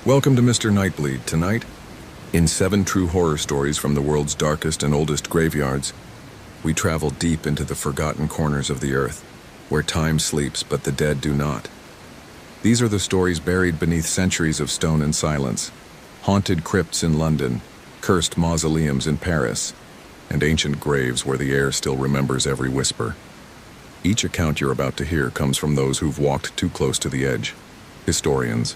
Welcome to Mr. Nightbleed. Tonight, in 7 true horror stories from the world's darkest and oldest graveyards, we travel deep into the forgotten corners of the earth, where time sleeps but the dead do not. These are the stories buried beneath centuries of stone and silence, haunted crypts in London, cursed mausoleums in Paris, and ancient graves where the air still remembers every whisper. Each account you're about to hear comes from those who've walked too close to the edge. Historians,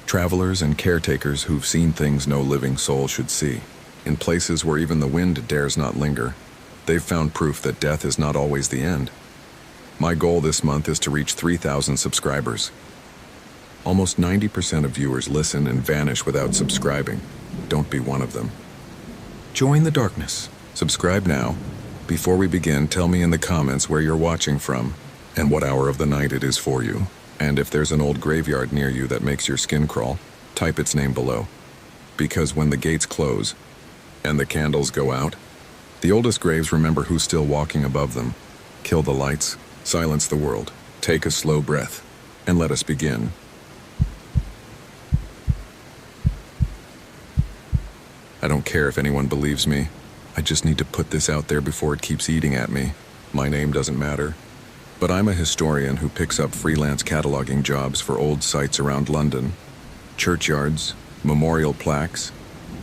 travelers, and caretakers who've seen things no living soul should see. In places where even the wind dares not linger, they've found proof that death is not always the end. My goal this month is to reach 3,000 subscribers. Almost 90% of viewers listen and vanish without subscribing. Don't be one of them. Join the darkness. Subscribe now. Before we begin, tell me in the comments where you're watching from and what hour of the night it is for you. And if there's an old graveyard near you that makes your skin crawl, type its name below. Because when the gates close and the candles go out, the oldest graves remember who's still walking above them. Kill the lights, silence the world, take a slow breath, and let us begin. I don't care if anyone believes me. I just need to put this out there before it keeps eating at me. My name doesn't matter. But I'm a historian who picks up freelance cataloging jobs for old sites around London. Churchyards, memorial plaques,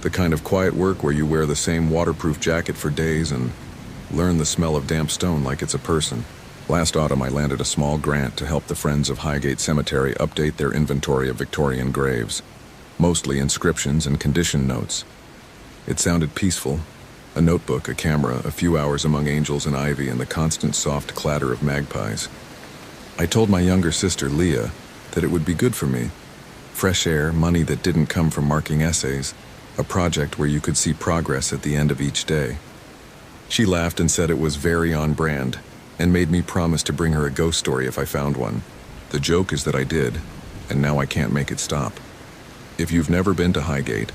the kind of quiet work where you wear the same waterproof jacket for days and learn the smell of damp stone like it's a person. Last autumn I landed a small grant to help the Friends of Highgate Cemetery update their inventory of Victorian graves, mostly inscriptions and condition notes. It sounded peaceful. A notebook, a camera, a few hours among angels and ivy, and the constant soft clatter of magpies. I told my younger sister, Leah, that it would be good for me. Fresh air, money that didn't come from marking essays, a project where you could see progress at the end of each day. She laughed and said it was very on brand, and made me promise to bring her a ghost story if I found one. The joke is that I did, and now I can't make it stop. If you've never been to Highgate,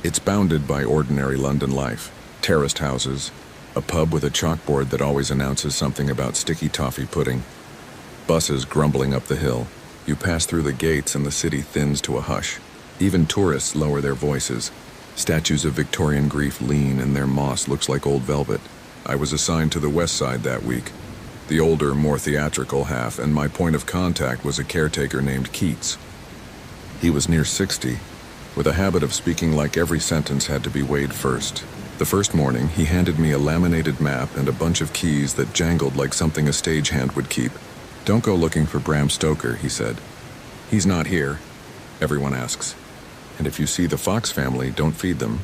it's bounded by ordinary London life. Terraced houses, a pub with a chalkboard that always announces something about sticky toffee pudding, buses grumbling up the hill. You pass through the gates and the city thins to a hush. Even tourists lower their voices. Statues of Victorian grief lean and their moss looks like old velvet. I was assigned to the west side that week, the older, more theatrical half, and my point of contact was a caretaker named Keats. He was near 60, with a habit of speaking like every sentence had to be weighed first. The first morning, he handed me a laminated map and a bunch of keys that jangled like something a stagehand would keep. "Don't go looking for Bram Stoker," he said. "He's not here," everyone asks. "And if you see the Fox family, don't feed them."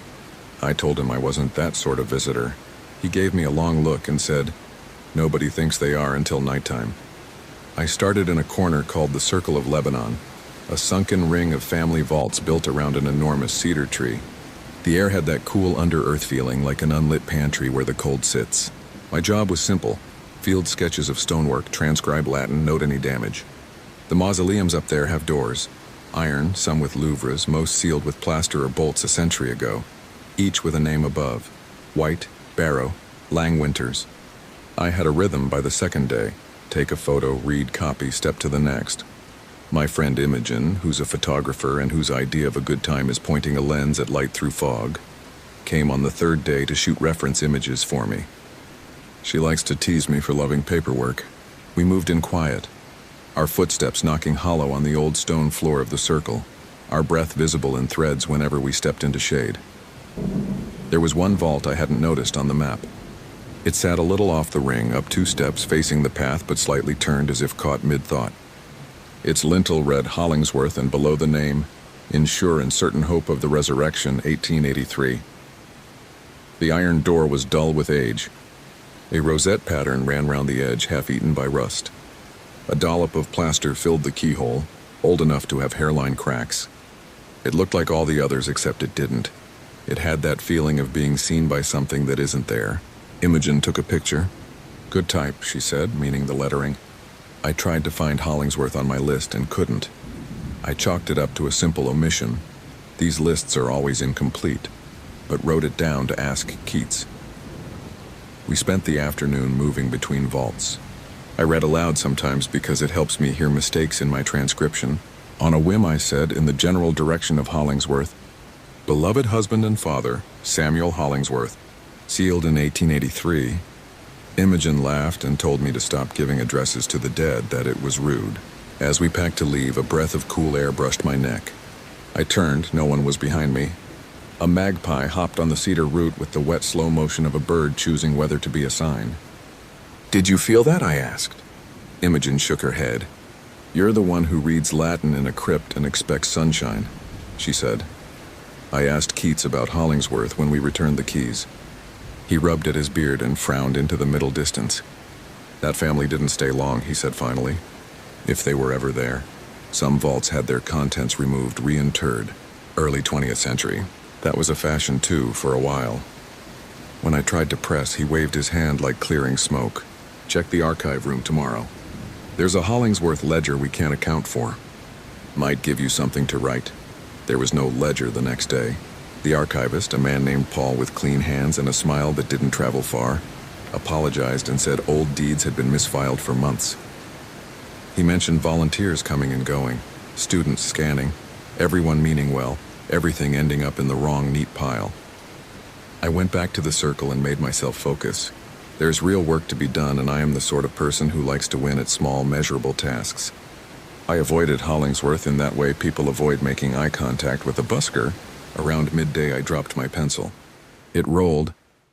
I told him I wasn't that sort of visitor. He gave me a long look and said, "Nobody thinks they are until nighttime." I started in a corner called the Circle of Lebanon, a sunken ring of family vaults built around an enormous cedar tree. The air had that cool under-earth feeling like an unlit pantry where the cold sits. My job was simple. Field sketches of stonework, transcribe Latin, note any damage. The mausoleums up there have doors. Iron, some with louvres, most sealed with plaster or bolts a century ago. Each with a name above. White, Barrow, Lang Winters. I had a rhythm by the second day. Take a photo, read, copy, step to the next. My friend Imogen, who's a photographer and whose idea of a good time is pointing a lens at light through fog, came on the third day to shoot reference images for me. She likes to tease me for loving paperwork. We moved in quiet, our footsteps knocking hollow on the old stone floor of the circle, our breath visible in threads whenever we stepped into shade. There was one vault I hadn't noticed on the map. It sat a little off the ring, up 2 steps facing the path but slightly turned as if caught mid-thought. Its lintel read Hollingsworth, and below the name, "In sure and certain hope of the resurrection, 1883. The iron door was dull with age. A rosette pattern ran round the edge, half-eaten by rust. A dollop of plaster filled the keyhole, old enough to have hairline cracks. It looked like all the others except it didn't. It had that feeling of being seen by something that isn't there. Imogen took a picture. "Good type," she said, meaning the lettering. I tried to find Hollingsworth on my list and couldn't. I chalked it up to a simple omission. These lists are always incomplete, but wrote it down to ask Keats. We spent the afternoon moving between vaults. I read aloud sometimes because it helps me hear mistakes in my transcription. On a whim, I said, in the general direction of Hollingsworth, "Beloved husband and father, Samuel Hollingsworth, sealed in 1883. Imogen laughed and told me to stop giving addresses to the dead, that it was rude. As we packed to leave, a breath of cool air brushed my neck. I turned, no one was behind me. A magpie hopped on the cedar root with the wet slow motion of a bird choosing whether to be a sign. "Did you feel that?" I asked. Imogen shook her head. "You're the one who reads Latin in a crypt and expects sunshine," she said. I asked Keats about Hollingsworth when we returned the keys. He rubbed at his beard and frowned into the middle distance. "That family didn't stay long," he said finally. "If they were ever there. Some vaults had their contents removed, reinterred. Early 20th century. That was a fashion too, for a while." When I tried to press, he waved his hand like clearing smoke. "Check the archive room tomorrow. There's a Hollingsworth ledger we can't account for. Might give you something to write." There was no ledger the next day. The archivist, a man named Paul with clean hands and a smile that didn't travel far, apologized and said old deeds had been misfiled for months. He mentioned volunteers coming and going, students scanning, everyone meaning well, everything ending up in the wrong neat pile. I went back to the circle and made myself focus. There's real work to be done, and I am the sort of person who likes to win at small, measurable tasks. I avoided Hollingsworth in that way people avoid making eye contact with a busker. Around midday, I dropped my pencil. It rolled,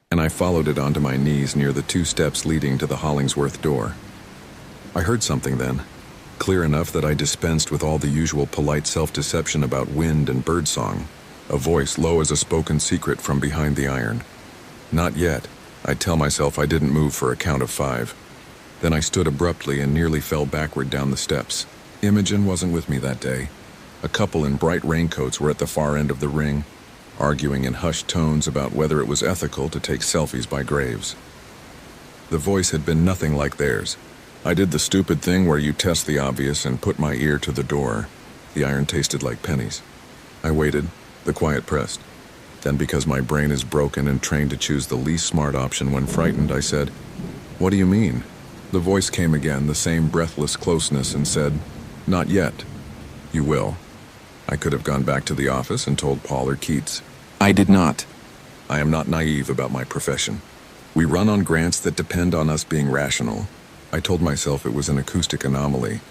and I followed it onto my knees near the 2 steps leading to the Hollingsworth door. I heard something then, clear enough that I dispensed with all the usual polite self-deception about wind and birdsong. A voice low as a spoken secret from behind the iron. Not yet. I'd tell myself I didn't move for a count of 5. Then I stood abruptly and nearly fell backward down the steps. Imogen wasn't with me that day. A couple in bright raincoats were at the far end of the ring, arguing in hushed tones about whether it was ethical to take selfies by graves. The voice had been nothing like theirs. I did the stupid thing where you test the obvious and put my ear to the door. The iron tasted like pennies. I waited, the quiet pressed. Then, because my brain is broken and trained to choose the least smart option when frightened, I said, "What do you mean?" The voice came again, the same breathless closeness, and said, "Not yet. You will." I could have gone back to the office and told Paul or Keats. I did not. I am not naive about my profession. We run on grants that depend on us being rational. I told myself it was an acoustic anomaly.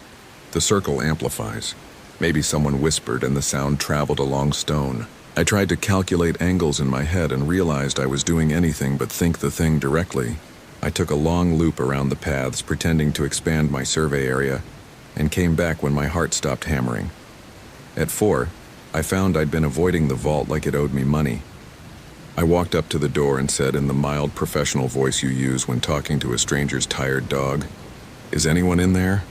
The circle amplifies. Maybe someone whispered and the sound traveled along stone. I tried to calculate angles in my head and realized I was doing anything but think the thing directly. I took a long loop around the paths, pretending to expand my survey area, and came back when my heart stopped hammering. At 4, I found I'd been avoiding the vault like it owed me money. I walked up to the door and said in the mild professional voice you use when talking to a stranger's tired dog, "Is anyone in there?"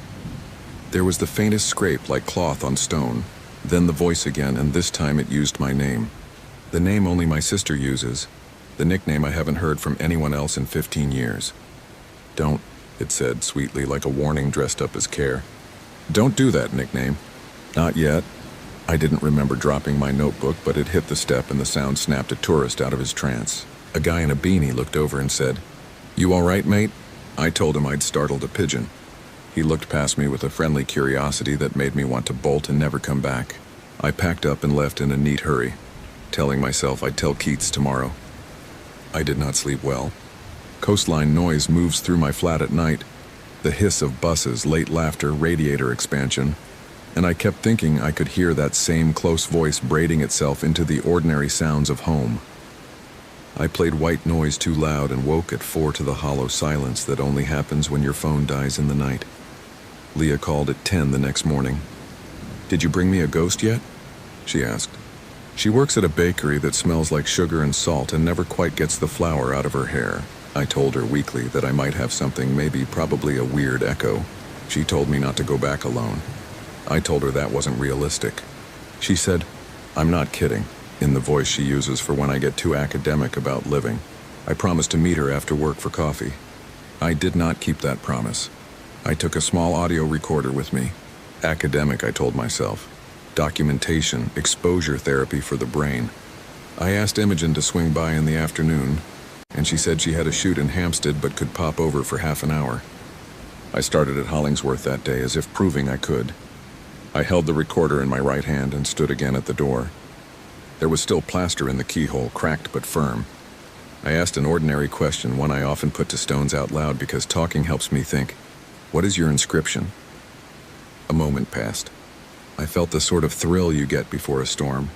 There was the faintest scrape like cloth on stone, then the voice again, and this time it used my name. The name only my sister uses, the nickname I haven't heard from anyone else in 15 years. "Don't," it said sweetly, like a warning dressed up as care. "Don't do that nickname." Not yet. I didn't remember dropping my notebook, but it hit the step and the sound snapped a tourist out of his trance. A guy in a beanie looked over and said, "You all right, mate?" I told him I'd startled a pigeon. He looked past me with a friendly curiosity that made me want to bolt and never come back. I packed up and left in a neat hurry, telling myself I'd tell Keats tomorrow. I did not sleep well. Coastline noise moves through my flat at night, the hiss of buses, late laughter, radiator expansion, and I kept thinking I could hear that same close voice braiding itself into the ordinary sounds of home. I played white noise too loud and woke at 4 to the hollow silence that only happens when your phone dies in the night. Leah called at 10 the next morning. "Did you bring me a ghost yet?" she asked. She works at a bakery that smells like sugar and salt and never quite gets the flour out of her hair. I told her weakly that I might have something, probably a weird echo. She told me not to go back alone. I told her that wasn't realistic. She said, "I'm not kidding," in the voice she uses for when I get too academic about living. I promised to meet her after work for coffee. I did not keep that promise. I took a small audio recorder with me. Academic, I told myself. Documentation, exposure therapy for the brain. I asked Imogen to swing by in the afternoon, and she said she had a shoot in Hampstead but could pop over for half an hour. I started at Hollingsworth that day as if proving I could. I held the recorder in my right hand and stood again at the door. There was still plaster in the keyhole, cracked but firm. I asked an ordinary question, one I often put to stones out loud because talking helps me think. What is your inscription? A moment passed. I felt the sort of thrill you get before a storm.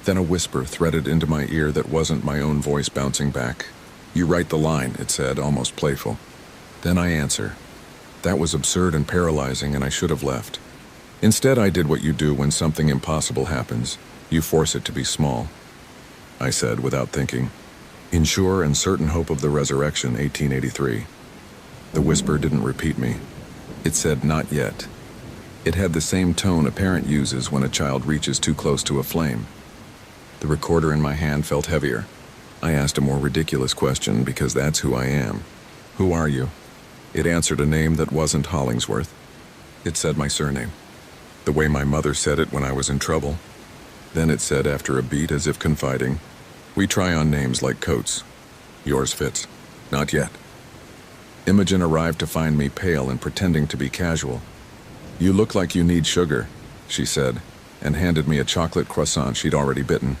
Then a whisper threaded into my ear that wasn't my own voice bouncing back. You write the line, it said, almost playful. Then I answer. That was absurd and paralyzing, and I should have left. Instead, I did what you do when something impossible happens. You force it to be small. I said, without thinking. In sure and certain hope of the resurrection, 1883. The whisper didn't repeat me. It said, not yet. It had the same tone a parent uses when a child reaches too close to a flame. The recorder in my hand felt heavier. I asked a more ridiculous question because that's who I am. Who are you? It answered a name that wasn't Hollingsworth. It said my surname, the way my mother said it when I was in trouble. Then it said after a beat, as if confiding, we try on names like coats. Yours fits. Not yet. Imogen arrived to find me pale and pretending to be casual. You look like you need sugar, she said, and handed me a chocolate croissant she'd already bitten.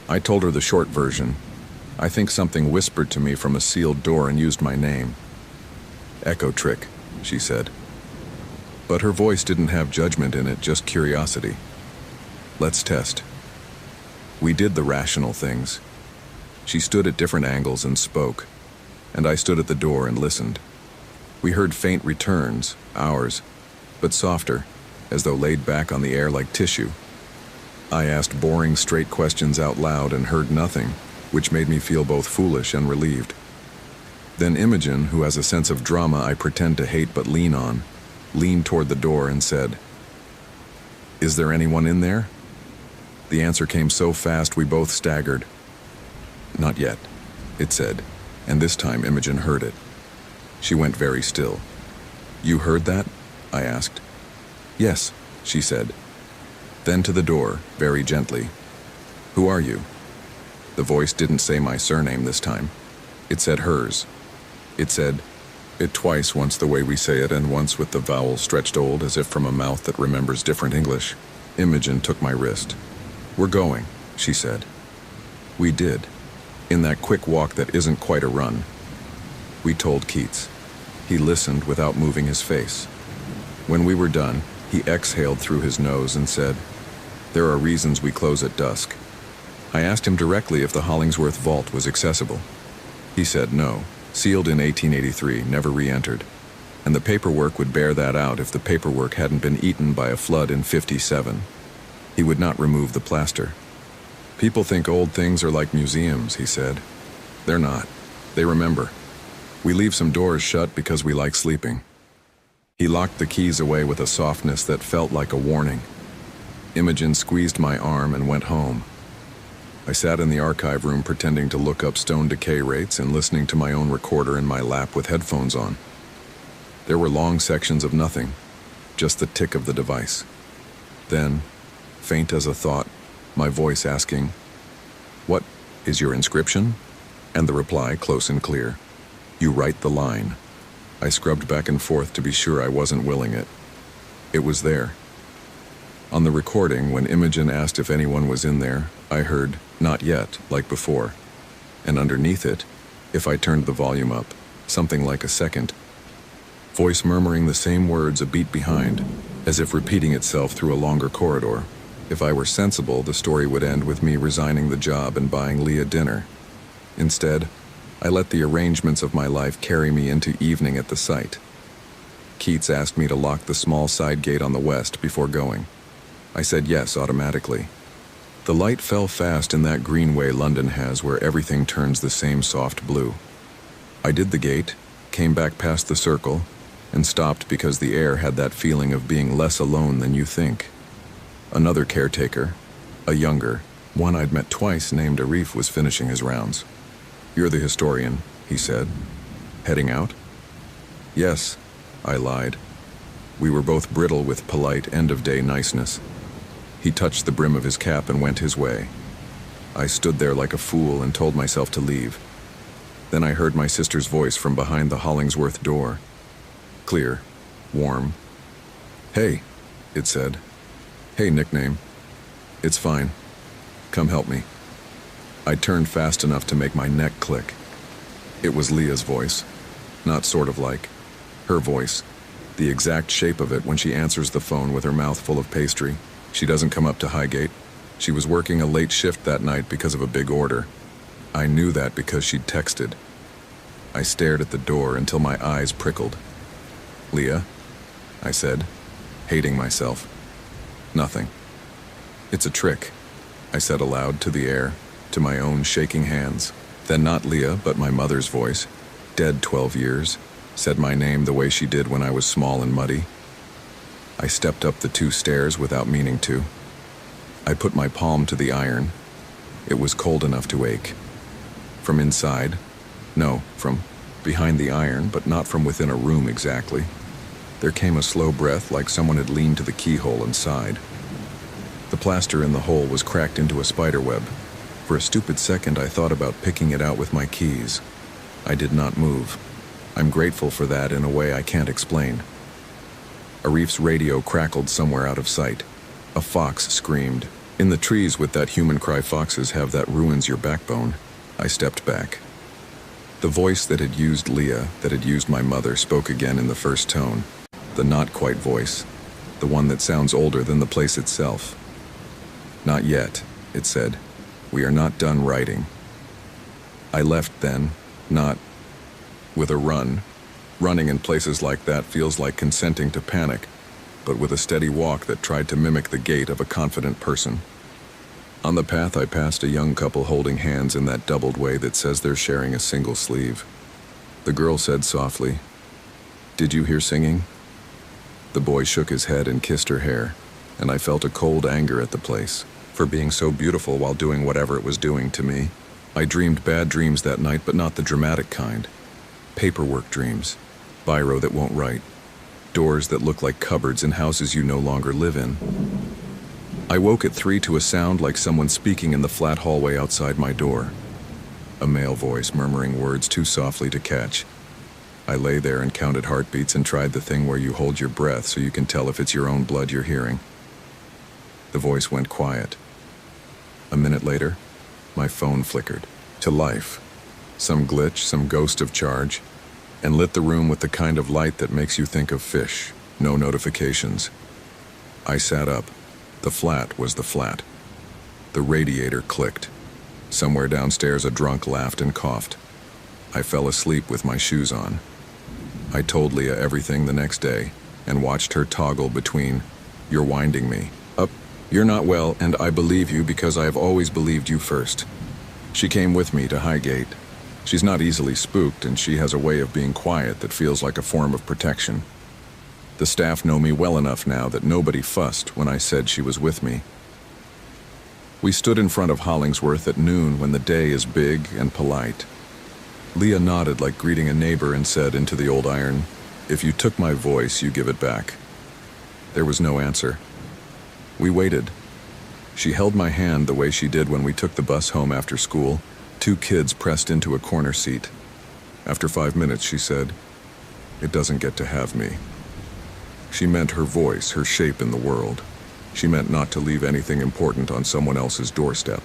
I told her the short version. I think something whispered to me from a sealed door and used my name. Echo trick, she said. But her voice didn't have judgment in it, just curiosity. Let's test. We did the rational things. She stood at different angles and spoke, and I stood at the door and listened. We heard faint returns, ours, but softer, as though laid back on the air like tissue. I asked boring, straight questions out loud and heard nothing, which made me feel both foolish and relieved. Then Imogen, who has a sense of drama I pretend to hate but lean on, leaned toward the door and said, Is there anyone in there? The answer came so fast we both staggered. Not yet, it said, and this time Imogen heard it. She went very still. You heard that? I asked. Yes, she said. Then to the door, very gently. Who are you? The voice didn't say my surname this time. It said hers. It said it twice, once the way we say it and once with the vowel stretched old as if from a mouth that remembers different English. Imogen took my wrist. We're going, she said. We did, in that quick walk that isn't quite a run. We told Keats. He listened without moving his face. When we were done, he exhaled through his nose and said, There are reasons we close at dusk. I asked him directly if the Hollingsworth vault was accessible. He said no, sealed in 1883, never re-entered. And the paperwork would bear that out if the paperwork hadn't been eaten by a flood in 57. He would not remove the plaster. People think old things are like museums, he said. They're not. They remember. We leave some doors shut because we like sleeping. He locked the keys away with a softness that felt like a warning. Imogen squeezed my arm and went home. I sat in the archive room pretending to look up stone decay rates and listening to my own recorder in my lap with headphones on. There were long sections of nothing, just the tick of the device. Then, faint as a thought, my voice asking, What is your inscription? And the reply close and clear, You write the line. I scrubbed back and forth to be sure I wasn't willing it. It was there. On the recording, when Imogen asked if anyone was in there, I heard, not yet, like before. And underneath it, if I turned the volume up, something like a second. Voice murmuring the same words a beat behind, as if repeating itself through a longer corridor. If I were sensible, the story would end with me resigning the job and buying Leah dinner. Instead, I let the arrangements of my life carry me into evening at the site. Keats asked me to lock the small side gate on the west before going. I said yes automatically. The light fell fast in that greenway London has where everything turns the same soft blue. I did the gate, came back past the circle, and stopped because the air had that feeling of being less alone than you think. Another caretaker, a younger, one I'd met twice named Arif, was finishing his rounds. You're the historian, he said. Heading out? Yes, I lied. We were both brittle with polite end-of-day niceness. He touched the brim of his cap and went his way. I stood there like a fool and told myself to leave. Then I heard my sister's voice from behind the Hollingsworth door. Clear, warm. Hey, it said. Hey, nickname. It's fine. Come help me. I turned fast enough to make my neck click. It was Leah's voice. Not sort of like. Her voice. The exact shape of it when she answers the phone with her mouth full of pastry. She doesn't come up to Highgate. She was working a late shift that night because of a big order. I knew that because she'd texted. I stared at the door until my eyes prickled. Leah? I said, hating myself. Nothing. It's a trick, I said aloud to the air, to my own shaking hands. Then not Leah, but my mother's voice, dead 12 years, said my name the way she did when I was small and muddy. I stepped up the 2 stairs without meaning to. I put my palm to the iron. It was cold enough to ache. From inside, no, from behind the iron, but not from within a room exactly, there came a slow breath like someone had leaned to the keyhole and sighed. The plaster in the hole was cracked into a spider web. For a stupid second, I thought about picking it out with my keys. I did not move. I'm grateful for that in a way I can't explain. Arif's radio crackled somewhere out of sight. A fox screamed. In the trees with that human cry foxes have that ruins your backbone. I stepped back. The voice that had used Leah, that had used my mother, spoke again in the first tone. The not-quite voice. The one that sounds older than the place itself. Not yet, it said. We are not done writing. I left then, not with a run. Running in places like that feels like consenting to panic, but with a steady walk that tried to mimic the gait of a confident person. On the path, I passed a young couple holding hands in that doubled way that says they're sharing a single sleeve. The girl said softly, "Did you hear singing?" The boy shook his head and kissed her hair, and I felt a cold anger at the place for being so beautiful while doing whatever it was doing to me. I dreamed bad dreams that night, but not the dramatic kind. Paperwork dreams, biro that won't write, doors that look like cupboards in houses you no longer live in. I woke at 3 to a sound like someone speaking in the flat hallway outside my door. A male voice murmuring words too softly to catch. I lay there and counted heartbeats and tried the thing where you hold your breath so you can tell if it's your own blood you're hearing. The voice went quiet. A minute later, my phone flickered to life. Some glitch, some ghost of charge, and lit the room with the kind of light that makes you think of fish. No notifications. I sat up. The flat was the flat. The radiator clicked. Somewhere downstairs a drunk laughed and coughed. I fell asleep with my shoes on. I told Leah everything the next day and watched her toggle between, "You're winding me," up, "You're not well, and I believe you because I have always believed you first." She came with me to Highgate. She's not easily spooked, and she has a way of being quiet that feels like a form of protection. The staff know me well enough now that nobody fussed when I said she was with me. We stood in front of Hollingsworth at noon when the day is big and polite. Leah nodded like greeting a neighbor and said into the old iron, "If you took my voice, you give it back." There was no answer. We waited. She held my hand the way she did when we took the bus home after school, 2 kids pressed into a corner seat. After 5 minutes, she said, "It doesn't get to have me." She meant her voice, her shape in the world. She meant not to leave anything important on someone else's doorstep.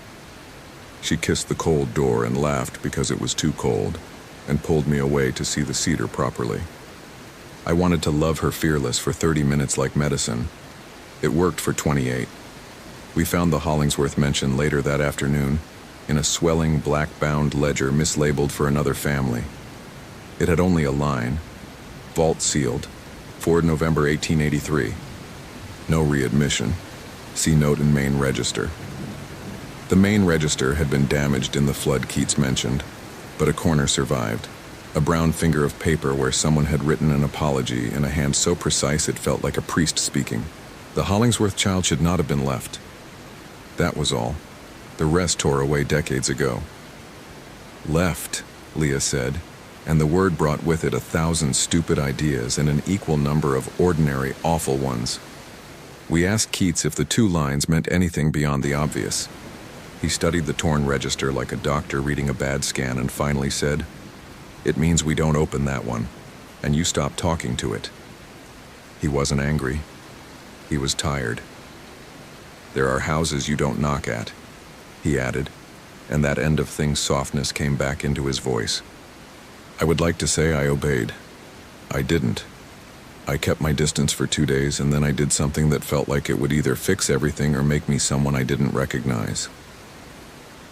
She kissed the cold door and laughed because it was too cold, and pulled me away to see the cedar properly. I wanted to love her fearless for 30 minutes like medicine. It worked for 28. We found the Hollingsworth mention later that afternoon in a swelling black-bound ledger mislabeled for another family. It had only a line, "Vault sealed, for November 1883. No readmission. See note in main register." The main register had been damaged in the flood Keats mentioned, but a corner survived. A brown finger of paper where someone had written an apology in a hand so precise it felt like a priest speaking. The Hollingsworth child should not have been left. That was all. The rest tore away decades ago. "Left," Leah said, and the word brought with it 1,000 stupid ideas and an equal number of ordinary, awful ones. We asked Keats if the 2 lines meant anything beyond the obvious. He studied the torn register like a doctor reading a bad scan and finally said, "It means we don't open that one, and you stop talking to it." He wasn't angry. He was tired. There are houses you don't knock at," he added, and that end of things softness came back into his voice. I would like to say I obeyed. I didn't. I kept my distance for 2 days, and then I did something that felt like it would either fix everything or make me someone I didn't recognize.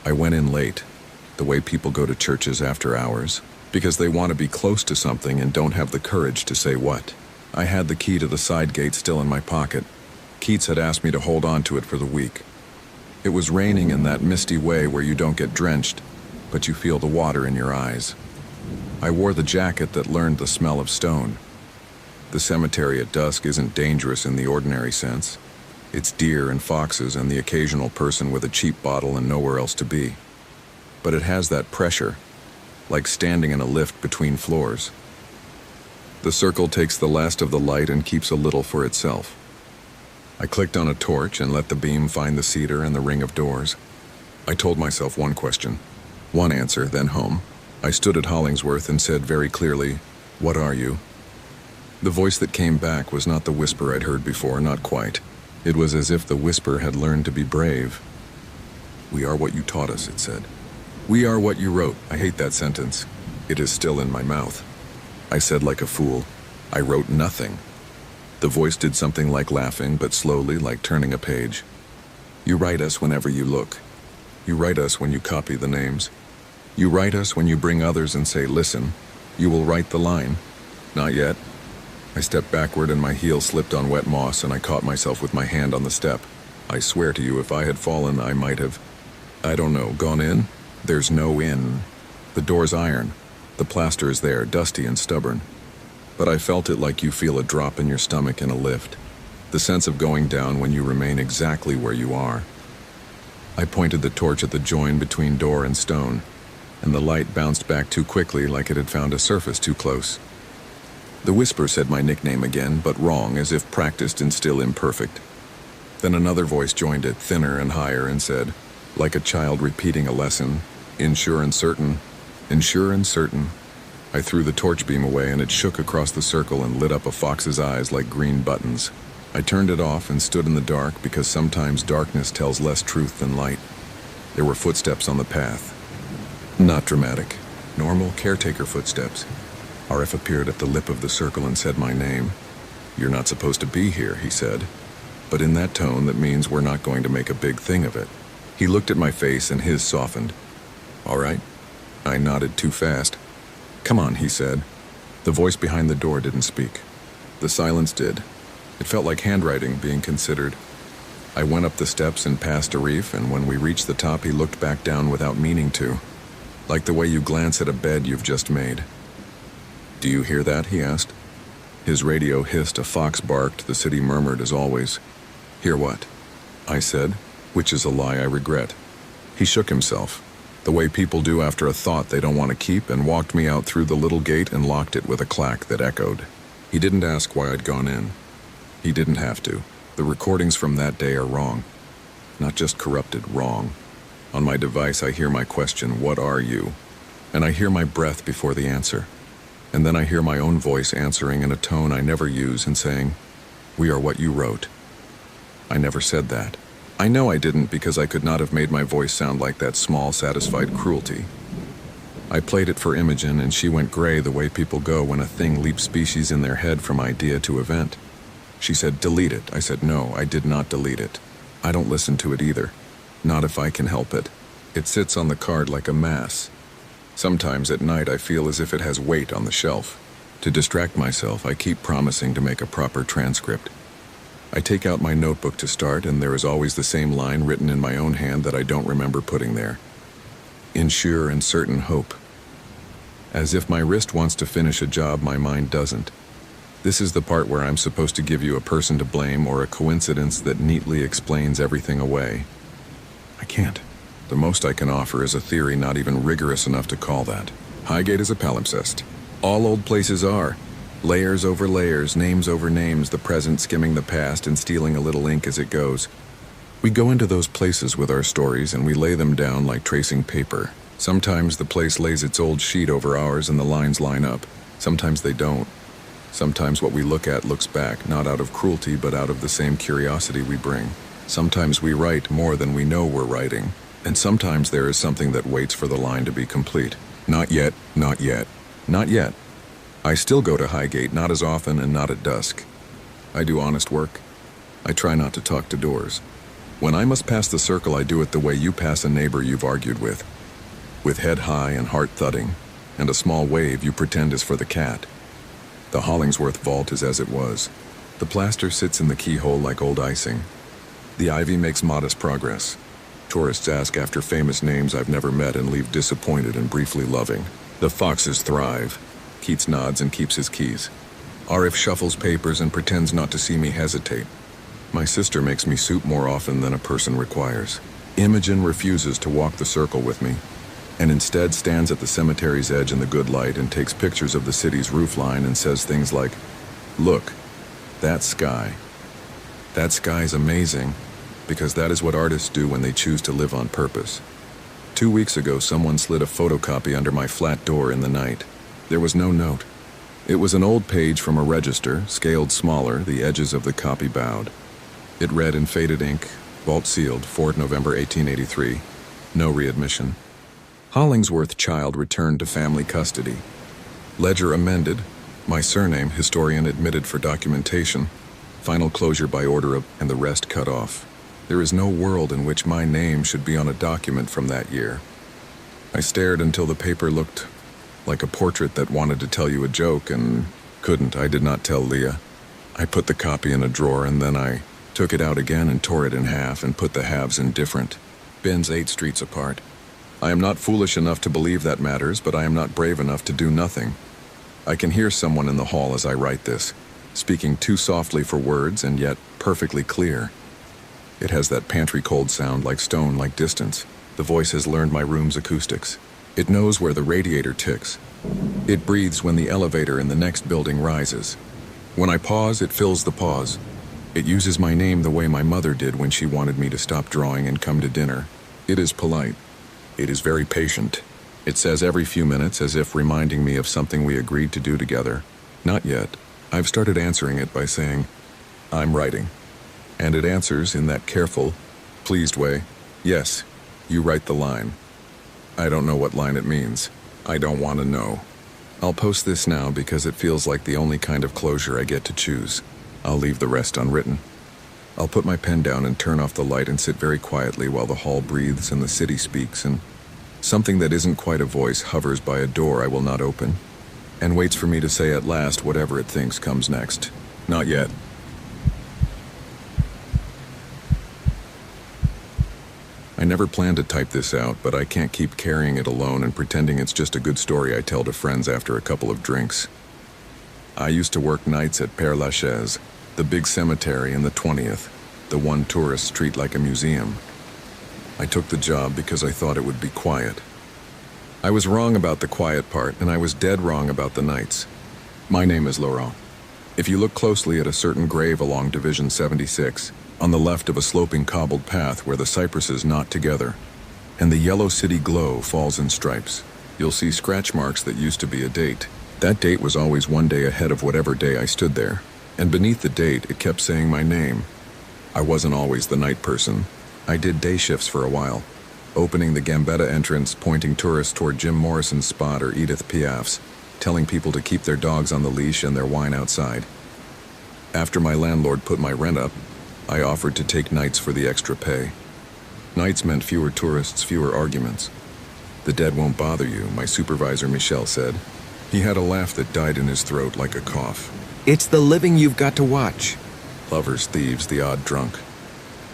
I went in late, the way people go to churches after hours, because they want to be close to something and don't have the courage to say what. I had the key to the side gate still in my pocket. Keats had asked me to hold on to it for the week. It was raining in that misty way where you don't get drenched, but you feel the water in your eyes. I wore the jacket that learned the smell of stone. The cemetery at dusk isn't dangerous in the ordinary sense. It's deer and foxes and the occasional person with a cheap bottle and nowhere else to be. But it has that pressure, like standing in a lift between floors. The circle takes the last of the light and keeps a little for itself. I clicked on a torch and let the beam find the cedar and the ring of doors. I told myself one question, one answer, then home. I stood at Hollingsworth and said very clearly, "What are you?" The voice that came back was not the whisper I'd heard before, not quite. It was as if the whisper had learned to be brave. "We are what you taught us," it said. "We are what you wrote." I hate that sentence. It is still in my mouth. I said like a fool, "I wrote nothing." The voice did something like laughing, but slowly, like turning a page. "You write us whenever you look. You write us when you copy the names. You write us when you bring others and say, 'Listen, you will write the line.' Not yet." I stepped backward and my heel slipped on wet moss and I caught myself with my hand on the step. I swear to you, if I had fallen, I might have, I don't know, gone in? There's no in. The door's iron. The plaster is there, dusty and stubborn. But I felt it like you feel a drop in your stomach in a lift. The sense of going down when you remain exactly where you are. I pointed the torch at the join between door and stone, and the light bounced back too quickly like it had found a surface too close. The whisper said my nickname again, but wrong, as if practiced and still imperfect. Then another voice joined it, thinner and higher, and said, like a child repeating a lesson, "Insure and certain, insure and certain." I threw the torch beam away and it shook across the circle and lit up a fox's eyes like green buttons. I turned it off and stood in the dark because sometimes darkness tells less truth than light. There were footsteps on the path. Not dramatic. Normal caretaker footsteps. RF appeared at the lip of the circle and said my name. "You're not supposed to be here," he said. But in that tone that means we're not going to make a big thing of it. He looked at my face and his softened. "All right." I nodded too fast. "Come on," he said. The voice behind the door didn't speak. The silence did. It felt like handwriting being considered. I went up the steps and past a reef, and when we reached the top he looked back down without meaning to. Like the way you glance at a bed you've just made. "Do you hear that?" he asked. His radio hissed, a fox barked, the city murmured as always. "Hear what?" I said, which is a lie I regret. He shook himself, the way people do after a thought they don't want to keep, and walked me out through the little gate and locked it with a clack that echoed. He didn't ask why I'd gone in. He didn't have to. The recordings from that day are wrong. Not just corrupted, wrong. On my device I hear my question, "What are you?" And I hear my breath before the answer. And then I hear my own voice answering in a tone I never use and saying, "We are what you wrote." I never said that. I know I didn't because I could not have made my voice sound like that small, satisfied cruelty. I played it for Imogen and she went gray the way people go when a thing leaps species in their head from idea to event. She said, "Delete it." I said, "No, I did not delete it. I don't listen to it either. Not if I can help it. It sits on the card like a mass. Sometimes at night I feel as if it has weight on the shelf. To distract myself, I keep promising to make a proper transcript. I take out my notebook to start, and there is always the same line written in my own hand that I don't remember putting there. "In sure and certain hope." As if my wrist wants to finish a job my mind doesn't. This is the part where I'm supposed to give you a person to blame or a coincidence that neatly explains everything away. I can't. The most I can offer is a theory not even rigorous enough to call that. Highgate is a palimpsest. All old places are. Layers over layers, names over names, the present skimming the past and stealing a little ink as it goes. We go into those places with our stories and we lay them down like tracing paper. Sometimes the place lays its old sheet over ours and the lines line up. Sometimes they don't. Sometimes what we look at looks back, not out of cruelty but out of the same curiosity we bring. Sometimes we write more than we know we're writing, and sometimes there is something that waits for the line to be complete. Not yet, not yet, not yet. I still go to Highgate, not as often and not at dusk. I do honest work. I try not to talk to doors. When I must pass the circle, I do it the way you pass a neighbor you've argued with head high and heart thudding, and a small wave you pretend is for the cat. The Hollingsworth vault is as it was. The plaster sits in the keyhole like old icing. The ivy makes modest progress. Tourists ask after famous names I've never met and leave disappointed and briefly loving. The foxes thrive. Keats nods and keeps his keys. Arif shuffles papers and pretends not to see me hesitate. My sister makes me soup more often than a person requires. Imogen refuses to walk the circle with me, and instead stands at the cemetery's edge in the good light and takes pictures of the city's roofline and says things like, "Look, that sky. That sky's amazing," because that is what artists do when they choose to live on purpose. 2 weeks ago, someone slid a photocopy under my flat door in the night. There was no note. It was an old page from a register, scaled smaller, the edges of the copy bowed. It read in faded ink, vault sealed, 4th November 1883, no readmission. Hollingsworth child returned to family custody. Ledger amended, my surname, historian admitted for documentation, final closure by order of, and the rest cut off. There is no world in which my name should be on a document from that year. I stared until the paper looked like a portrait that wanted to tell you a joke and couldn't. I did not tell Leah. I put the copy in a drawer and then I took it out again and tore it in half and put the halves in different bins 8 streets apart. I am not foolish enough to believe that matters, but I am not brave enough to do nothing. I can hear someone in the hall as I write this, speaking too softly for words and yet perfectly clear. It has that pantry cold sound, like stone, like distance. The voice has learned my room's acoustics. It knows where the radiator ticks. It breathes when the elevator in the next building rises. When I pause, it fills the pause. It uses my name the way my mother did when she wanted me to stop drawing and come to dinner. It is polite. It is very patient. It says every few minutes, as if reminding me of something we agreed to do together. Not yet. I've started answering it by saying, "I'm writing." And it answers in that careful, pleased way, "Yes, you write the line." I don't know what line it means. I don't want to know. I'll post this now because it feels like the only kind of closure I get to choose. I'll leave the rest unwritten. I'll put my pen down and turn off the light and sit very quietly while the hall breathes and the city speaks, and something that isn't quite a voice hovers by a door I will not open and waits for me to say at last whatever it thinks comes next. Not yet. I never planned to type this out, but I can't keep carrying it alone and pretending it's just a good story I tell to friends after a couple of drinks. I used to work nights at Père Lachaise, the big cemetery in the 20th, the one tourists treat like a museum. I took the job because I thought it would be quiet. I was wrong about the quiet part, and I was dead wrong about the nights. My name is Laurent. If you look closely at a certain grave along Division 76, on the left of a sloping cobbled path where the cypresses knot together, and the yellow city glow falls in stripes, you'll see scratch marks that used to be a date. That date was always one day ahead of whatever day I stood there, and beneath the date it kept saying my name. I wasn't always the night person. I did day shifts for a while, opening the Gambetta entrance, pointing tourists toward Jim Morrison's spot or Edith Piaf's, telling people to keep their dogs on the leash and their wine outside. After my landlord put my rent up, I offered to take nights for the extra pay. Nights meant fewer tourists, fewer arguments. "The dead won't bother you," my supervisor Michel said. He had a laugh that died in his throat like a cough. "It's the living you've got to watch." Lovers, thieves, the odd drunk.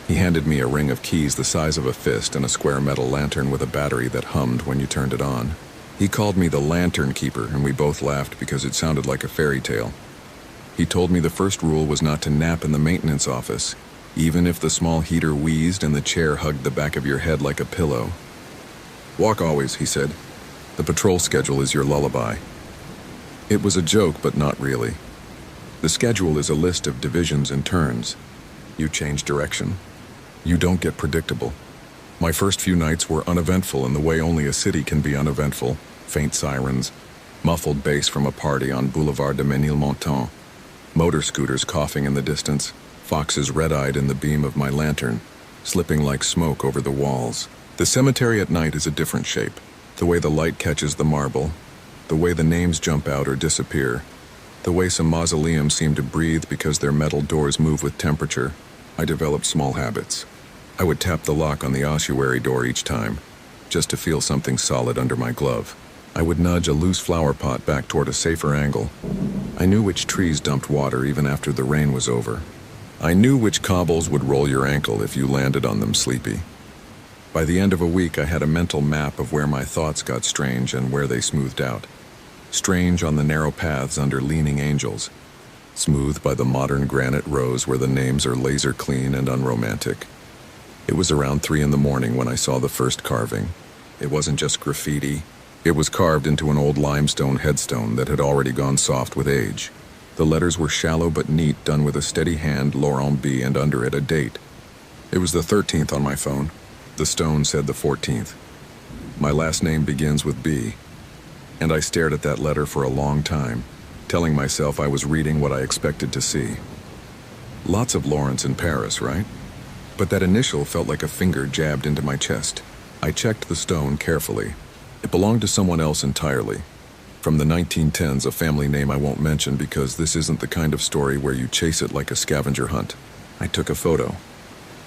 He handed me a ring of keys the size of a fist and a square metal lantern with a battery that hummed when you turned it on. He called me the Lantern Keeper, and we both laughed because it sounded like a fairy tale. He told me the first rule was not to nap in the maintenance office, even if the small heater wheezed and the chair hugged the back of your head like a pillow. "Walk always," he said. "The patrol schedule is your lullaby." It was a joke, but not really. The schedule is a list of divisions and turns. You change direction. You don't get predictable. My first few nights were uneventful in the way only a city can be uneventful. Faint sirens, muffled bass from a party on Boulevard de Ménilmontant, motor scooters coughing in the distance, foxes red-eyed in the beam of my lantern, slipping like smoke over the walls. The cemetery at night is a different shape. The way the light catches the marble, the way the names jump out or disappear, the way some mausoleums seem to breathe because their metal doors move with temperature. I developed small habits. I would tap the lock on the ossuary door each time, just to feel something solid under my glove. I would nudge a loose flower pot back toward a safer angle. I knew which trees dumped water even after the rain was over. I knew which cobbles would roll your ankle if you landed on them sleepy. By the end of a week, I had a mental map of where my thoughts got strange and where they smoothed out. Strange on the narrow paths under leaning angels. Smooth by the modern granite rows where the names are laser clean and unromantic. It was around 3 a.m. when I saw the first carving. It wasn't just graffiti. It was carved into an old limestone headstone that had already gone soft with age. The letters were shallow but neat, done with a steady hand, Laurent B, and under it a date. It was the 13th on my phone. The stone said the 14th. My last name begins with B. And I stared at that letter for a long time, telling myself I was reading what I expected to see. Lots of Lawrence in Paris, right? But that initial felt like a finger jabbed into my chest. I checked the stone carefully. It belonged to someone else entirely. From the 1910s, a family name I won't mention because this isn't the kind of story where you chase it like a scavenger hunt. I took a photo.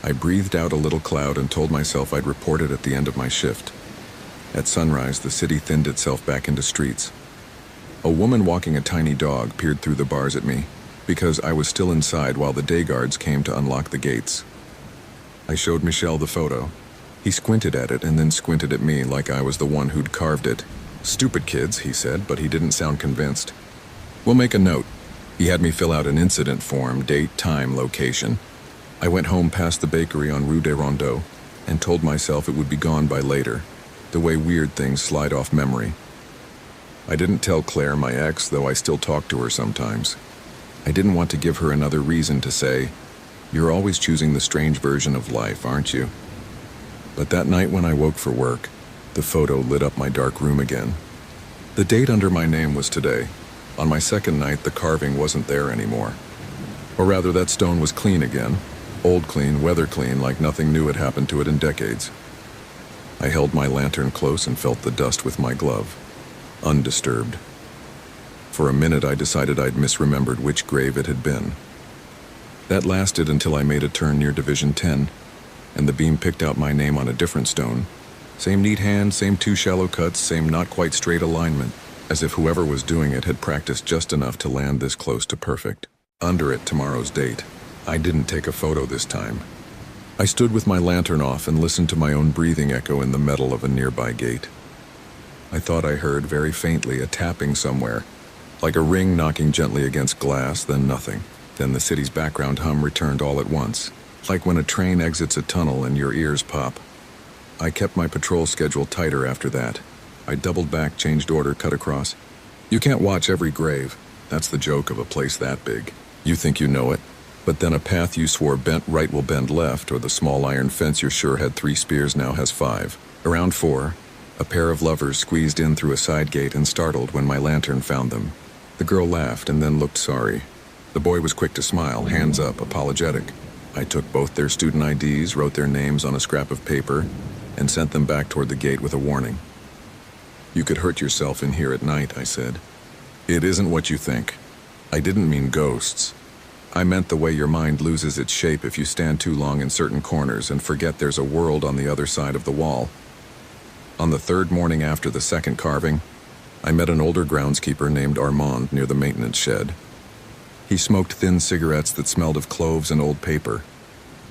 I breathed out a little cloud and told myself I'd report it at the end of my shift. At sunrise, the city thinned itself back into streets. A woman walking a tiny dog peered through the bars at me because I was still inside while the day guards came to unlock the gates. I showed Michel the photo. He squinted at it and then squinted at me like I was the one who'd carved it. "Stupid kids," he said, but he didn't sound convinced. "We'll make a note." He had me fill out an incident form, date, time, location. I went home past the bakery on Rue des Rondeaux and told myself it would be gone by later, the way weird things slide off memory. I didn't tell Claire, my ex, though I still talk to her sometimes. I didn't want to give her another reason to say, "You're always choosing the strange version of life, aren't you?" But that night when I woke for work, the photo lit up my dark room again. The date under my name was today. On my second night, the carving wasn't there anymore. Or rather, that stone was clean again. Old clean, weather clean, like nothing new had happened to it in decades. I held my lantern close and felt the dust with my glove. Undisturbed. For a minute, I decided I'd misremembered which grave it had been. That lasted until I made a turn near Division 10, and the beam picked out my name on a different stone. Same neat hand, same 2 shallow cuts, same not quite straight alignment, as if whoever was doing it had practiced just enough to land this close to perfect. Under it, tomorrow's date. I didn't take a photo this time. I stood with my lantern off and listened to my own breathing echo in the metal of a nearby gate. I thought I heard, very faintly, a tapping somewhere, like a ring knocking gently against glass, then nothing. Then the city's background hum returned all at once, like when a train exits a tunnel and your ears pop. I kept my patrol schedule tighter after that. I doubled back, changed order, cut across. You can't watch every grave. That's the joke of a place that big. You think you know it, but then a path you swore bent right will bend left, or the small iron fence you're sure had 3 spears now has 5. Around 4, a pair of lovers squeezed in through a side gate and startled when my lantern found them. The girl laughed and then looked sorry. The boy was quick to smile, hands up, apologetic. I took both their student IDs, wrote their names on a scrap of paper, and sent them back toward the gate with a warning. "You could hurt yourself in here at night," I said. "It isn't what you think. I didn't mean ghosts. I meant the way your mind loses its shape if you stand too long in certain corners and forget there's a world on the other side of the wall." On the 3rd morning after the second carving, I met an older groundskeeper named Armand near the maintenance shed. He smoked thin cigarettes that smelled of cloves and old paper.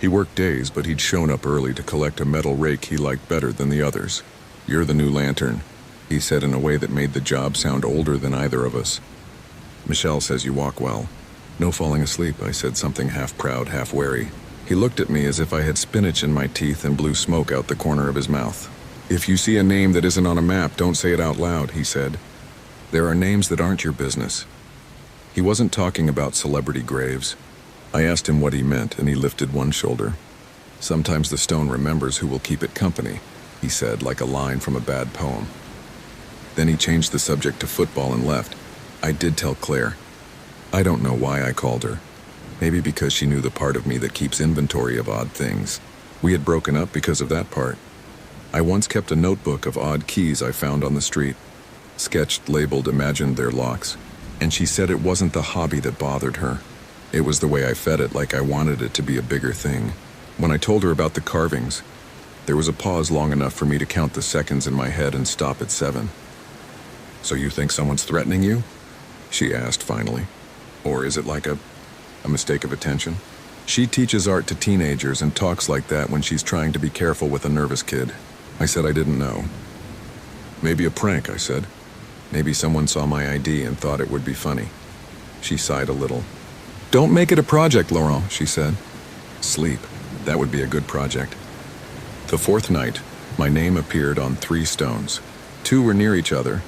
He worked days, but he'd shown up early to collect a metal rake he liked better than the others. "You're the new lantern," he said in a way that made the job sound older than either of us. "Michel says you walk well." "No falling asleep," I said, something half proud, half wary. He looked at me as if I had spinach in my teeth and blew smoke out the corner of his mouth. "If you see a name that isn't on a map, don't say it out loud," he said. "There are names that aren't your business." He wasn't talking about celebrity graves. I asked him what he meant, and he lifted one shoulder. "Sometimes the stone remembers who will keep it company," he said, like a line from a bad poem. Then he changed the subject to football and left. I did tell Claire. I don't know why I called her. Maybe because she knew the part of me that keeps inventory of odd things. We had broken up because of that part. I once kept a notebook of odd keys I found on the street, sketched, labeled, imagined their locks, and she said it wasn't the hobby that bothered her. It was the way I fed it, like I wanted it to be a bigger thing. When I told her about the carvings, there was a pause long enough for me to count the seconds in my head and stop at 7. "So you think someone's threatening you?" she asked finally. "Or is it like a mistake of attention?" She teaches art to teenagers and talks like that when she's trying to be careful with a nervous kid. I said I didn't know. "Maybe a prank," I said. "Maybe someone saw my ID and thought it would be funny." She sighed a little. "Don't make it a project, Laurent," she said. "Sleep. That would be a good project." The fourth night, my name appeared on 3 stones. 2 were near each other,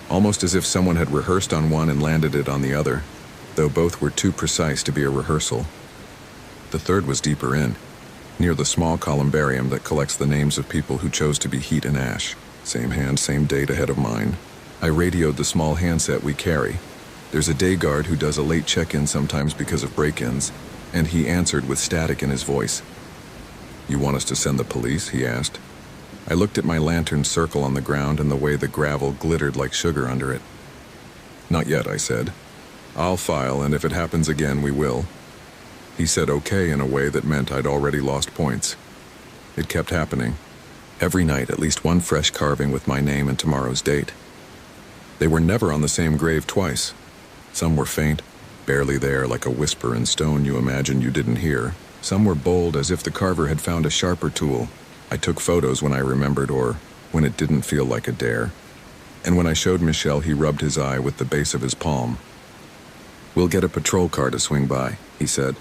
almost as if someone had rehearsed on one and landed it on the other, though both were too precise to be a rehearsal. The third was deeper in, near the small columbarium that collects the names of people who chose to be heat and ash. Same hand, same date ahead of mine. I radioed the small handset we carry. There's a day guard who does a late check-in sometimes because of break-ins, and he answered with static in his voice. "You want us to send the police?" he asked. I looked at my lantern circle on the ground and the way the gravel glittered like sugar under it. "Not yet," I said. "I'll file, and if it happens again, we will." He said okay in a way that meant I'd already lost points. It kept happening. Every night, at least one fresh carving with my name and tomorrow's date. They were never on the same grave twice. Some were faint, barely there, like a whisper in stone you imagine you didn't hear. Some were bold, as if the carver had found a sharper tool. I took photos when I remembered or when it didn't feel like a dare. And when I showed Michel, he rubbed his eye with the base of his palm. "We'll get a patrol car to swing by," he said.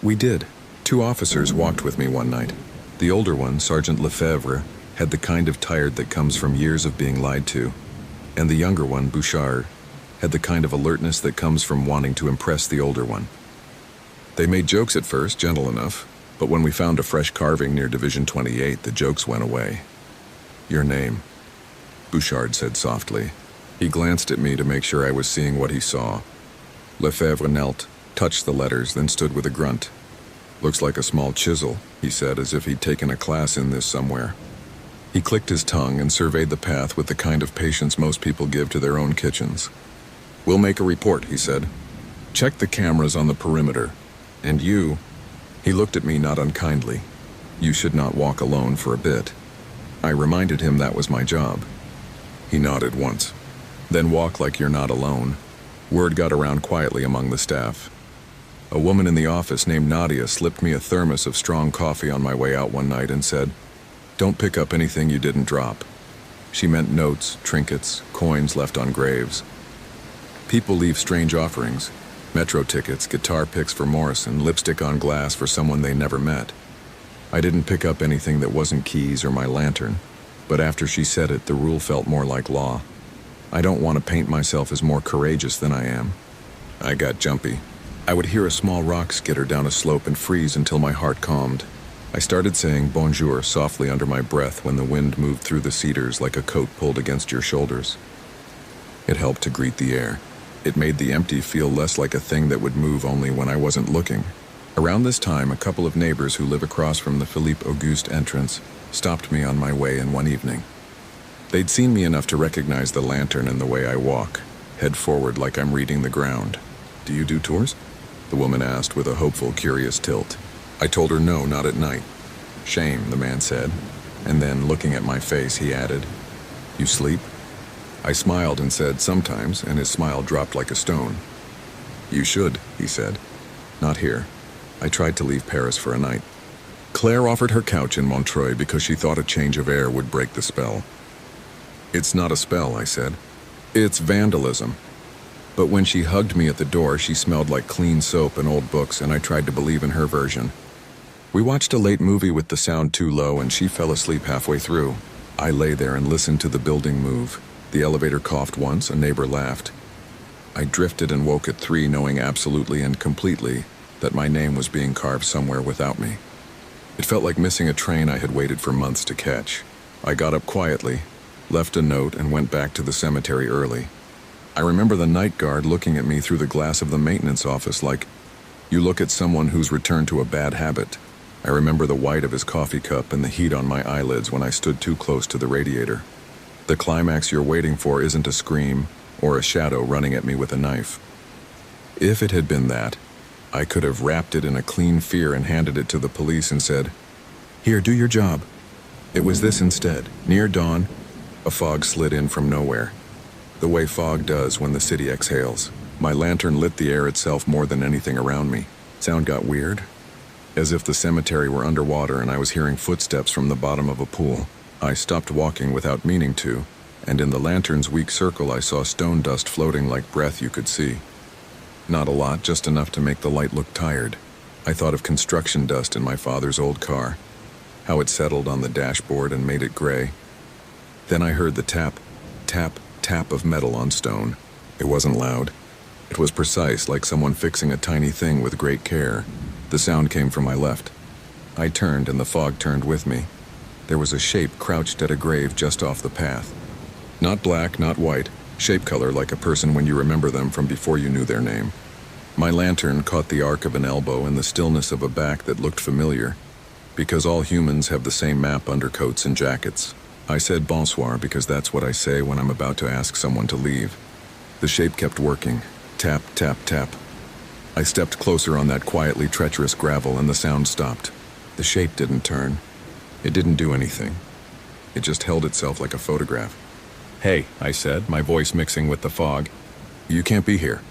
We did. 2 officers walked with me one night. The older one, Sergeant Lefebvre, had the kind of tired that comes from years of being lied to. And the younger one, Bouchard, had the kind of alertness that comes from wanting to impress the older one. They made jokes at first, gentle enough, but when we found a fresh carving near Division 28, the jokes went away. "Your name," Bouchard said softly. He glanced at me to make sure I was seeing what he saw. Lefebvre knelt, touched the letters, then stood with a grunt. "Looks like a small chisel," he said, as if he'd taken a class in this somewhere. He clicked his tongue and surveyed the path with the kind of patience most people give to their own kitchens. "We'll make a report," he said. "Check the cameras on the perimeter. And you," he looked at me not unkindly, "you should not walk alone for a bit." I reminded him that was my job. He nodded once. "Then walk like you're not alone." Word got around quietly among the staff. A woman in the office named Nadia slipped me a thermos of strong coffee on my way out one night and said, "Don't pick up anything you didn't drop." She meant notes, trinkets, coins left on graves. People leave strange offerings: metro tickets, guitar picks for Morrison, lipstick on glass for someone they never met. I didn't pick up anything that wasn't keys or my lantern, but after she said it, the rule felt more like law. I don't want to paint myself as more courageous than I am. I got jumpy. I would hear a small rock skitter down a slope and freeze until my heart calmed. I started saying bonjour softly under my breath when the wind moved through the cedars like a coat pulled against your shoulders. It helped to greet the air. It made the empty feel less like a thing that would move only when I wasn't looking. Around this time, a couple of neighbors who live across from the Philippe Auguste entrance stopped me on my way in one evening. They'd seen me enough to recognize the lantern and the way I walk, head forward like I'm reading the ground. "Do you do tours?" the woman asked with a hopeful, curious tilt. I told her no, not at night. "Shame," the man said, and then, looking at my face, he added, "You sleep?" I smiled and said, "Sometimes," and his smile dropped like a stone. "You should," he said. "Not here. I tried to leave Paris for a night." Claire offered her couch in Montreuil because she thought a change of air would break the spell. "It's not a spell," I said. "It's vandalism." But when she hugged me at the door, she smelled like clean soap and old books, and I tried to believe in her version. We watched a late movie with the sound too low, and she fell asleep halfway through. I lay there and listened to the building move. The elevator coughed once, a neighbor laughed. I drifted and woke at 3, knowing absolutely and completely that my name was being carved somewhere without me. It felt like missing a train I had waited for months to catch. I got up quietly, left a note, and went back to the cemetery early. I remember the night guard looking at me through the glass of the maintenance office like, You look at someone who's returned to a bad habit. I remember the white of his coffee cup and the heat on my eyelids when I stood too close to the radiator. The climax you're waiting for isn't a scream or a shadow running at me with a knife. If it had been that, I could have wrapped it in a clean fear and handed it to the police and said, "Here, do your job." It was this instead. Near dawn, a fog slid in from nowhere. The way fog does when the city exhales. My lantern lit the air itself more than anything around me. Sound got weird, as if the cemetery were underwater and I was hearing footsteps from the bottom of a pool. I stopped walking without meaning to, and in the lantern's weak circle I saw stone dust floating like breath you could see. Not a lot, just enough to make the light look tired. I thought of construction dust in my father's old car, how it settled on the dashboard and made it gray. Then I heard the tap, tap, tap of metal on stone. It wasn't loud. It was precise, like someone fixing a tiny thing with great care. The sound came from my left. I turned and the fog turned with me. There was a shape crouched at a grave just off the path. Not black, not white, shape color like a person when you remember them from before you knew their name. My lantern caught the arc of an elbow and the stillness of a back that looked familiar, because all humans have the same map undercoats and jackets. I said bonsoir because that's what I say when I'm about to ask someone to leave. The shape kept working. Tap, tap, tap. I stepped closer on that quietly treacherous gravel and the sound stopped. The shape didn't turn. It didn't do anything. It just held itself like a photograph. "Hey," I said, my voice mixing with the fog. "You can't be here."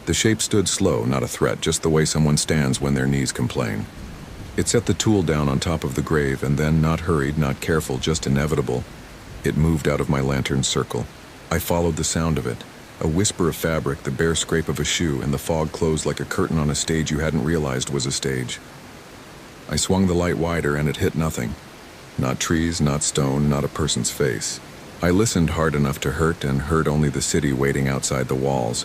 The shape stood slow, not a threat, just the way someone stands when their knees complain. It set the tool down on top of the grave and then, not hurried, not careful, just inevitable, it moved out of my lantern's circle. I followed the sound of it. A whisper of fabric, the bare scrape of a shoe, and the fog closed like a curtain on a stage you hadn't realized was a stage. I swung the light wider and it hit nothing. Not trees, not stone, not a person's face. I listened hard enough to hurt and heard only the city waiting outside the walls.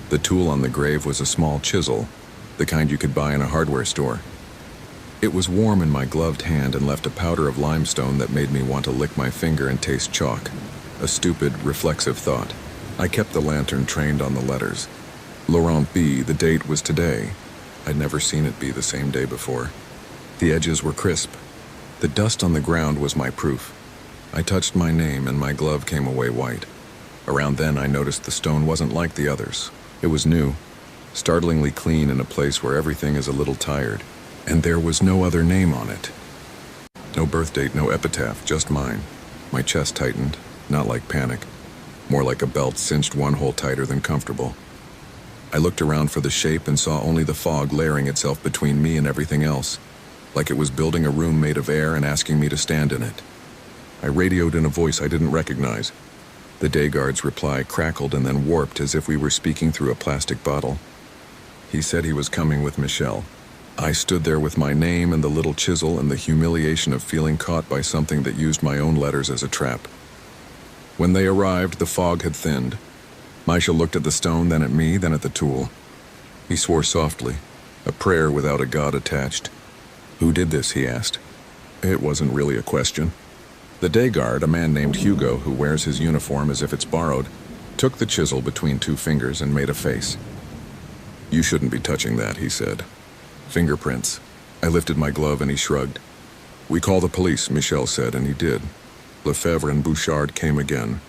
The tool on the grave was a small chisel, the kind you could buy in a hardware store. It was warm in my gloved hand and left a powder of limestone that made me want to lick my finger and taste chalk. A stupid, reflexive thought. I kept the lantern trained on the letters. Laurent B, the date was today. I'd never seen it be the same day before. The edges were crisp. The dust on the ground was my proof. I touched my name and my glove came away white. Around then I noticed the stone wasn't like the others. It was new, startlingly clean in a place where everything is a little tired. And there was no other name on it. No birth date, no epitaph, just mine. My chest tightened, not like panic. More like a belt cinched one hole tighter than comfortable. I looked around for the shape and saw only the fog layering itself between me and everything else, like it was building a room made of air and asking me to stand in it. I radioed in a voice I didn't recognize. The day guard's reply crackled and then warped as if we were speaking through a plastic bottle. He said he was coming with Michelle. I stood there with my name and the little chisel and the humiliation of feeling caught by something that used my own letters as a trap. When they arrived, the fog had thinned. Misha looked at the stone, then at me, then at the tool. He swore softly, a prayer without a god attached. "Who did this?" he asked. It wasn't really a question. The day guard, a man named Hugo who wears his uniform as if it's borrowed, took the chisel between two fingers and made a face. "You shouldn't be touching that," he said. "Fingerprints." I lifted my glove and he shrugged. "We call the police," Michel said, and he did. Lefebvre and Bouchard came again,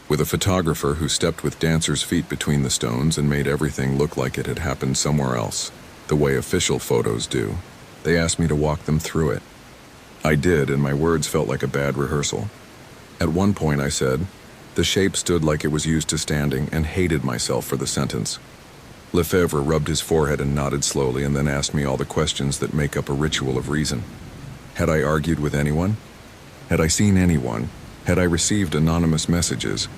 with a photographer who stepped with dancers' feet between the stones and made everything look like it had happened somewhere else, the way official photos do. They asked me to walk them through it. I did, and my words felt like a bad rehearsal. At one point I said, the shape stood like it was used to standing, and hated myself for the sentence. Lefebvre rubbed his forehead and nodded slowly and then asked me all the questions that make up a ritual of reason. Had I argued with anyone? Had I seen anyone? Had I received anonymous messages?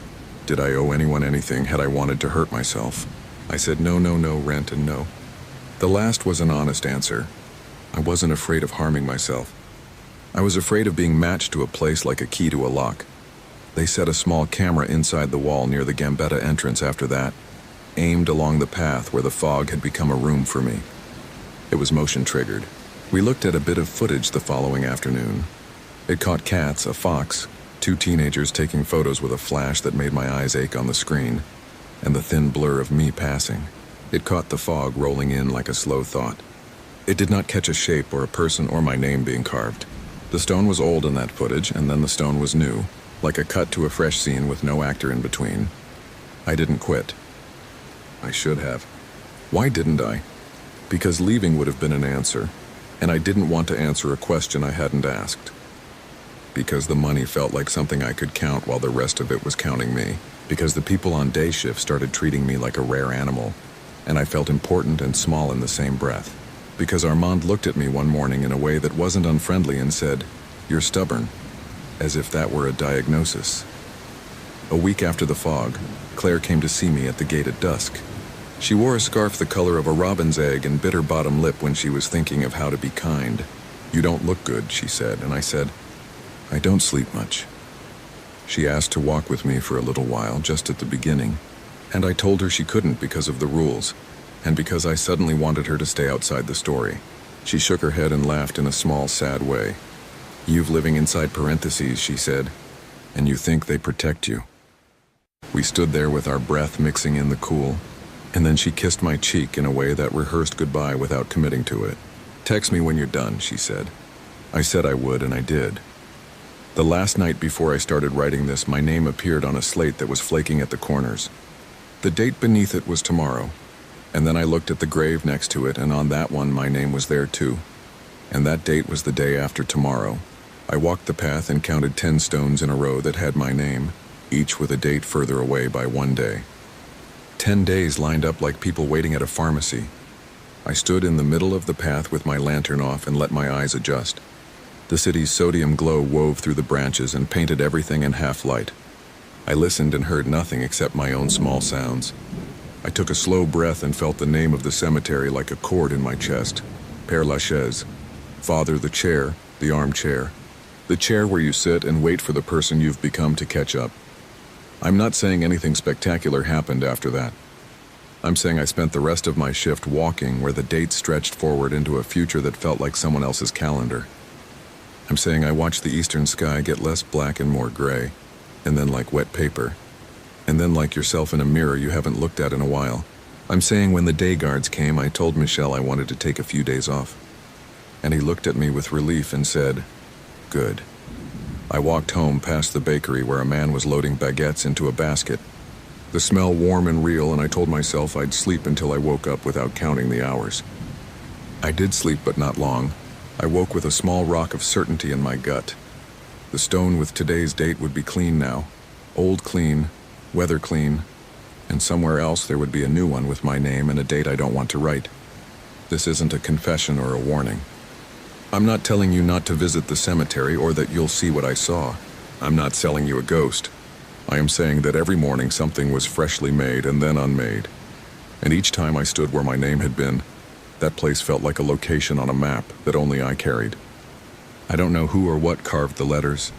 Did I owe anyone anything? Had I wanted to hurt myself? I said no, no, no, Rent, and no. The last was an honest answer. I wasn't afraid of harming myself. I was afraid of being matched to a place like a key to a lock. They set a small camera inside the wall near the Gambetta entrance after that, aimed along the path where the fog had become a room for me. It was motion triggered. We looked at a bit of footage the following afternoon. It caught cats, a fox, two teenagers taking photos with a flash that made my eyes ache on the screen, and the thin blur of me passing. It caught the fog rolling in like a slow thought. It did not catch a shape or a person or my name being carved. The stone was old in that footage, and then the stone was new, like a cut to a fresh scene with no actor in between. I didn't quit. I should have. Why didn't I? Because leaving would have been an answer, and I didn't want to answer a question I hadn't asked. Because the money felt like something I could count while the rest of it was counting me. Because the people on day shift started treating me like a rare animal, and I felt important and small in the same breath. Because Armand looked at me one morning in a way that wasn't unfriendly and said, "You're stubborn," as if that were a diagnosis. A week after the fog, Claire came to see me at the gate at dusk. She wore a scarf the color of a robin's egg and bit her bottom lip when she was thinking of how to be kind. "You don't look good," she said, and I said, "I don't sleep much." She asked to walk with me for a little while, just at the beginning, and I told her she couldn't because of the rules, and because I suddenly wanted her to stay outside the story. She shook her head and laughed in a small, sad way. "You've living inside parentheses," she said, "and you think they protect you." We stood there with our breath mixing in the cool, and then she kissed my cheek in a way that rehearsed goodbye without committing to it. "Text me when you're done," she said. I said I would, and I did. The last night before I started writing this, my name appeared on a slate that was flaking at the corners. The date beneath it was tomorrow, and then I looked at the grave next to it, and on that one my name was there too. And that date was the day after tomorrow. I walked the path and counted 10 stones in a row that had my name, each with a date further away by 1 day. 10 days lined up like people waiting at a pharmacy. I stood in the middle of the path with my lantern off and let my eyes adjust. The city's sodium glow wove through the branches and painted everything in half light. I listened and heard nothing except my own small sounds. I took a slow breath and felt the name of the cemetery like a cord in my chest. Père Lachaise. Father, the chair, the armchair. The chair where you sit and wait for the person you've become to catch up. I'm not saying anything spectacular happened after that. I'm saying I spent the rest of my shift walking where the dates stretched forward into a future that felt like someone else's calendar. I'm saying I watched the eastern sky get less black and more gray, and then like wet paper, and then like yourself in a mirror you haven't looked at in a while. I'm saying when the day guards came, I told Michel I wanted to take a few days off. And he looked at me with relief and said, "Good." I walked home past the bakery where a man was loading baguettes into a basket. The smell warm and real, and I told myself I'd sleep until I woke up without counting the hours. I did sleep, but not long. I woke with a small rock of certainty in my gut. The stone with today's date would be clean now. Old clean, weather clean, and somewhere else there would be a new one with my name and a date I don't want to write. This isn't a confession or a warning. I'm not telling you not to visit the cemetery or that you'll see what I saw. I'm not selling you a ghost. I am saying that every morning something was freshly made and then unmade. And each time I stood where my name had been, that place felt like a location on a map that only I carried. I don't know who or what carved the letters.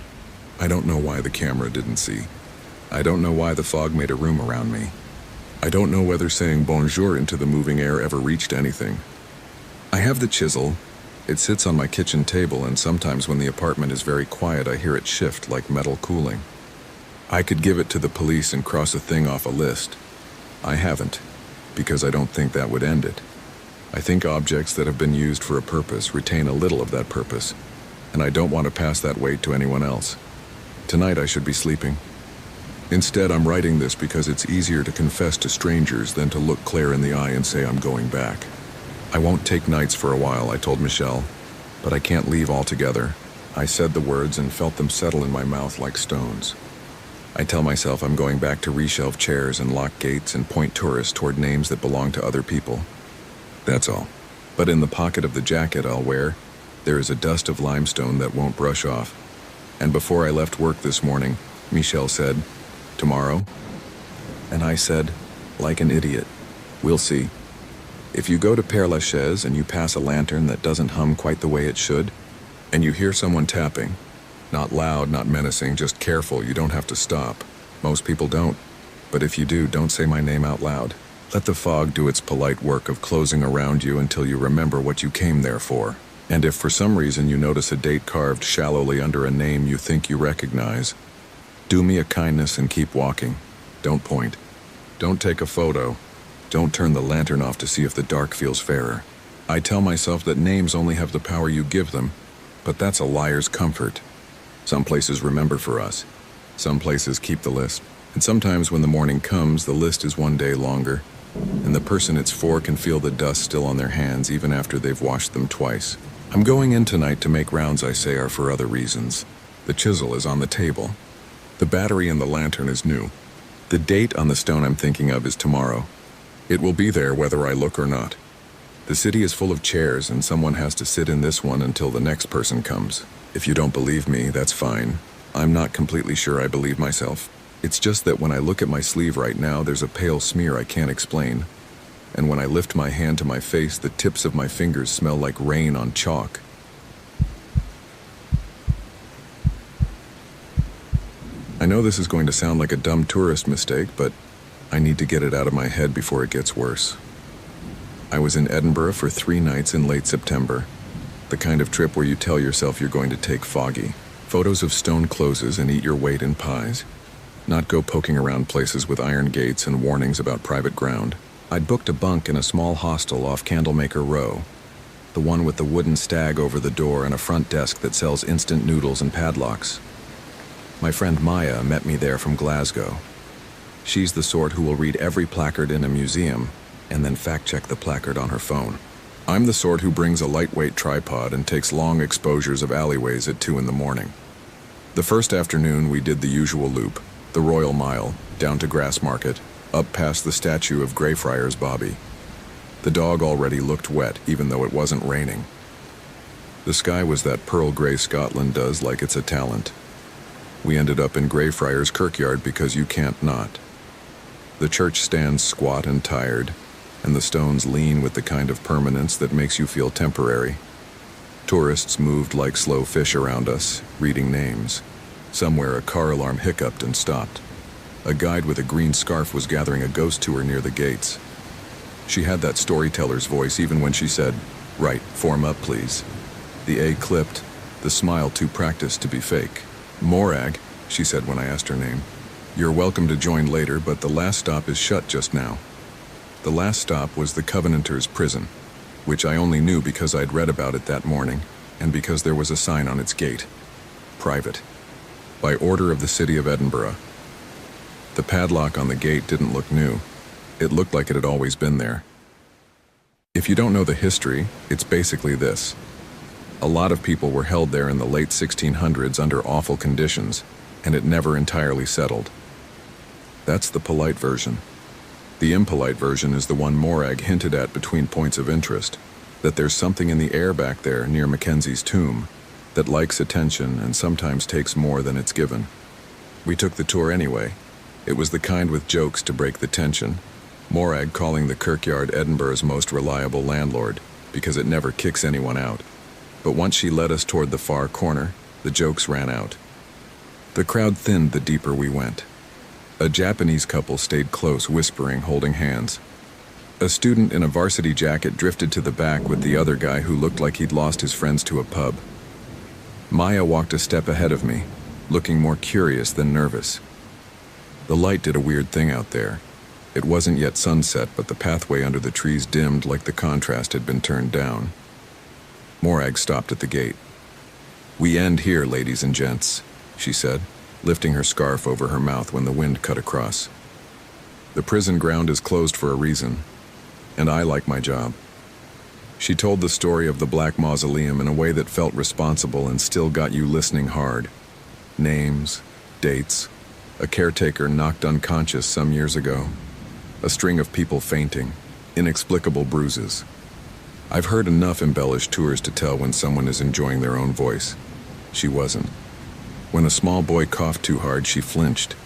I don't know why the camera didn't see. I don't know why the fog made a room around me. I don't know whether saying bonjour into the moving air ever reached anything. I have the chisel. It sits on my kitchen table, and sometimes when the apartment is very quiet, I hear it shift like metal cooling. I could give it to the police and cross a thing off a list. I haven't, because I don't think that would end it. I think objects that have been used for a purpose retain a little of that purpose, and I don't want to pass that weight to anyone else. Tonight I should be sleeping. Instead, I'm writing this because it's easier to confess to strangers than to look Claire in the eye and say I'm going back. I won't take nights for a while, I told Michel, but I can't leave altogether. I said the words and felt them settle in my mouth like stones. I tell myself I'm going back to reshelve chairs and lock gates and point tourists toward names that belong to other people. That's all. But in the pocket of the jacket I'll wear, there is a dust of limestone that won't brush off. And before I left work this morning, Michel said, "Tomorrow?" And I said, like an idiot, "We'll see." If you go to Père Lachaise and you pass a lantern that doesn't hum quite the way it should, and you hear someone tapping, not loud, not menacing, just careful, you don't have to stop. Most people don't. But if you do, don't say my name out loud. Let the fog do its polite work of closing around you until you remember what you came there for. And if for some reason you notice a date carved shallowly under a name you think you recognize, do me a kindness and keep walking. Don't point. Don't take a photo. Don't turn the lantern off to see if the dark feels fairer. I tell myself that names only have the power you give them, but that's a liar's comfort. Some places remember for us. Some places keep the list. And sometimes when the morning comes, the list is one day longer, and the person it's for can feel the dust still on their hands even after they've washed them twice. I'm going in tonight to make rounds I say are for other reasons. The chisel is on the table. The battery in the lantern is new. The date on the stone I'm thinking of is tomorrow. It will be there whether I look or not. The city is full of chairs, and someone has to sit in this one until the next person comes. If you don't believe me, that's fine. I'm not completely sure I believe myself. It's just that when I look at my sleeve right now, there's a pale smear I can't explain. And when I lift my hand to my face, the tips of my fingers smell like rain on chalk. I know this is going to sound like a dumb tourist mistake, but I need to get it out of my head before it gets worse. I was in Edinburgh for 3 nights in late September. The kind of trip where you tell yourself you're going to take foggy photos of stone closes and eat your weight in pies. Not go poking around places with iron gates and warnings about private ground. I'd booked a bunk in a small hostel off Candlemaker Row, the one with the wooden stag over the door and a front desk that sells instant noodles and padlocks. My friend Maya met me there from Glasgow. She's the sort who will read every placard in a museum and then fact-check the placard on her phone. I'm the sort who brings a lightweight tripod and takes long exposures of alleyways at 2 in the morning. The first afternoon we did the usual loop, the Royal Mile, down to Grassmarket, up past the statue of Greyfriars Bobby. The dog already looked wet, even though it wasn't raining. The sky was that pearl gray Scotland does like it's a talent. We ended up in Greyfriars Kirkyard because you can't not. The church stands squat and tired, and the stones lean with the kind of permanence that makes you feel temporary. Tourists moved like slow fish around us, reading names. Somewhere a car alarm hiccuped and stopped. A guide with a green scarf was gathering a ghost tour near the gates. She had that storyteller's voice even when she said, "Right, form up please." The A clipped, the smile too practiced to be fake. "Morag," she said when I asked her name. "You're welcome to join later, but the last stop is shut just now." The last stop was the Covenanters' prison, which I only knew because I'd read about it that morning, and because there was a sign on its gate. Private. By order of the city of Edinburgh. The padlock on the gate didn't look new. It looked like it had always been there. If you don't know the history, it's basically this. A lot of people were held there in the late 1600s under awful conditions, and it never entirely settled. That's the polite version. The impolite version is the one Morag hinted at between points of interest, that there's something in the air back there near Mackenzie's tomb that likes attention and sometimes takes more than it's given. We took the tour anyway. It was the kind with jokes to break the tension. Morag calling the Kirkyard Edinburgh's most reliable landlord because it never kicks anyone out. But once she led us toward the far corner, the jokes ran out. The crowd thinned the deeper we went. A Japanese couple stayed close, whispering, holding hands. A student in a varsity jacket drifted to the back with the other guy who looked like he'd lost his friends to a pub. Maya walked a step ahead of me, looking more curious than nervous. The light did a weird thing out there. It wasn't yet sunset, but the pathway under the trees dimmed like the contrast had been turned down. Morag stopped at the gate. "We end here, ladies and gents," she said, lifting her scarf over her mouth when the wind cut across. "The prison ground is closed for a reason, and I like my job." She told the story of the Black Mausoleum in a way that felt responsible and still got you listening hard. Names, dates, a caretaker knocked unconscious some years ago, a string of people fainting, inexplicable bruises. I've heard enough embellished tours to tell when someone is enjoying their own voice. She wasn't. When a small boy coughed too hard, she flinched.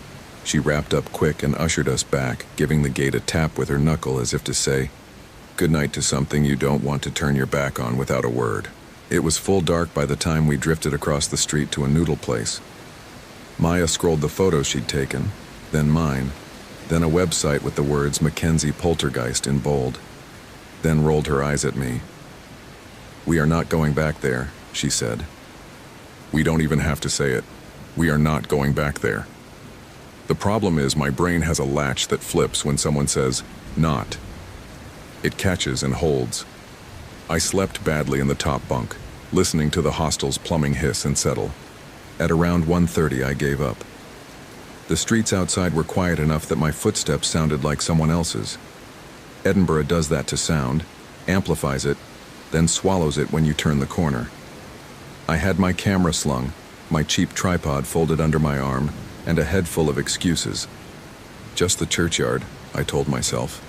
She wrapped up quick and ushered us back, giving the gate a tap with her knuckle as if to say, "Good night" to something you don't want to turn your back on without a word. It was full dark by the time we drifted across the street to a noodle place. Maya scrolled the photos she'd taken, then mine, then a website with the words Mackenzie Poltergeist in bold, then rolled her eyes at me. "We are not going back there," she said. "We don't even have to say it. We are not going back there. The problem is my brain has a latch that flips when someone says, 'not.' It catches and holds. I slept badly in the top bunk, listening to the hostel's plumbing hiss and settle. At around 1:30, I gave up. The streets outside were quiet enough that my footsteps sounded like someone else's. Edinburgh does that to sound, amplifies it, then swallows it when you turn the corner. I had my camera slung, my cheap tripod folded under my arm, and a head full of excuses. Just the churchyard, I told myself.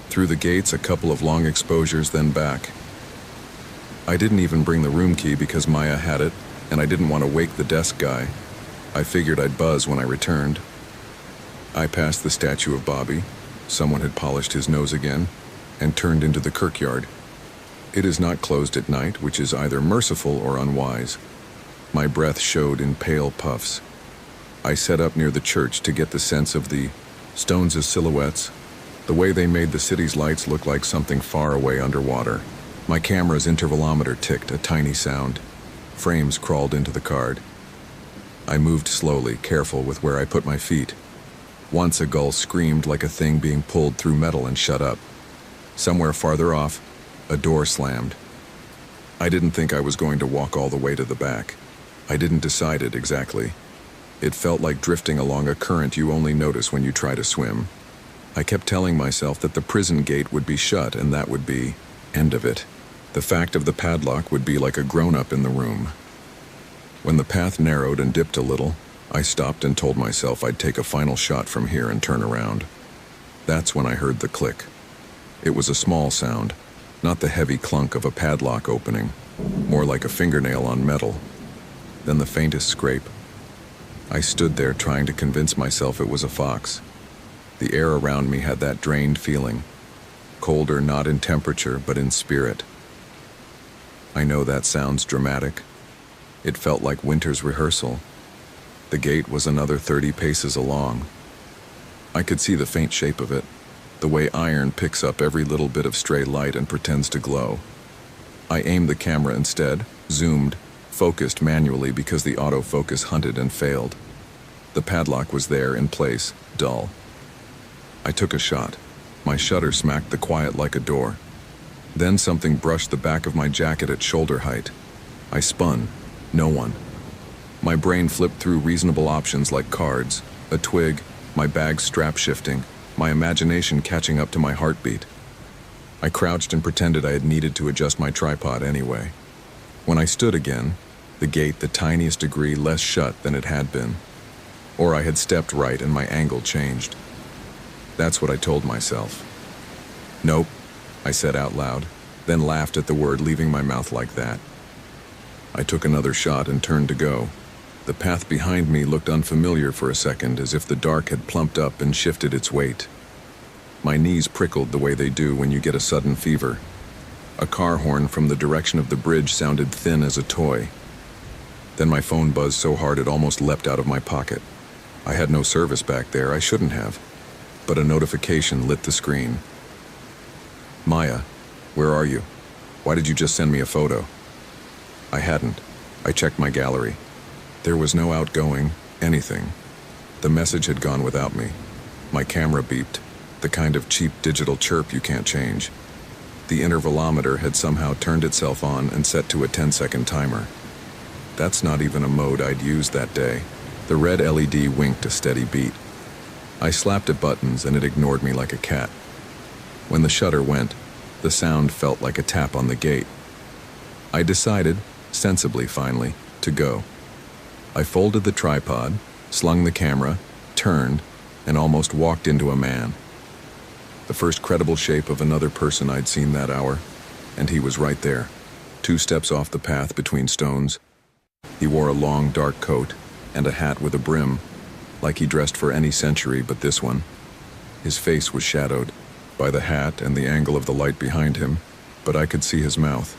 Through the gates, a couple of long exposures, then back. I didn't even bring the room key because Maya had it, and I didn't want to wake the desk guy. I figured I'd buzz when I returned. I passed the statue of Bobby. Someone had polished his nose again, and turned into the kirkyard. It is not closed at night, which is either merciful or unwise. My breath showed in pale puffs. I set up near the church to get the sense of the stones as silhouettes, the way they made the city's lights look like something far away underwater. My camera's intervalometer ticked, a tiny sound. Frames crawled into the card. I moved slowly, careful with where I put my feet. Once a gull screamed like a thing being pulled through metal and shut up. Somewhere farther off, a door slammed. I didn't think I was going to walk all the way to the back. I didn't decide it exactly. It felt like drifting along a current you only notice when you try to swim. I kept telling myself that the prison gate would be shut and that would be end of it. The fact of the padlock would be like a grown-up in the room. When the path narrowed and dipped a little, I stopped and told myself I'd take a final shot from here and turn around. That's when I heard the click. It was a small sound, not the heavy clunk of a padlock opening, more like a fingernail on metal. Then the faintest scrape. I stood there trying to convince myself it was a fox. The air around me had that drained feeling, colder not in temperature but in spirit. I know that sounds dramatic. It felt like winter's rehearsal. The gate was another 30 paces along. I could see the faint shape of it, the way iron picks up every little bit of stray light and pretends to glow. I aimed the camera instead, zoomed, focused manually because the autofocus hunted and failed. The padlock was there in place, dull. I took a shot. My shutter smacked the quiet like a door. Then something brushed the back of my jacket at shoulder height. I spun. No one. My brain flipped through reasonable options like cards, a twig, my bag strap shifting, my imagination catching up to my heartbeat. I crouched and pretended I had needed to adjust my tripod anyway. When I stood again, the gate the tiniest degree less shut than it had been. Or I had stepped right and my angle changed. That's what I told myself. Nope, I said out loud, then laughed at the word leaving my mouth like that. I took another shot and turned to go. The path behind me looked unfamiliar for a second, as if the dark had plumped up and shifted its weight. My knees prickled the way they do when you get a sudden fever. A car horn from the direction of the bridge sounded thin as a toy. Then my phone buzzed so hard it almost leapt out of my pocket. I had no service back there, I shouldn't have. But a notification lit the screen. Maya, where are you? Why did you just send me a photo? I hadn't. I checked my gallery. There was no outgoing, anything. The message had gone without me. My camera beeped, the kind of cheap digital chirp you can't change. The intervalometer had somehow turned itself on and set to a 10-second timer. That's not even a mode I'd used that day. The red LED winked a steady beat. I slapped at buttons and it ignored me like a cat. When the shutter went, the sound felt like a tap on the gate. I decided, sensibly finally, to go. I folded the tripod, slung the camera, turned, and almost walked into a man. The first credible shape of another person I'd seen that hour, and he was right there, 2 steps off the path between stones. He wore a long, dark coat and a hat with a brim, like he dressed for any century but this one. His face was shadowed by the hat and the angle of the light behind him, but I could see his mouth.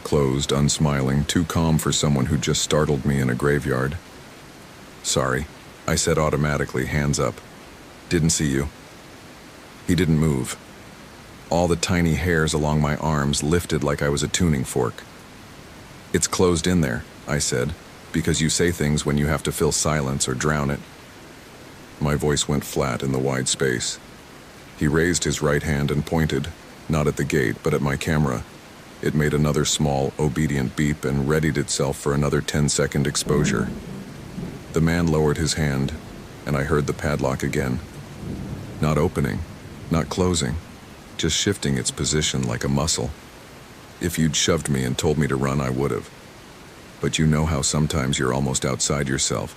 Closed, unsmiling, too calm for someone who just startled me in a graveyard. Sorry, I said automatically, hands up. Didn't see you. He didn't move. All the tiny hairs along my arms lifted like I was a tuning fork. It's closed in there, I said, because you say things when you have to fill silence or drown it. My voice went flat in the wide space. He raised his right hand and pointed, Not at the gate, but at my camera. It made another small, obedient beep and readied itself for another 10-second exposure. The man lowered his hand, and I heard the padlock again. Not opening, not closing, just shifting its position like a muscle. If you'd shoved me and told me to run, I would've. But you know how sometimes you're almost outside yourself,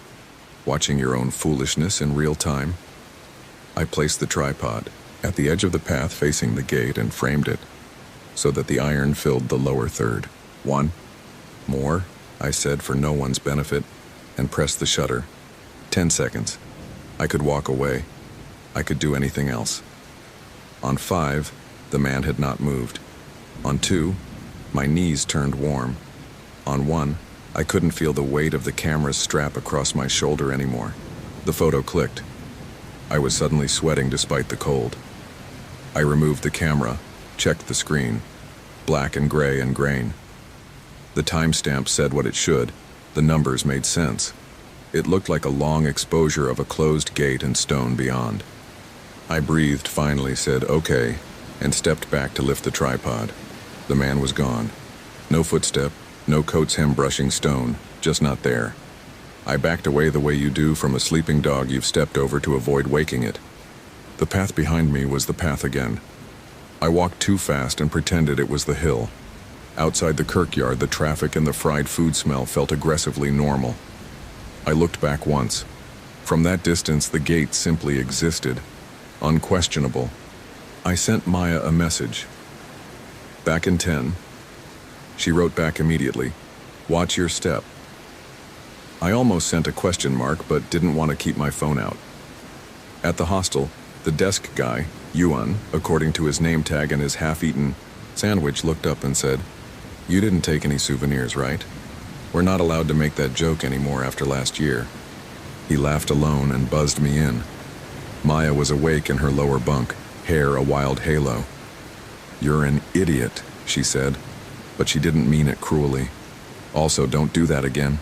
watching your own foolishness in real time? I placed the tripod at the edge of the path facing the gate and framed it so that the iron filled the lower third. One. More, I said for no one's benefit, and pressed the shutter. 10 seconds. I could walk away. I could do anything else. On 5, the man had not moved. On 2, my knees turned warm. On 1, I couldn't feel the weight of the camera's strap across my shoulder anymore. The photo clicked. I was suddenly sweating despite the cold. I removed the camera, checked the screen. Black and gray and grain. The timestamp said what it should. The numbers made sense. It looked like a long exposure of a closed gate and stone beyond. I breathed, finally said, "Okay," and stepped back to lift the tripod. The man was gone. No footstep, no coat's hem brushing stone, just not there. I backed away the way you do from a sleeping dog you've stepped over to avoid waking it. The path behind me was the path again. I walked too fast and pretended it was the hill. Outside the kirkyard, the traffic and the fried food smell felt aggressively normal. I looked back once. From that distance, the gate simply existed. Unquestionable. I sent Maya a message. "Back in 10. She wrote back immediately. "Watch your step." I almost sent a question mark, but didn't want to keep my phone out. At the hostel, the desk guy, Yuan, according to his name tag and his half-eaten sandwich, looked up and said, "You didn't take any souvenirs, right? We're not allowed to make that joke anymore after last year." He laughed alone and buzzed me in. Maya was awake in her lower bunk, hair a wild halo. "You're an idiot," she said, but she didn't mean it cruelly. "Also, don't do that again.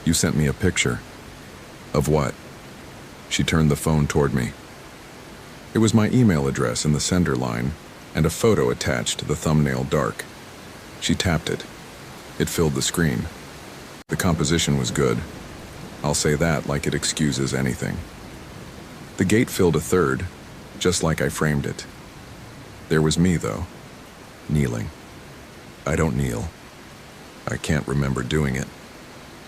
You sent me a picture." "Of what?" She turned the phone toward me. It was my email address in the sender line, and a photo attached, the thumbnail dark. She tapped it. It filled the screen. The composition was good. I'll say that like it excuses anything. The gate filled a third, just like I framed it. There was me, though, kneeling. I don't kneel. I can't remember doing it.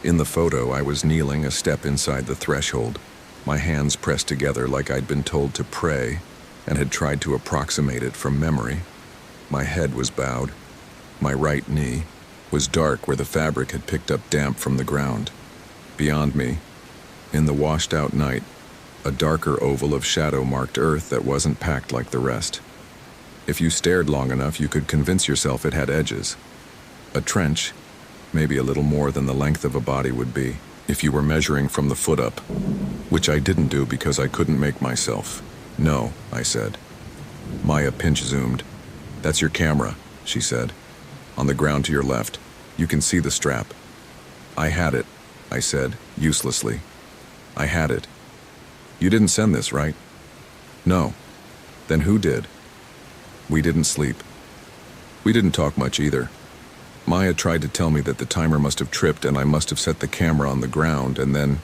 In the photo, I was kneeling a step inside the threshold, my hands pressed together like I'd been told to pray and had tried to approximate it from memory. My head was bowed. My right knee was dark where the fabric had picked up damp from the ground. Beyond me, in the washed-out night, a darker oval of shadow-marked earth that wasn't packed like the rest. If you stared long enough, you could convince yourself it had edges. A trench, maybe a little more than the length of a body would be, if you were measuring from the foot up, which I didn't do because I couldn't make myself. "No," I said. Maya pinch-zoomed. "That's your camera," she said. "On the ground to your left. You can see the strap." "I had it," I said, uselessly. "I had it." "You didn't send this, right?" "No." "Then who did?" We didn't sleep. We didn't talk much either. Maya tried to tell me that the timer must have tripped and I must have set the camera on the ground and then,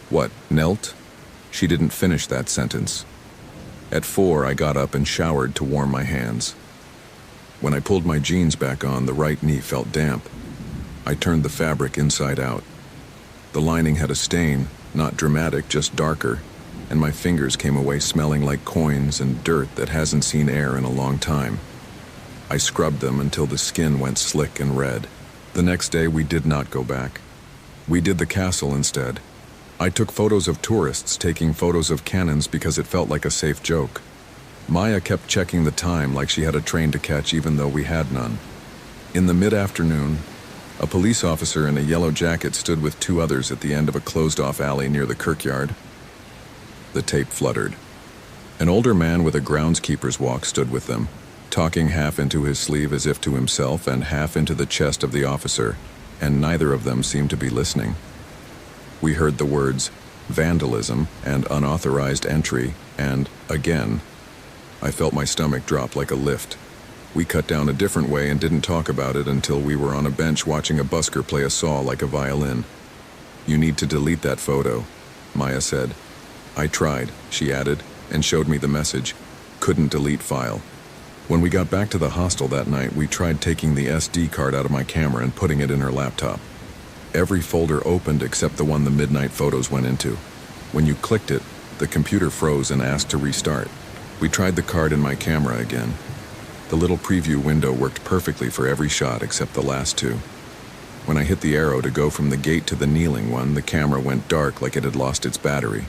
what, knelt? She didn't finish that sentence. At 4, I got up and showered to warm my hands. When I pulled my jeans back on, the right knee felt damp. I turned the fabric inside out. The lining had a stain, not dramatic, just darker, and my fingers came away smelling like coins and dirt that hasn't seen air in a long time. I scrubbed them until the skin went slick and red. The next day, we did not go back. We did the castle instead. I took photos of tourists taking photos of cannons because it felt like a safe joke. Maya kept checking the time like she had a train to catch even though we had none. In the mid-afternoon, a police officer in a yellow jacket stood with 2 others at the end of a closed-off alley near the kirkyard. The tape fluttered. An older man with a groundskeeper's walk stood with them, talking half into his sleeve as if to himself and half into the chest of the officer, and neither of them seemed to be listening. We heard the words, vandalism and unauthorized entry, and again. I felt my stomach drop like a lift. We cut down a different way and didn't talk about it until we were on a bench watching a busker play a saw like a violin. "You need to delete that photo," Maya said. "I tried," she added, and showed me the message. "Couldn't delete file." When we got back to the hostel that night, we tried taking the SD card out of my camera and putting it in her laptop. Every folder opened except the one the midnight photos went into. When you clicked it, the computer froze and asked to restart. We tried the card in my camera again. The little preview window worked perfectly for every shot except the last two. When I hit the arrow to go from the gate to the kneeling one, the camera went dark like it had lost its battery.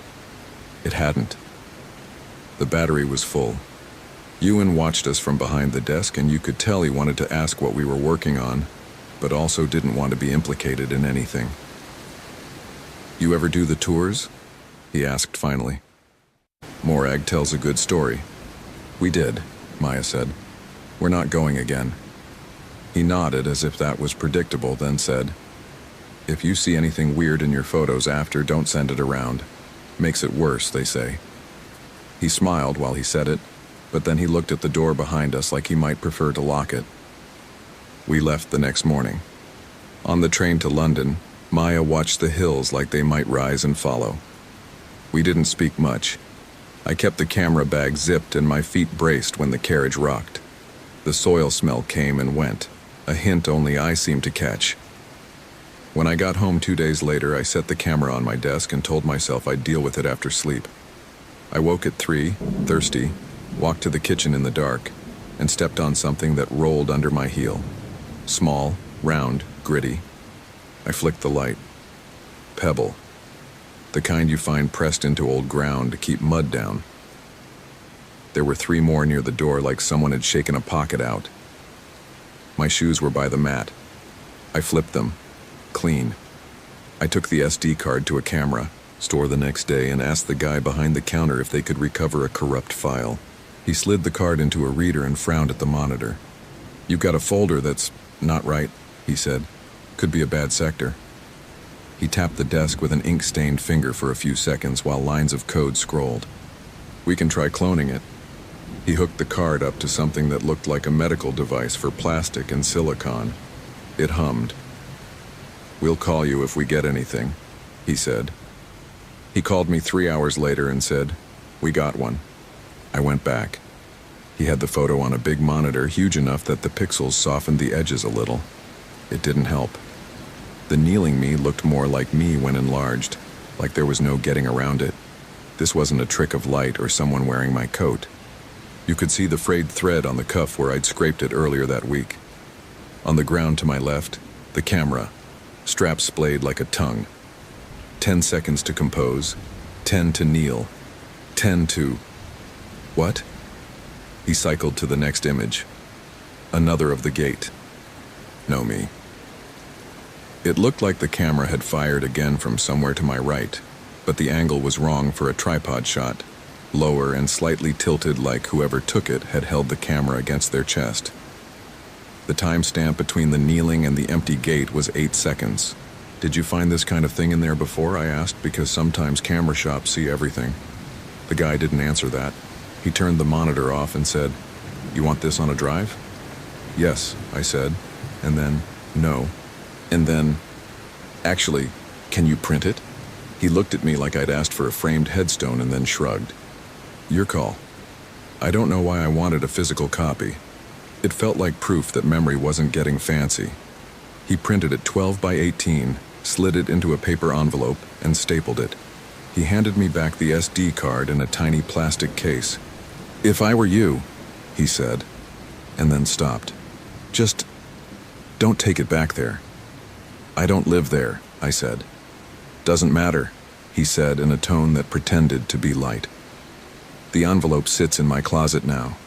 It hadn't. The battery was full. Ewan watched us from behind the desk, and you could tell he wanted to ask what we were working on, but also didn't want to be implicated in anything. "You ever do the tours?" he asked finally. "Morag tells a good story." "We did," Maya said. "We're not going again." He nodded as if that was predictable, then said, "If you see anything weird in your photos after, don't send it around. Makes it worse, they say." He smiled while he said it, but then he looked at the door behind us like he might prefer to lock it. We left the next morning. On the train to London, Maya watched the hills like they might rise and follow. We didn't speak much. I kept the camera bag zipped and my feet braced when the carriage rocked. The soil smell came and went, a hint only I seemed to catch. When I got home 2 days later, I set the camera on my desk and told myself I'd deal with it after sleep. I woke at 3, thirsty, walked to the kitchen in the dark, and stepped on something that rolled under my heel. Small, round, gritty. I flicked the light. Pebble. The kind you find pressed into old ground to keep mud down. There were 3 more near the door, like someone had shaken a pocket out. My shoes were by the mat. I flipped them. Clean. I took the SD card to a camera store the next day and asked the guy behind the counter if they could recover a corrupt file. He slid the card into a reader and frowned at the monitor. "You've got a folder that's not right," he said. "Could be a bad sector." He tapped the desk with an ink-stained finger for a few seconds while lines of code scrolled. "We can try cloning it." He hooked the card up to something that looked like a medical device for plastic and silicone. It hummed. "We'll call you if we get anything," he said. He called me 3 hours later and said, "We got one." I went back. He had the photo on a big monitor, huge enough that the pixels softened the edges a little. It didn't help. The kneeling me looked more like me when enlarged, like there was no getting around it. This wasn't a trick of light or someone wearing my coat. You could see the frayed thread on the cuff where I'd scraped it earlier that week. On the ground to my left, the camera, straps splayed like a tongue. 10 seconds to compose, 10 to kneel, 10 to... What? He cycled to the next image. Another of the gate. No me. It looked like the camera had fired again from somewhere to my right, but the angle was wrong for a tripod shot, lower and slightly tilted like whoever took it had held the camera against their chest. The timestamp between the kneeling and the empty gate was 8 seconds. "Did you find this kind of thing in there before?" I asked, because sometimes camera shops see everything. The guy didn't answer that. He turned the monitor off and said, "You want this on a drive?" "Yes," I said, and then, "No," and then, "Actually, can you print it?" He looked at me like I'd asked for a framed headstone and then shrugged. "Your call." I don't know why I wanted a physical copy. It felt like proof that memory wasn't getting fancy. He printed it 12 by 18, slid it into a paper envelope, and stapled it. He handed me back the SD card in a tiny plastic case. "If I were you," he said, and then stopped. "Just don't take it back there." "I don't live there," I said. "Doesn't matter," he said in a tone that pretended to be light. "The envelope sits in my closet now.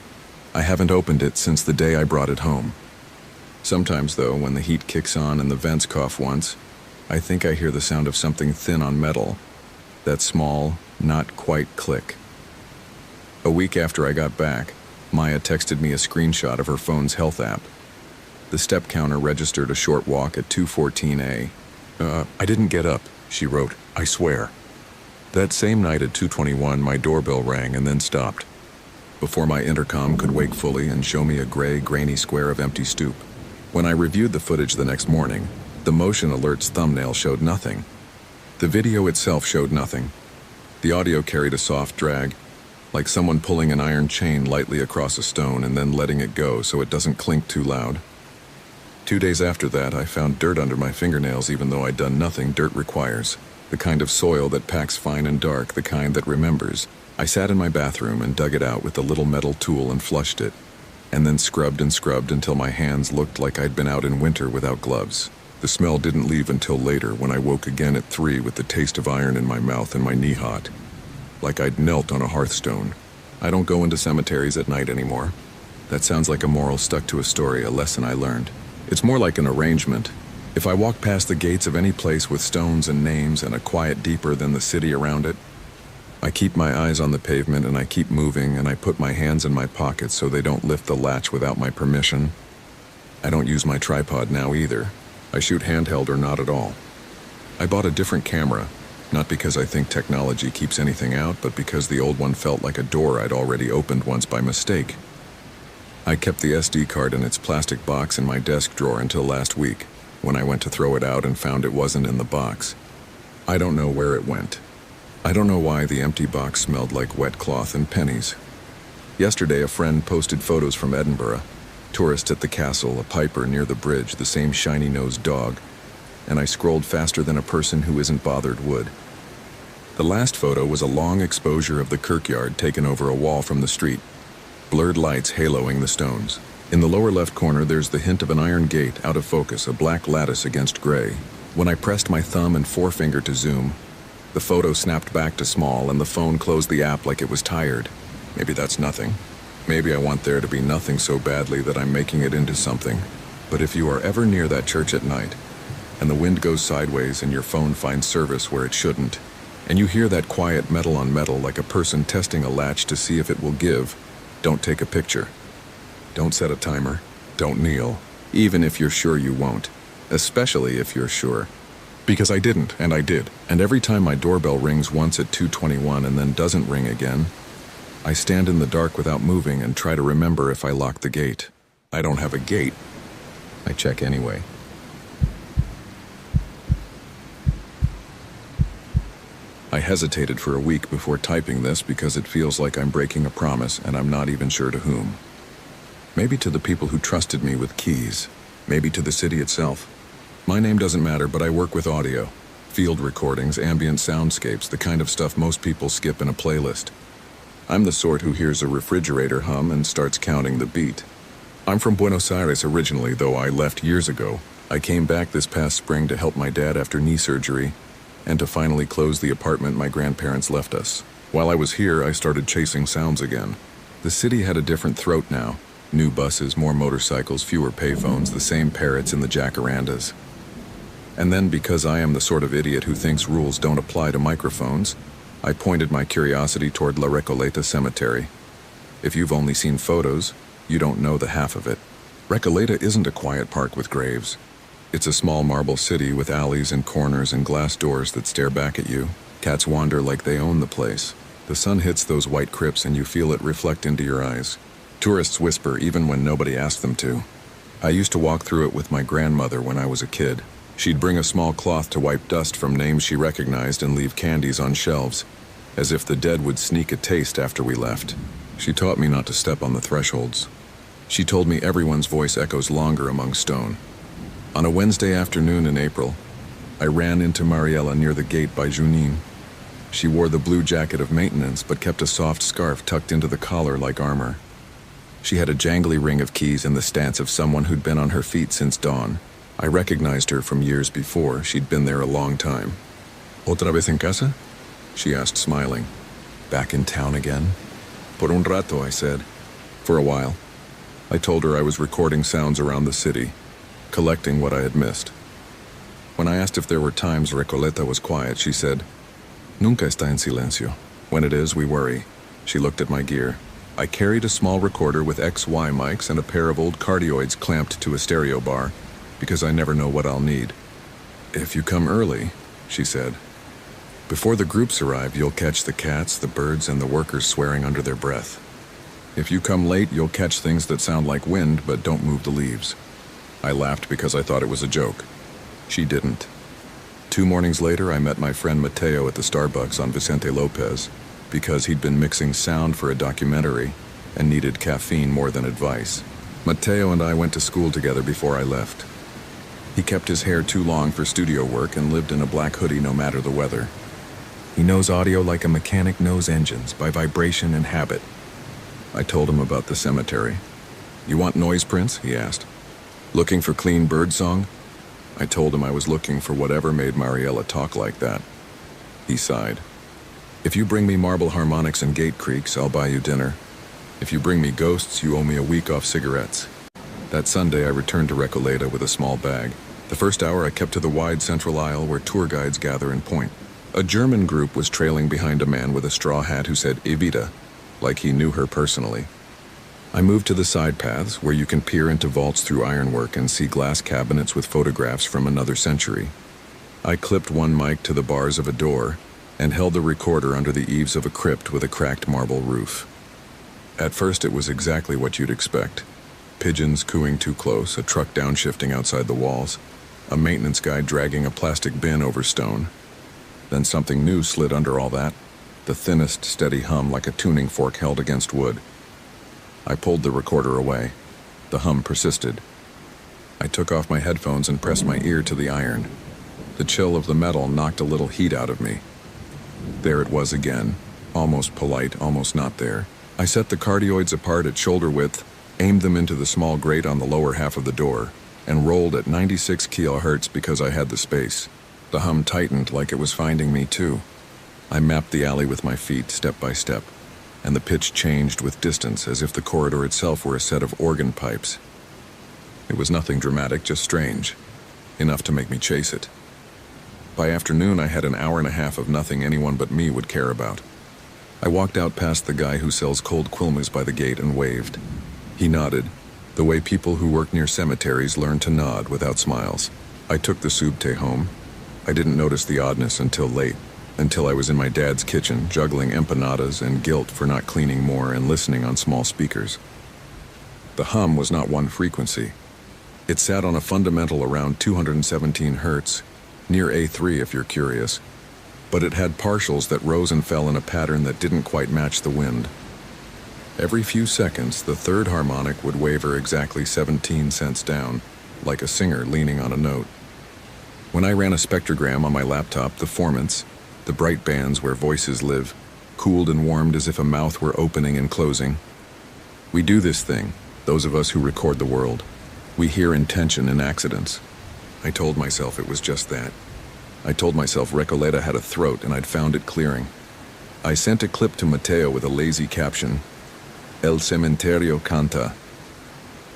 I haven't opened it since the day I brought it home. Sometimes, though, when the heat kicks on and the vents cough once, I think I hear the sound of something thin on metal. That small, not quite click." A week after I got back, Maya texted me a screenshot of her phone's health app. The step counter registered a short walk at 2:14 A. "I didn't get up," she wrote, "I swear." That same night at 2:21, my doorbell rang and then stopped. before my intercom could wake fully and show me a gray, grainy square of empty stoop. When I reviewed the footage the next morning, the motion alert's thumbnail showed nothing. The video itself showed nothing. The audio carried a soft drag, like someone pulling an iron chain lightly across a stone and then letting it go so it doesn't clink too loud. 2 days after that, I found dirt under my fingernails even though I'd done nothing dirt requires. The kind of soil that packs fine and dark, the kind that remembers. I sat in my bathroom and dug it out with a little metal tool and flushed it, and then scrubbed and scrubbed until my hands looked like I'd been out in winter without gloves. The smell didn't leave until later when I woke again at 3 with the taste of iron in my mouth and my knee hot, like I'd knelt on a hearthstone. I don't go into cemeteries at night anymore. That sounds like a moral stuck to a story, a lesson I learned. It's more like an arrangement. If I walk past the gates of any place with stones and names and a quiet deeper than the city around it, I keep my eyes on the pavement and I keep moving and I put my hands in my pockets so they don't lift the latch without my permission. I don't use my tripod now either. I shoot handheld or not at all. I bought a different camera, not because I think technology keeps anything out, but because the old one felt like a door I'd already opened once by mistake. I kept the SD card in its plastic box in my desk drawer until last week, when I went to throw it out and found it wasn't in the box. I don't know where it went. I don't know why the empty box smelled like wet cloth and pennies. Yesterday, a friend posted photos from Edinburgh. Tourists at the castle, a piper near the bridge, the same shiny-nosed dog, and I scrolled faster than a person who isn't bothered would. The last photo was a long exposure of the kirkyard taken over a wall from the street, blurred lights haloing the stones. In the lower left corner, there's the hint of an iron gate, out of focus, a black lattice against gray. When I pressed my thumb and forefinger to zoom, the photo snapped back to small and the phone closed the app like it was tired. Maybe that's nothing. Maybe I want there to be nothing so badly that I'm making it into something. But if you are ever near that church at night, and the wind goes sideways and your phone finds service where it shouldn't, and you hear that quiet metal on metal like a person testing a latch to see if it will give, don't take a picture. Don't set a timer. Don't kneel, even if you're sure you won't. Especially if you're sure. Because I didn't, and I did. And every time my doorbell rings once at 2:21 and then doesn't ring again, I stand in the dark without moving and try to remember if I locked the gate. I don't have a gate. I check anyway. I hesitated for a week before typing this because it feels like I'm breaking a promise and I'm not even sure to whom. Maybe to the people who trusted me with keys. Maybe to the city itself. My name doesn't matter, but I work with audio. Field recordings, ambient soundscapes, the kind of stuff most people skip in a playlist. I'm the sort who hears a refrigerator hum and starts counting the beat. I'm from Buenos Aires originally, though I left years ago. I came back this past spring to help my dad after knee surgery and to finally close the apartment my grandparents left us. While I was here, I started chasing sounds again. The city had a different throat now. New buses, more motorcycles, fewer payphones, the same parrots in the jacarandas. And then, because I am the sort of idiot who thinks rules don't apply to microphones, I pointed my curiosity toward La Recoleta Cemetery. If you've only seen photos, you don't know the half of it. Recoleta isn't a quiet park with graves. It's a small marble city with alleys and corners and glass doors that stare back at you. Cats wander like they own the place. The sun hits those white crypts and you feel it reflect into your eyes. Tourists whisper even when nobody asks them to. I used to walk through it with my grandmother when I was a kid. She'd bring a small cloth to wipe dust from names she recognized and leave candies on shelves, as if the dead would sneak a taste after we left. She taught me not to step on the thresholds. She told me everyone's voice echoes longer among stone. On a Wednesday afternoon in April, I ran into Mariella near the gate by Junin. She wore the blue jacket of maintenance but kept a soft scarf tucked into the collar like armor. She had a jangly ring of keys and the stance of someone who'd been on her feet since dawn. I recognized her from years before. She'd been there a long time. "Otra vez en casa?" she asked, smiling. "Back in town again?" "Por un rato," I said. "For a while." I told her I was recording sounds around the city, collecting what I had missed. When I asked if there were times Recoleta was quiet, she said, "Nunca está en silencio. When it is, we worry." She looked at my gear. I carried a small recorder with XY mics and a pair of old cardioids clamped to a stereo bar, because I never know what I'll need. "If you come early," she said, "before the groups arrive, you'll catch the cats, the birds, and the workers swearing under their breath." If you come late, you'll catch things that sound like wind but don't move the leaves. I laughed because I thought it was a joke. She didn't. 2 mornings later, I met my friend Mateo at the Starbucks on Vicente Lopez because he'd been mixing sound for a documentary and needed caffeine more than advice. Mateo and I went to school together before I left. He kept his hair too long for studio work and lived in a black hoodie no matter the weather. He knows audio like a mechanic knows engines, by vibration and habit. I told him about the cemetery. You want noise prints? He asked. Looking for clean bird song? I told him I was looking for whatever made Mariella talk like that. He sighed. If you bring me marble harmonics and gate creaks, I'll buy you dinner. If you bring me ghosts, you owe me a week off cigarettes. That Sunday, I returned to Recoleta with a small bag. The first hour, I kept to the wide central aisle where tour guides gather and point. A German group was trailing behind a man with a straw hat who said Evita, like he knew her personally. I moved to the side paths where you can peer into vaults through ironwork and see glass cabinets with photographs from another century. I clipped one mic to the bars of a door and held the recorder under the eaves of a crypt with a cracked marble roof. At first, it was exactly what you'd expect. Pigeons cooing too close, a truck downshifting outside the walls, a maintenance guy dragging a plastic bin over stone. Then something new slid under all that, the thinnest, steady hum like a tuning fork held against wood. I pulled the recorder away. The hum persisted. I took off my headphones and pressed my ear to the iron. The chill of the metal knocked a little heat out of me. There it was again, almost polite, almost not there. I set the cardioids apart at shoulder width, aimed them into the small grate on the lower half of the door, and rolled at 96 kilohertz because I had the space. The hum tightened like it was finding me too. I mapped the alley with my feet, step by step, and the pitch changed with distance as if the corridor itself were a set of organ pipes. It was nothing dramatic, just strange, enough to make me chase it. By afternoon, I had an hour and a half of nothing anyone but me would care about. I walked out past the guy who sells cold quilmas by the gate and waved. He nodded, the way people who work near cemeteries learn to nod without smiles. I took the subte home. I didn't notice the oddness until late, until I was in my dad's kitchen, juggling empanadas and guilt for not cleaning more and listening on small speakers. The hum was not one frequency. It sat on a fundamental around 217 hertz, near A3 if you're curious, but it had partials that rose and fell in a pattern that didn't quite match the wind. Every few seconds, the third harmonic would waver exactly 17 cents down, like a singer leaning on a note. When I ran a spectrogram on my laptop, the formants, the bright bands where voices live, cooled and warmed as if a mouth were opening and closing. We do this thing, those of us who record the world. We hear intention in accidents. I told myself it was just that. I told myself Recoleta had a throat and I'd found it clearing. I sent a clip to Mateo with a lazy caption, El cementerio canta.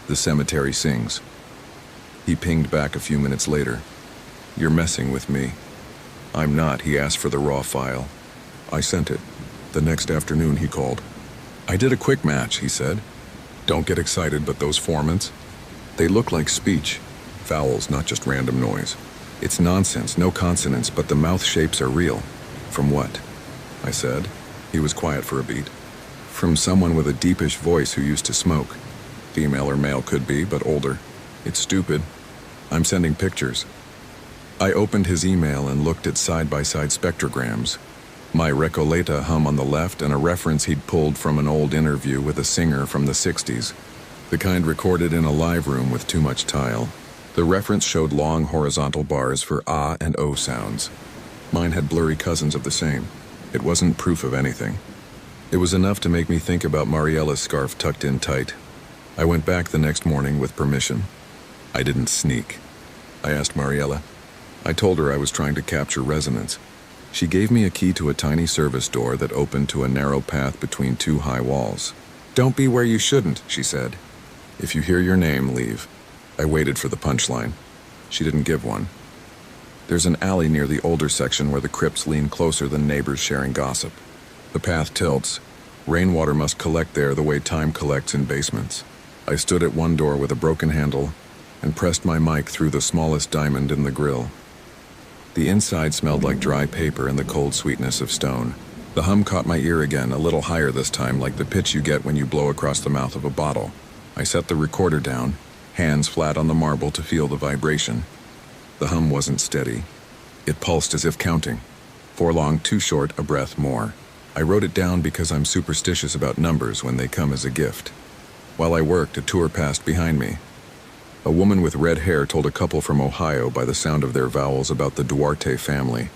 The cemetery sings. He pinged back a few minutes later. You're messing with me. I'm not. He asked for the raw file. I sent it. The next afternoon he called. I did a quick match, he said. Don't get excited, but those formants, they look like speech. Vowels, not just random noise. It's nonsense, no consonants, but the mouth shapes are real. From what? I said. He was quiet for a beat. From someone with a deepish voice who used to smoke. Female or male could be, but older. It's stupid. I'm sending pictures. I opened his email and looked at side-by-side spectrograms. My Recoleta hum on the left and a reference he'd pulled from an old interview with a singer from the 60s. The kind recorded in a live room with too much tile. The reference showed long horizontal bars for ah and o sounds. Mine had blurry cousins of the same. It wasn't proof of anything. It was enough to make me think about Mariella's scarf tucked in tight. I went back the next morning with permission. I didn't sneak. I asked Mariella. I told her I was trying to capture resonance. She gave me a key to a tiny service door that opened to a narrow path between two high walls. Don't be where you shouldn't, she said. If you hear your name, leave. I waited for the punchline. She didn't give one. There's an alley near the older section where the crypts lean closer than neighbors sharing gossip. The path tilts. Rainwater must collect there the way time collects in basements. I stood at one door with a broken handle and pressed my mic through the smallest diamond in the grill. The inside smelled like dry paper and the cold sweetness of stone. The hum caught my ear again, a little higher this time, like the pitch you get when you blow across the mouth of a bottle. I set the recorder down, hands flat on the marble to feel the vibration. The hum wasn't steady. It pulsed as if counting. 4 long, 2 short, a breath more. I wrote it down because I'm superstitious about numbers when they come as a gift. While I worked, a tour passed behind me. A woman with red hair told a couple from Ohio by the sound of their vowels about the Duarte family.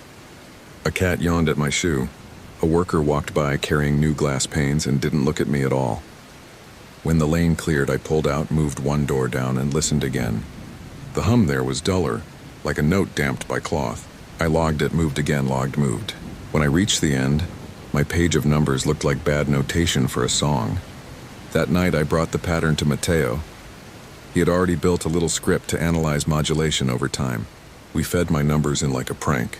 A cat yawned at my shoe. A worker walked by carrying new glass panes and didn't look at me at all. When the lane cleared, I pulled out, moved one door down, and listened again. The hum there was duller, like a note damped by cloth. I logged it, moved again, logged, moved. When I reached the end, my page of numbers looked like bad notation for a song. That night, I brought the pattern to Mateo. He had already built a little script to analyze modulation over time. We fed my numbers in like a prank.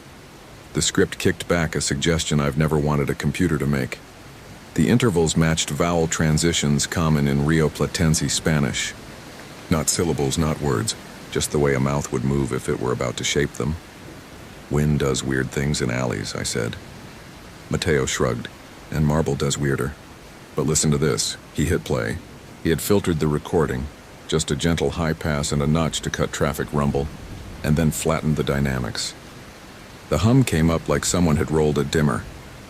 The script kicked back a suggestion I've never wanted a computer to make. The intervals matched vowel transitions common in Rio Platense Spanish. Not syllables, not words, just the way a mouth would move if it were about to shape them. Wind does weird things in alleys, I said. Mateo shrugged, and marble does weirder. But listen to this. He hit play. He had filtered the recording, just a gentle high pass and a notch to cut traffic rumble, and then flattened the dynamics. The hum came up like someone had rolled a dimmer.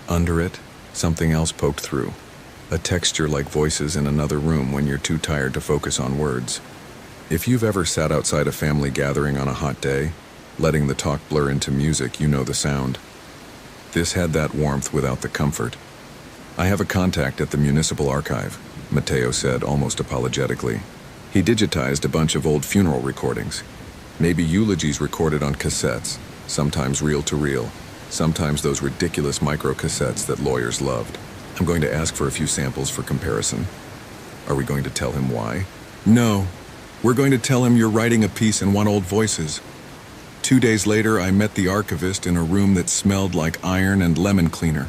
Under it, something else poked through. A texture like voices in another room when you're too tired to focus on words. If you've ever sat outside a family gathering on a hot day, letting the talk blur into music, you know the sound. This had that warmth without the comfort. I have a contact at the municipal archive, Mateo said almost apologetically. He digitized a bunch of old funeral recordings. Maybe eulogies recorded on cassettes, sometimes reel-to-reel, sometimes those ridiculous micro-cassettes that lawyers loved. I'm going to ask for a few samples for comparison. Are we going to tell him why? No. We're going to tell him you're writing a piece and want old voices. 2 days later, I met the archivist in a room that smelled like iron and lemon cleaner.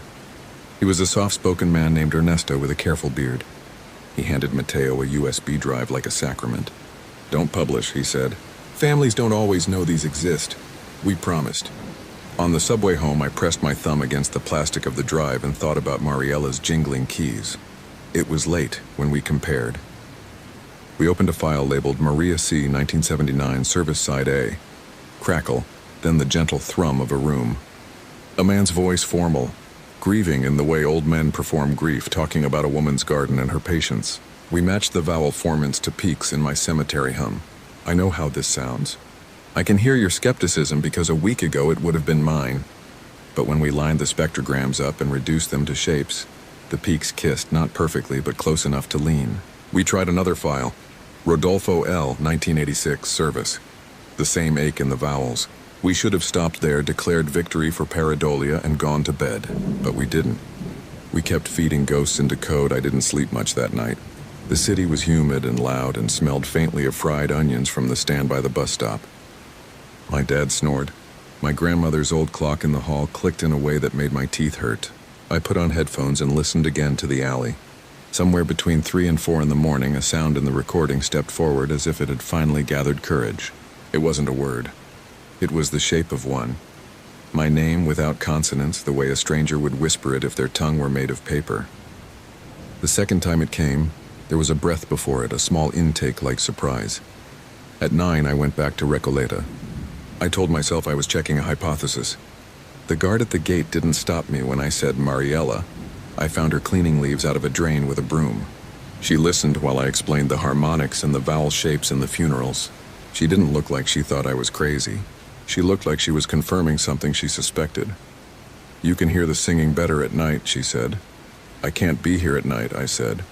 He was a soft-spoken man named Ernesto with a careful beard. He handed Mateo a USB drive like a sacrament. Don't publish, he said. Families don't always know these exist. We promised. On the subway home, I pressed my thumb against the plastic of the drive and thought about Mariella's jingling keys. It was late when we compared. We opened a file labeled Maria C. 1979 Service Side A. Crackle, then the gentle thrum of a room. A man's voice formal, grieving in the way old men perform grief, talking about a woman's garden and her patients. We matched the vowel formants to peaks in my cemetery hum. I know how this sounds. I can hear your skepticism because a week ago it would have been mine. But when we lined the spectrograms up and reduced them to shapes, the peaks kissed, not perfectly, but close enough to lean. We tried another file, Rodolfo L. 1986 Service. The same ache in the vowels. We should have stopped there, declared victory for pareidolia, and gone to bed. But we didn't. We kept feeding ghosts into code. I didn't sleep much that night. The city was humid and loud and smelled faintly of fried onions from the stand by the bus stop. My dad snored. My grandmother's old clock in the hall clicked in a way that made my teeth hurt. I put on headphones and listened again to the alley. Somewhere between 3 and 4 in the morning, a sound in the recording stepped forward as if it had finally gathered courage. It wasn't a word. It was the shape of one. My name without consonants, the way a stranger would whisper it if their tongue were made of paper. The second time it came, there was a breath before it, a small intake like surprise. At 9, I went back to Recoleta. I told myself I was checking a hypothesis. The guard at the gate didn't stop me when I said Mariella. I found her cleaning leaves out of a drain with a broom. She listened while I explained the harmonics and the vowel shapes in the funerals. She didn't look like she thought I was crazy. She looked like she was confirming something she suspected. You can hear the singing better at night, she said. I can't be here at night, I said.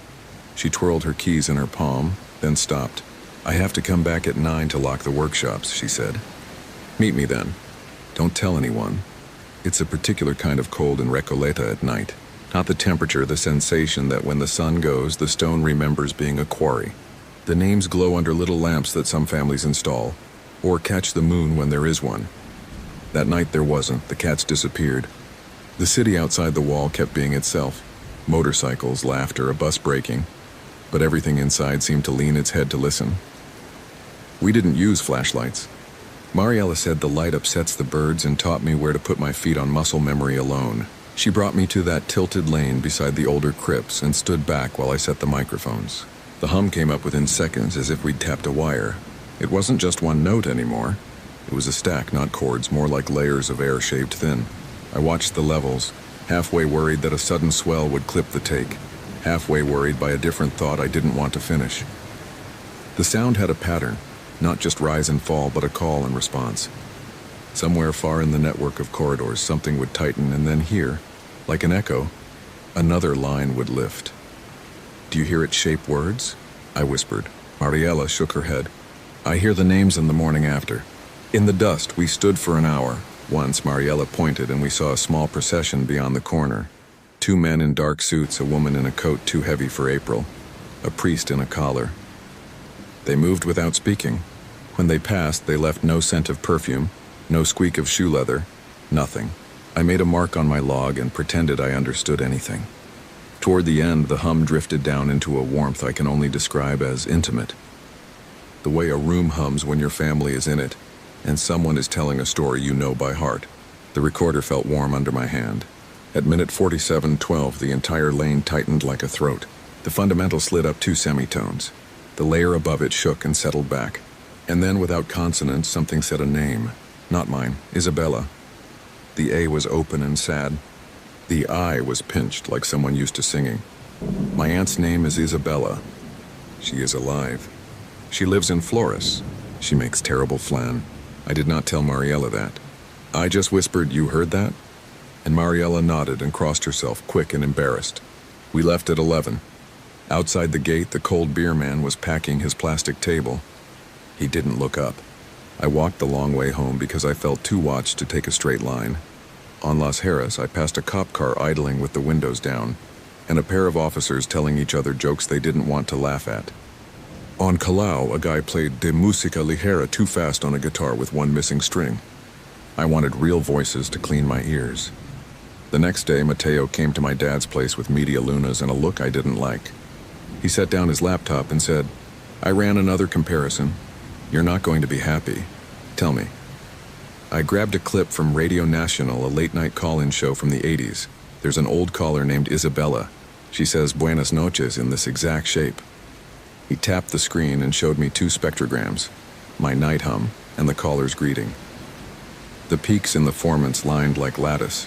She twirled her keys in her palm, then stopped. I have to come back at 9 to lock the workshops, she said. Meet me then. Don't tell anyone. It's a particular kind of cold in Recoleta at night. Not the temperature, the sensation that when the sun goes, the stone remembers being a quarry. The names glow under little lamps that some families install, or catch the moon when there is one. That night there wasn't. The cats disappeared. The city outside the wall kept being itself. Motorcycles, laughter, a bus braking. But everything inside seemed to lean its head to listen. We didn't use flashlights. Mariella said the light upsets the birds and taught me where to put my feet on muscle memory alone. She brought me to that tilted lane beside the older crypts and stood back while I set the microphones. The hum came up within seconds as if we'd tapped a wire. It wasn't just one note anymore. It was a stack, not chords, more like layers of air shaved thin. I watched the levels, halfway worried that a sudden swell would clip the take, halfway worried by a different thought I didn't want to finish. The sound had a pattern, not just rise and fall, but a call and response. Somewhere far in the network of corridors, something would tighten, and then here, like an echo, another line would lift. "Do you hear it shape words?" I whispered. Mariella shook her head. "I hear the names in the morning after." In the dust, we stood for an hour. Once, Mariella pointed, and we saw a small procession beyond the corner. 2 men in dark suits, a woman in a coat too heavy for April, a priest in a collar. They moved without speaking. When they passed, they left no scent of perfume, no squeak of shoe leather, nothing. I made a mark on my log and pretended I understood anything. Toward the end, the hum drifted down into a warmth I can only describe as intimate. The way a room hums when your family is in it, and someone is telling a story you know by heart. The recorder felt warm under my hand. At minute 47:12, the entire lane tightened like a throat. The fundamental slid up 2 semitones. The layer above it shook and settled back. And then, without consonants, something said a name. Not mine, Isabella. The A was open and sad. The I was pinched like someone used to singing. My aunt's name is Isabella. She is alive. She lives in Flores. She makes terrible flan. I did not tell Mariella that. I just whispered, "You heard that?" And Mariella nodded and crossed herself, quick and embarrassed. We left at 11. Outside the gate, the cold beer man was packing his plastic table. He didn't look up. I walked the long way home because I felt too watched to take a straight line. On Las Heras, I passed a cop car idling with the windows down, and a pair of officers telling each other jokes they didn't want to laugh at. On Callao, a guy played de música ligera too fast on a guitar with one missing string. I wanted real voices to clean my ears. The next day, Mateo came to my dad's place with media lunas and a look I didn't like. He set down his laptop and said, "I ran another comparison. You're not going to be happy. Tell me." I grabbed a clip from Radio Nacional, a late-night call-in show from the 80s. There's an old caller named Isabella. She says "Buenas noches" in this exact shape. He tapped the screen and showed me 2 spectrograms, my night hum and the caller's greeting. The peaks in the formants lined like lattice.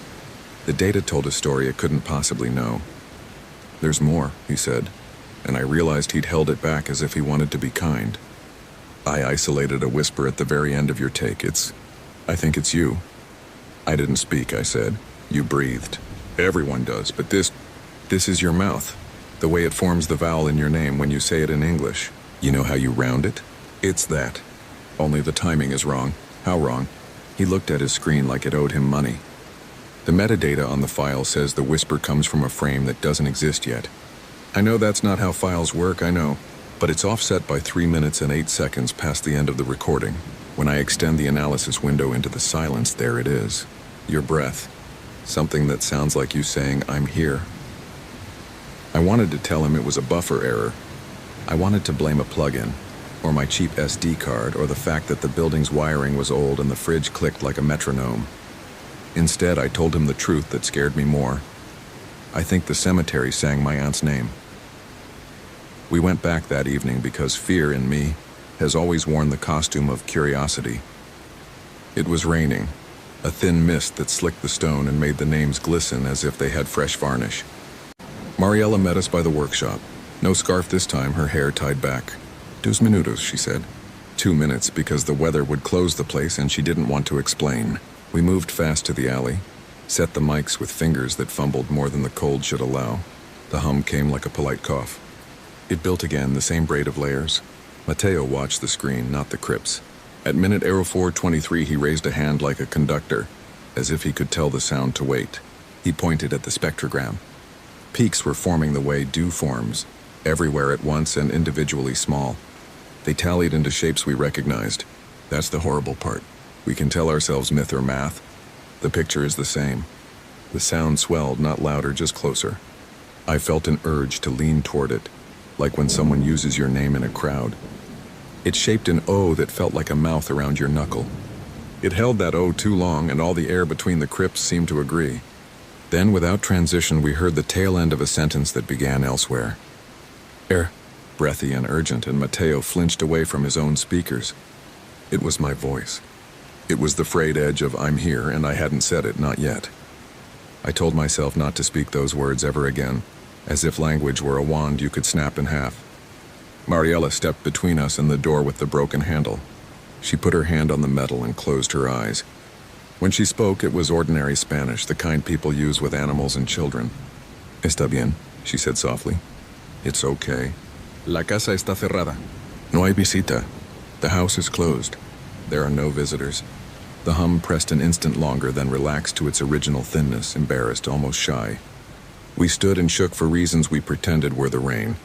The data told a story it couldn't possibly know. "There's more," he said, and I realized he'd held it back as if he wanted to be kind. "I isolated a whisper at the very end of your take. I think it's you." "I didn't speak," I said. "You breathed. Everyone does, but this is your mouth. The way it forms the vowel in your name when you say it in English. You know how you round it? It's that. Only the timing is wrong." "How wrong?" He looked at his screen like it owed him money. "The metadata on the file says the whisper comes from a frame that doesn't exist yet." "I know that's not how files work, I know. But it's offset by 3 minutes and 8 seconds past the end of the recording. When I extend the analysis window into the silence, there it is. Your breath. Something that sounds like you saying, 'I'm here.'" I wanted to tell him it was a buffer error. I wanted to blame a plug-in, or my cheap SD card, or the fact that the building's wiring was old and the fridge clicked like a metronome. Instead, I told him the truth that scared me more. I think the cemetery sang my aunt's name. We went back that evening because fear in me has always worn the costume of curiosity. It was raining, a thin mist that slicked the stone and made the names glisten as if they had fresh varnish. Mariella met us by the workshop. No scarf this time, her hair tied back. "2 minutos," she said. 2 minutes because the weather would close the place and she didn't want to explain. We moved fast to the alley, set the mics with fingers that fumbled more than the cold should allow. The hum came like a polite cough. It built again, the same braid of layers. Mateo watched the screen, not the crypts. At minute 04:23, he raised a hand like a conductor, as if he could tell the sound to wait. He pointed at the spectrogram. Peaks were forming the way dew forms, everywhere at once and individually small. They tallied into shapes we recognized. That's the horrible part. We can tell ourselves myth or math. The picture is the same. The sound swelled, not louder, just closer. I felt an urge to lean toward it, like when someone uses your name in a crowd. It shaped an O that felt like a mouth around your knuckle. It held that O too long, and all the air between the crypts seemed to agree. Then, without transition, we heard the tail end of a sentence that began elsewhere. Breathy and urgent, and Matteo flinched away from his own speakers. It was my voice. It was the frayed edge of "I'm here," and I hadn't said it, not yet. I told myself not to speak those words ever again, as if language were a wand you could snap in half. Mariella stepped between us and the door with the broken handle. She put her hand on the metal and closed her eyes. When she spoke, it was ordinary Spanish, the kind people use with animals and children. "Está bien," she said softly. "It's okay. La casa está cerrada. No hay visita. The house is closed. There are no visitors." The hum pressed an instant longer, then relaxed to its original thinness, embarrassed, almost shy. We stood and shook for reasons we pretended were the rain.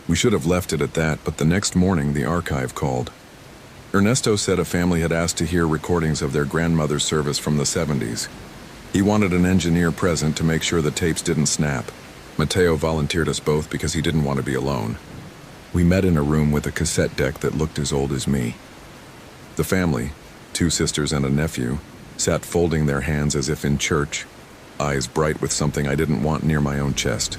We should have left it at that, but the next morning the archive called. Ernesto said a family had asked to hear recordings of their grandmother's service from the 70s. He wanted an engineer present to make sure the tapes didn't snap. Matteo volunteered us both because he didn't want to be alone. We met in a room with a cassette deck that looked as old as me. The family, 2 sisters and a nephew, sat folding their hands as if in church, eyes bright with something I didn't want near my own chest.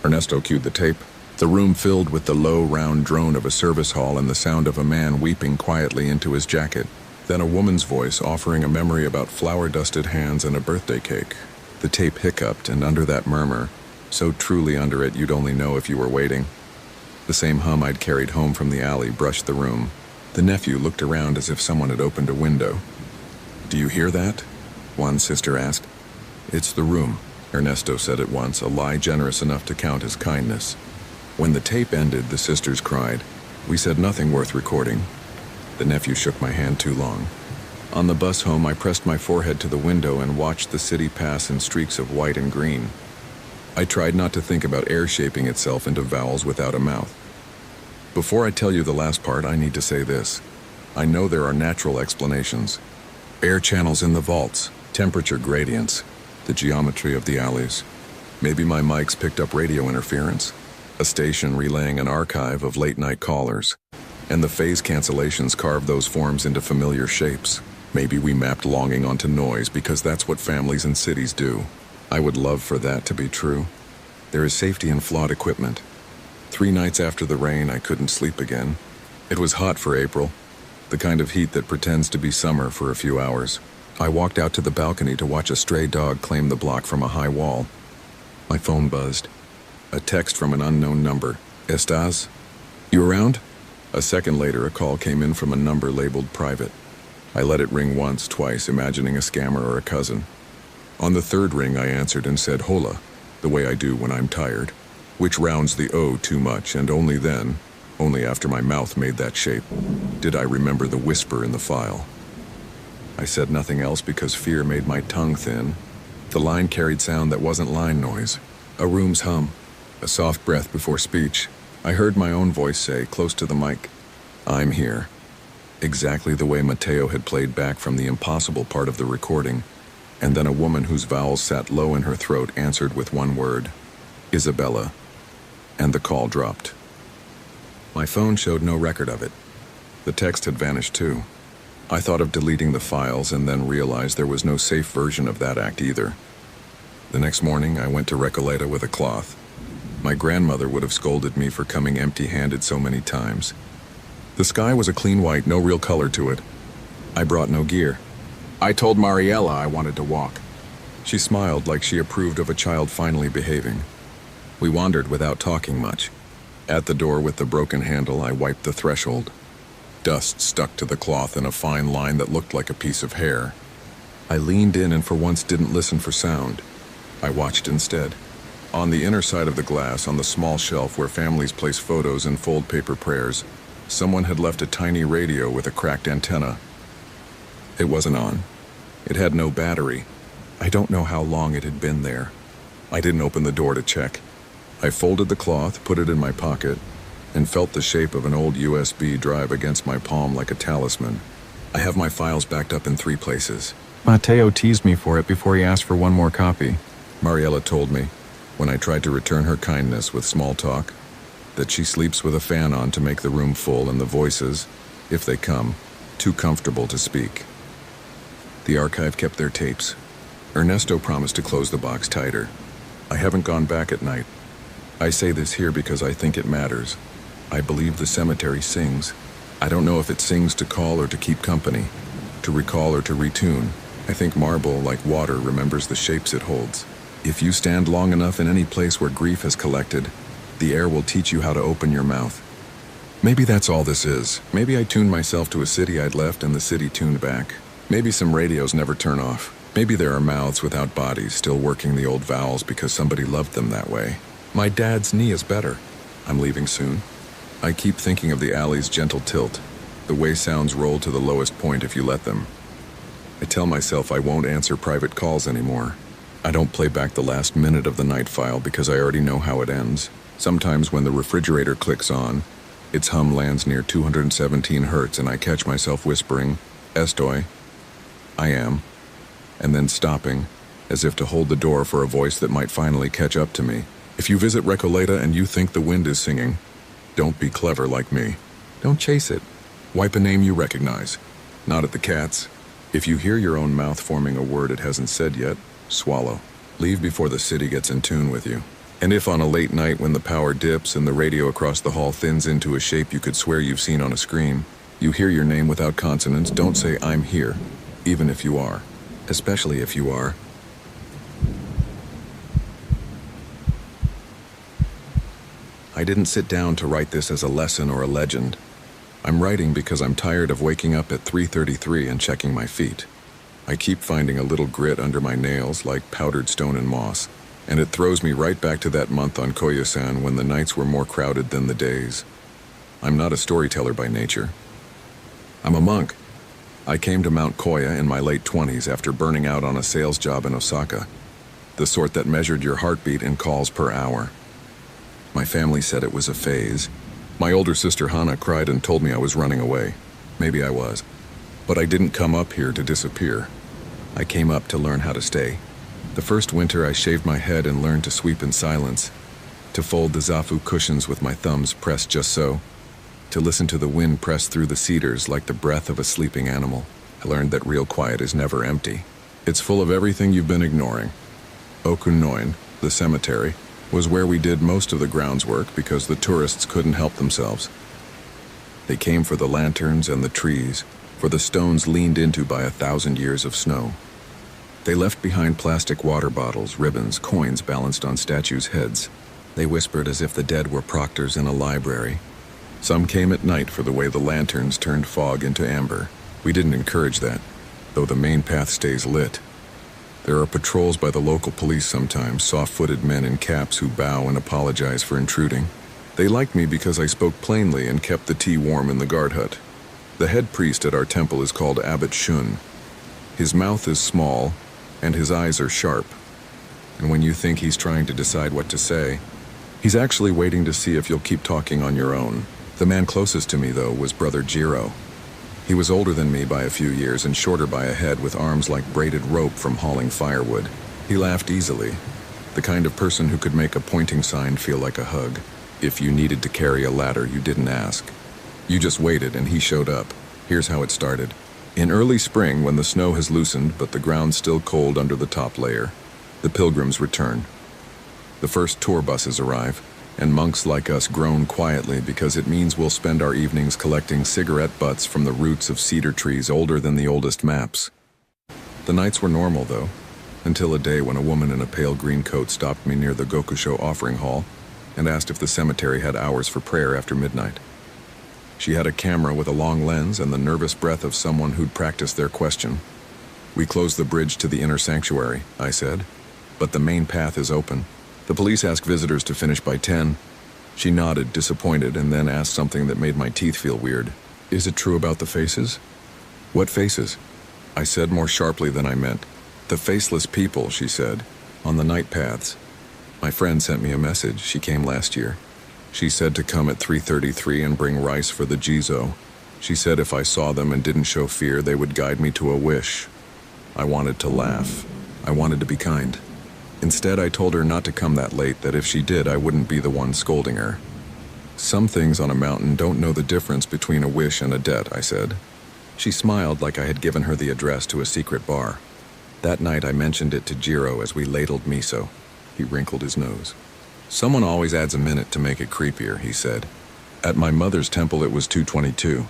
Ernesto cued the tape. The room filled with the low, round drone of a service hall and the sound of a man weeping quietly into his jacket. Then a woman's voice offering a memory about flour-dusted hands and a birthday cake. The tape hiccuped, and under that murmur, so truly under it you'd only know if you were waiting, the same hum I'd carried home from the alley brushed the room. The nephew looked around as if someone had opened a window. "Do you hear that?" one sister asked. "It's the room," Ernesto said at once, a lie generous enough to count as kindness. When the tape ended, the sisters cried. We said nothing worth recording. The nephew shook my hand too long. On the bus home, I pressed my forehead to the window and watched the city pass in streaks of white and green. I tried not to think about air shaping itself into vowels without a mouth. Before I tell you the last part, I need to say this. I know there are natural explanations. Air channels in the vaults, temperature gradients, the geometry of the alleys. Maybe my mics picked up radio interference, a station relaying an archive of late-night callers, and the phase cancellations carved those forms into familiar shapes. Maybe we mapped longing onto noise because that's what families and cities do. I would love for that to be true. There is safety in flawed equipment. 3 nights after the rain, I couldn't sleep again. It was hot for April, the kind of heat that pretends to be summer for a few hours. I walked out to the balcony to watch a stray dog claim the block from a high wall. My phone buzzed. A text from an unknown number. "Estás? You around?" A second later, a call came in from a number labeled private. I let it ring once, twice, imagining a scammer or a cousin. On the 3rd ring, I answered and said "Hola," the way I do when I'm tired, which rounds the O too much, and only then, only after my mouth made that shape, did I remember the whisper in the file. I said nothing else because fear made my tongue thin. The line carried sound that wasn't line noise. A room's hum, a soft breath before speech. I heard my own voice say, close to the mic, "I'm here." Exactly the way Matteo had played back from the impossible part of the recording. And then a woman whose vowels sat low in her throat answered with one word, "Isabella," and the call dropped. My phone showed no record of it. The text had vanished too. I thought of deleting the files and then realized there was no safe version of that act either. The next morning, I went to Recoleta with a cloth. My grandmother would have scolded me for coming empty-handed so many times. The sky was a clean white, no real color to it. I brought no gear. I told Mariella I wanted to walk. She smiled like she approved of a child finally behaving. We wandered without talking much. At the door with the broken handle, I wiped the threshold. Dust stuck to the cloth in a fine line that looked like a piece of hair. I leaned in and for once didn't listen for sound. I watched instead. On the inner side of the glass, on the small shelf where families place photos and fold paper prayers, someone had left a tiny radio with a cracked antenna. It wasn't on. It had no battery. I don't know how long it had been there. I didn't open the door to check. I folded the cloth, put it in my pocket, and felt the shape of an old USB drive against my palm like a talisman. I have my files backed up in 3 places. Matteo teased me for it before he asked for one more copy. Mariella told me, when I tried to return her kindness with small talk, that she sleeps with a fan on to make the room full and the voices, if they come, too comfortable to speak. The archive kept their tapes. Ernesto promised to close the box tighter. I haven't gone back at night. I say this here because I think it matters. I believe the cemetery sings. I don't know if it sings to call or to keep company, to recall or to retune. I think marble, like water, remembers the shapes it holds. If you stand long enough in any place where grief has collected, the air will teach you how to open your mouth. Maybe that's all this is. Maybe I tuned myself to a city I'd left and the city tuned back. Maybe some radios never turn off. Maybe there are mouths without bodies still working the old vowels because somebody loved them that way. My dad's knee is better. I'm leaving soon. I keep thinking of the alley's gentle tilt, the way sounds roll to the lowest point if you let them. I tell myself I won't answer private calls anymore. I don't play back the last minute of the night file because I already know how it ends. Sometimes when the refrigerator clicks on, its hum lands near 217 hertz and I catch myself whispering, "Estoy," I am, and then stopping, as if to hold the door for a voice that might finally catch up to me. If you visit Recoleta and you think the wind is singing, don't be clever like me. Don't chase it. Wipe a name you recognize. Not at the cats. If you hear your own mouth forming a word it hasn't said yet, swallow. Leave before the city gets in tune with you. And if on a late night when the power dips and the radio across the hall thins into a shape you could swear you've seen on a screen, you hear your name without consonants, don't say "I'm here," even if you are. Especially if you are. I didn't sit down to write this as a lesson or a legend. I'm writing because I'm tired of waking up at 3:33 and checking my feet. I keep finding a little grit under my nails like powdered stone and moss, and it throws me right back to that month on Koyasan when the nights were more crowded than the days. I'm not a storyteller by nature. I'm a monk. I came to Mount Koya in my late 20s after burning out on a sales job in Osaka, the sort that measured your heartbeat in calls per hour. My family said it was a phase. My older sister Hana cried and told me I was running away. Maybe I was. But I didn't come up here to disappear. I came up to learn how to stay. The first winter I shaved my head and learned to sweep in silence, to fold the zafu cushions with my thumbs pressed just so, to listen to the wind press through the cedars like the breath of a sleeping animal. I learned that real quiet is never empty. It's full of everything you've been ignoring. Okunoin, the cemetery, was where we did most of the grounds work because the tourists couldn't help themselves. They came for the lanterns and the trees, for the stones leaned into by 1,000 years of snow. They left behind plastic water bottles, ribbons, coins balanced on statues' heads. They whispered as if the dead were proctors in a library. Some came at night for the way the lanterns turned fog into amber. We didn't encourage that, though the main path stays lit. There are patrols by the local police sometimes, soft-footed men in caps who bow and apologize for intruding. They liked me because I spoke plainly and kept the tea warm in the guard hut. The head priest at our temple is called Abbot Shun. His mouth is small, and his eyes are sharp. And when you think he's trying to decide what to say, he's actually waiting to see if you'll keep talking on your own. The man closest to me, though, was Brother Jiro. He was older than me by a few years and shorter by a head with arms like braided rope from hauling firewood. He laughed easily, the kind of person who could make a pointing sign feel like a hug. If you needed to carry a ladder, you didn't ask. You just waited and he showed up. Here's how it started. In early spring, when the snow has loosened but the ground's still cold under the top layer, the pilgrims return. The first tour buses arrive, and monks like us groan quietly because it means we'll spend our evenings collecting cigarette butts from the roots of cedar trees older than the oldest maps. The nights were normal, though, until a day when a woman in a pale green coat stopped me near the Gokusho offering hall and asked if the cemetery had hours for prayer after midnight. She had a camera with a long lens and the nervous breath of someone who'd practiced their question. "We closed the bridge to the inner sanctuary," I said, "but the main path is open. The police ask visitors to finish by 10. She nodded, disappointed, and then asked something that made my teeth feel weird. "Is it true about the faces?" "What faces?" I said more sharply than I meant. "The faceless people," she said, "on the night paths. My friend sent me a message. She came last year. She said to come at 3:33 and bring rice for the Jizo. She said if I saw them and didn't show fear, they would guide me to a wish." I wanted to laugh. I wanted to be kind. Instead, I told her not to come that late, that if she did, I wouldn't be the one scolding her. "Some things on a mountain don't know the difference between a wish and a debt," I said. She smiled like I had given her the address to a secret bar. That night I mentioned it to Jiro as we ladled miso. He wrinkled his nose. Someone always adds a minute to make it creepier, he said. At my mother's temple it was 2:22.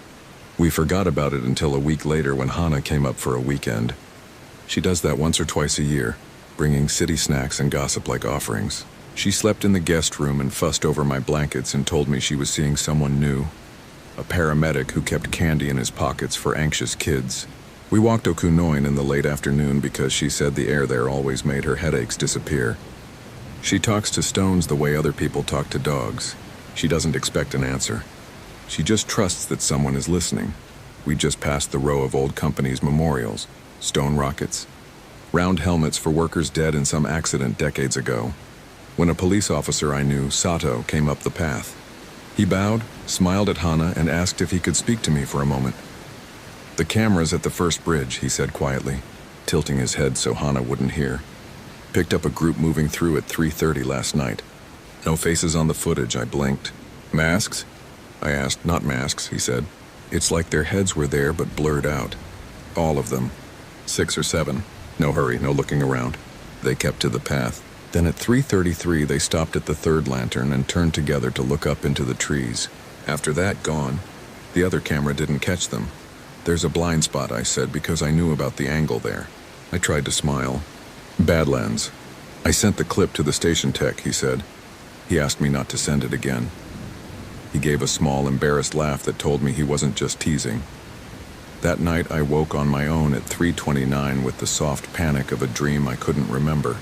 We forgot about it until a week later when Hana came up for a weekend. She does that once or twice a year, bringing city snacks and gossip like offerings. She slept in the guest room and fussed over my blankets and told me she was seeing someone new, a paramedic who kept candy in his pockets for anxious kids. We walked Okunoin in the late afternoon because she said the air there always made her headaches disappear. She talks to stones the way other people talk to dogs. She doesn't expect an answer. She just trusts that someone is listening. We just passed the row of old companies' memorials, stone rockets, round helmets for workers dead in some accident decades ago. When a police officer I knew, Sato, came up the path. He bowed, smiled at Hana, and asked if he could speak to me for a moment. "The camera's at the first bridge," he said quietly, tilting his head so Hana wouldn't hear. "Picked up a group moving through at 3:30 last night. No faces on the footage," I blinked. "Masks?" I asked. "Not masks," he said. "It's like their heads were there but blurred out. All of them. 6 or 7. No hurry, no looking around." They kept to the path. Then at 3:33 they stopped at the third lantern and turned together to look up into the trees. After that, gone. The other camera didn't catch them. "There's a blind spot," I said, because I knew about the angle there. I tried to smile. "Badlands. I sent the clip to the station tech," he said. He asked me not to send it again. He gave a small, embarrassed laugh that told me he wasn't just teasing. That night I woke on my own at 3:29 with the soft panic of a dream I couldn't remember.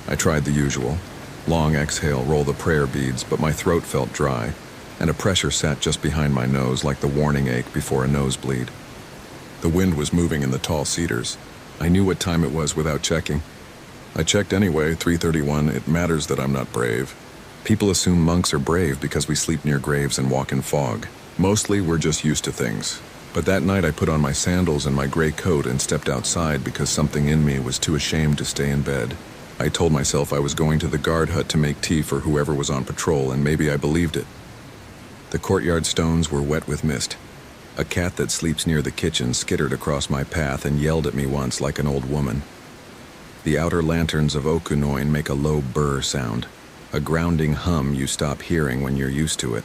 I tried the usual. Long exhale, roll the prayer beads, but my throat felt dry, and a pressure sat just behind my nose like the warning ache before a nosebleed. The wind was moving in the tall cedars. I knew what time it was without checking. I checked anyway, 3:31. It matters that I'm not brave. People assume monks are brave because we sleep near graves and walk in fog. Mostly we're just used to things. But that night I put on my sandals and my gray coat and stepped outside because something in me was too ashamed to stay in bed. I told myself I was going to the guard hut to make tea for whoever was on patrol, and maybe I believed it. The courtyard stones were wet with mist. A cat that sleeps near the kitchen skittered across my path and yelled at me once like an old woman. The outer lanterns of Okunoin make a low burr sound, a grounding hum you stop hearing when you're used to it.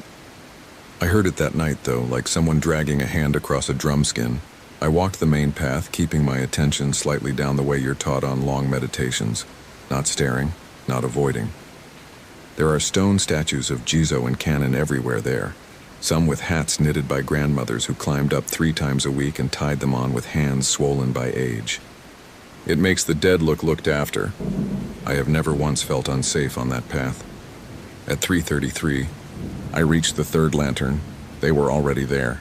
I heard it that night, though, like someone dragging a hand across a drum skin. I walked the main path, keeping my attention slightly down the way you're taught on long meditations. Not staring, not avoiding. There are stone statues of Jizo and Kannon everywhere there, some with hats knitted by grandmothers who climbed up 3 times a week and tied them on with hands swollen by age. It makes the dead look looked after. I have never once felt unsafe on that path. At 3:33, I reached the third lantern. They were already there.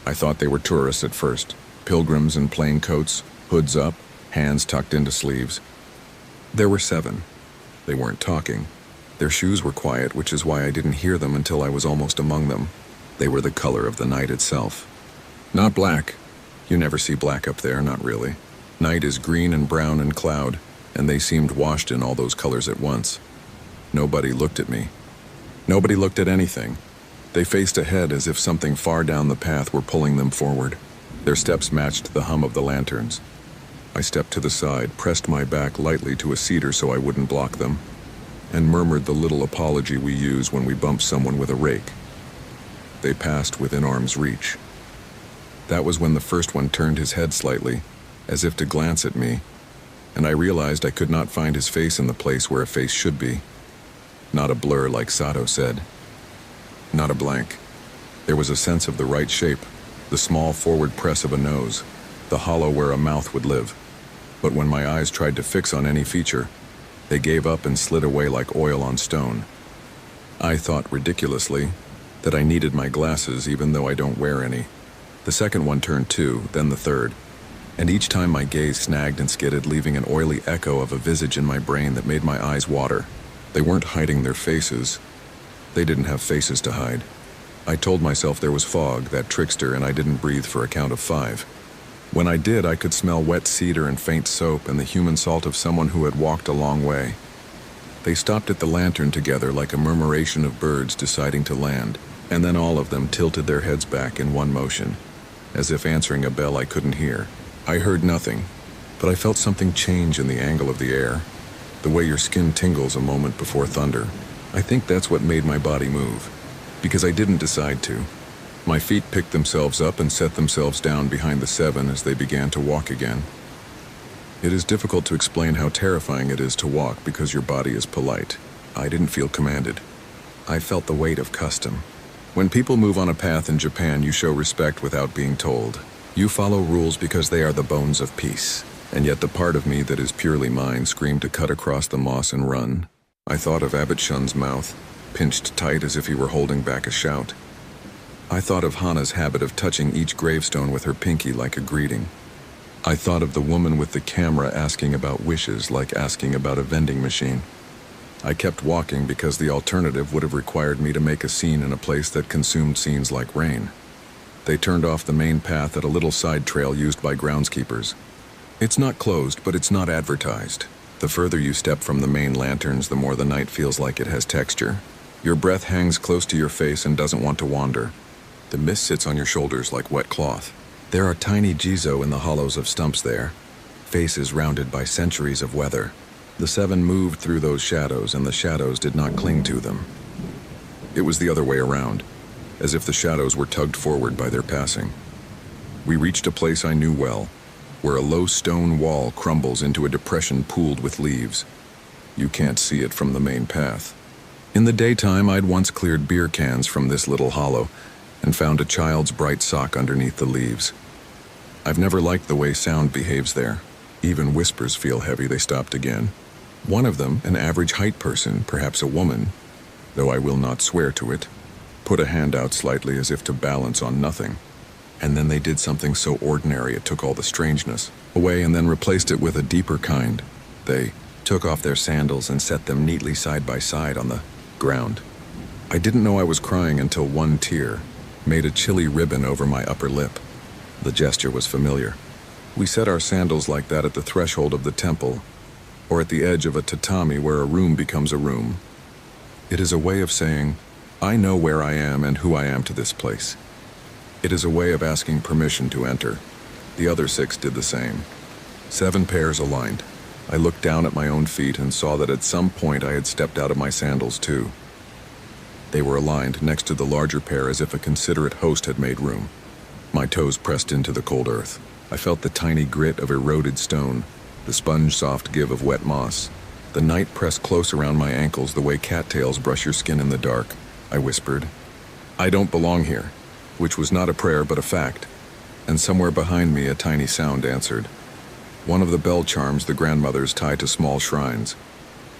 I thought they were tourists at first, pilgrims in plain coats, hoods up, hands tucked into sleeves. There were 7. They weren't talking. Their shoes were quiet, which is why I didn't hear them until I was almost among them. They were the color of the night itself. Not black. You never see black up there, not really. Night is green and brown and cloud, and they seemed washed in all those colors at once. Nobody looked at me. Nobody looked at anything. They faced ahead as if something far down the path were pulling them forward. Their steps matched the hum of the lanterns. I stepped to the side, pressed my back lightly to a cedar so I wouldn't block them, and murmured the little apology we use when we bump someone with a rake. They passed within arm's reach. That was when the first one turned his head slightly, as if to glance at me, and I realized I could not find his face in the place where a face should be. Not a blur like Sato said. Not a blank. There was a sense of the right shape, the small forward press of a nose, the hollow where a mouth would live. But when my eyes tried to fix on any feature, they gave up and slid away like oil on stone. I thought, ridiculously, that I needed my glasses even though I don't wear any. The second one turned too, then the third, and each time my gaze snagged and skidded, leaving an oily echo of a visage in my brain that made my eyes water. They weren't hiding their faces. They didn't have faces to hide. I told myself there was fog, that trickster, and I didn't breathe for a count of 5. When I did, I could smell wet cedar and faint soap and the human salt of someone who had walked a long way. They stopped at the lantern together like a murmuration of birds deciding to land, and then all of them tilted their heads back in one motion, as if answering a bell I couldn't hear. I heard nothing. but I felt something change in the angle of the air, the way your skin tingles a moment before thunder. I think that's what made my body move, because I didn't decide to. My feet picked themselves up and set themselves down behind the seven as they began to walk again. It is difficult to explain how terrifying it is to walk because your body is polite. I didn't feel commanded. I felt the weight of custom. When people move on a path in Japan, you show respect without being told. You follow rules because they are the bones of peace. And yet the part of me that is purely mine screamed to cut across the moss and run. I thought of Abbot Shun's mouth, pinched tight as if he were holding back a shout. I thought of Hana's habit of touching each gravestone with her pinky like a greeting. I thought of the woman with the camera asking about wishes like asking about a vending machine. I kept walking because the alternative would have required me to make a scene in a place that consumed scenes like rain. They turned off the main path at a little side trail used by groundskeepers. It's not closed, but it's not advertised. The further you step from the main lanterns, the more the night feels like it has texture. Your breath hangs close to your face and doesn't want to wander. The mist sits on your shoulders like wet cloth. There are tiny jizo in the hollows of stumps there, faces rounded by centuries of weather. The seven moved through those shadows, and the shadows did not cling to them. It was the other way around, as if the shadows were tugged forward by their passing. We reached a place I knew well, where a low stone wall crumbles into a depression pooled with leaves. You can't see it from the main path. In the daytime, I'd once cleared beer cans from this little hollow and found a child's bright sock underneath the leaves. I've never liked the way sound behaves there. Even whispers feel heavy. They stopped again. One of them, an average height person, perhaps a woman, though I will not swear to it, put a hand out slightly as if to balance on nothing. And then they did something so ordinary it took all the strangeness away and then replaced it with a deeper kind. They took off their sandals and set them neatly side by side on the ground. I didn't know I was crying until one tear made a chilly ribbon over my upper lip. The gesture was familiar. We set our sandals like that at the threshold of the temple, or at the edge of a tatami where a room becomes a room. It is a way of saying, I know where I am and who I am to this place. It is a way of asking permission to enter. The other 6 did the same. 7 pairs aligned. I looked down at my own feet and saw that at some point I had stepped out of my sandals too. They were aligned next to the larger pair as if a considerate host had made room. My toes pressed into the cold earth. I felt the tiny grit of eroded stone, the sponge-soft give of wet moss. The night pressed close around my ankles the way cattails brush your skin in the dark. I whispered, I don't belong here, which was not a prayer but a fact. And somewhere behind me a tiny sound answered. One of the bell charms the grandmothers tie to small shrines.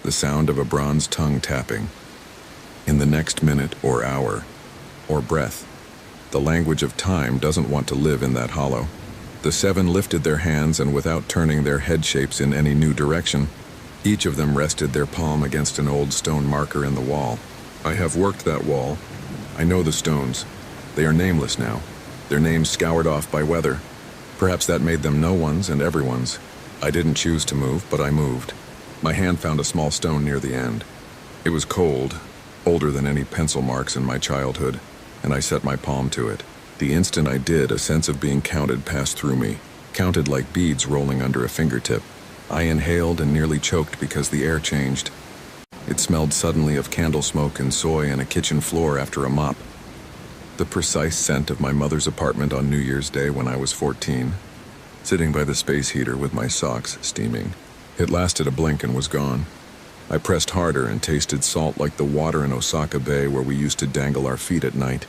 The sound of a bronze tongue tapping. In the next minute or hour, or breath, the language of time doesn't want to live in that hollow. The 7 lifted their hands and without turning their head shapes in any new direction, each of them rested their palm against an old stone marker in the wall. I have worked that wall. I know the stones. They are nameless now, their names scoured off by weather. Perhaps that made them no one's and everyone's. I didn't choose to move, but I moved. My hand found a small stone near the end. It was cold, older than any pencil marks in my childhood, and I set my palm to it. The instant I did, a sense of being counted passed through me, counted like beads rolling under a fingertip. I inhaled and nearly choked because the air changed. It smelled suddenly of candle smoke and soy and a kitchen floor after a mop. The precise scent of my mother's apartment on New Year's Day when I was 14, sitting by the space heater with my socks steaming. It lasted a blink and was gone. I pressed harder and tasted salt like the water in Osaka Bay where we used to dangle our feet at night.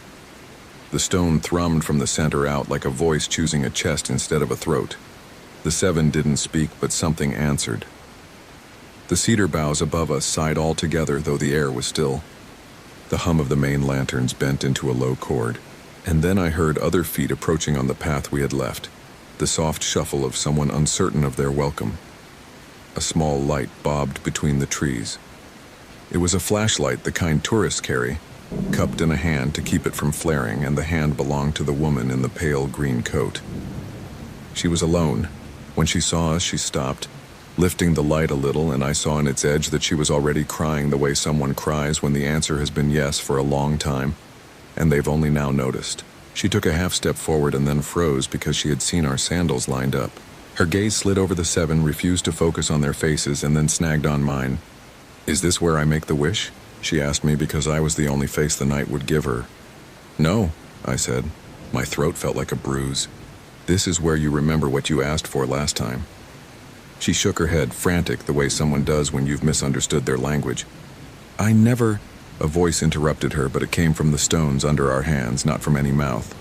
The stone thrummed from the center out like a voice choosing a chest instead of a throat. The 7 didn't speak, but something answered. The cedar boughs above us sighed all together, though the air was still. The hum of the main lanterns bent into a low chord, and then I heard other feet approaching on the path we had left, the soft shuffle of someone uncertain of their welcome. A small light bobbed between the trees. It was a flashlight, the kind tourists carry, cupped in a hand to keep it from flaring, and the hand belonged to the woman in the pale green coat. She was alone. When she saw us, she stopped, lifting the light a little, and I saw on its edge that she was already crying the way someone cries when the answer has been yes for a long time, and they've only now noticed. She took a half step forward and then froze because she had seen our sandals lined up. Her gaze slid over the seven, refused to focus on their faces, and then snagged on mine. "Is this where I make the wish?" she asked me because I was the only face the night would give her. "No," I said. My throat felt like a bruise. "This is where you remember what you asked for last time." She shook her head, frantic the way someone does when you've misunderstood their language. "I never—" A voice interrupted her, but it came from the stones under our hands, not from any mouth.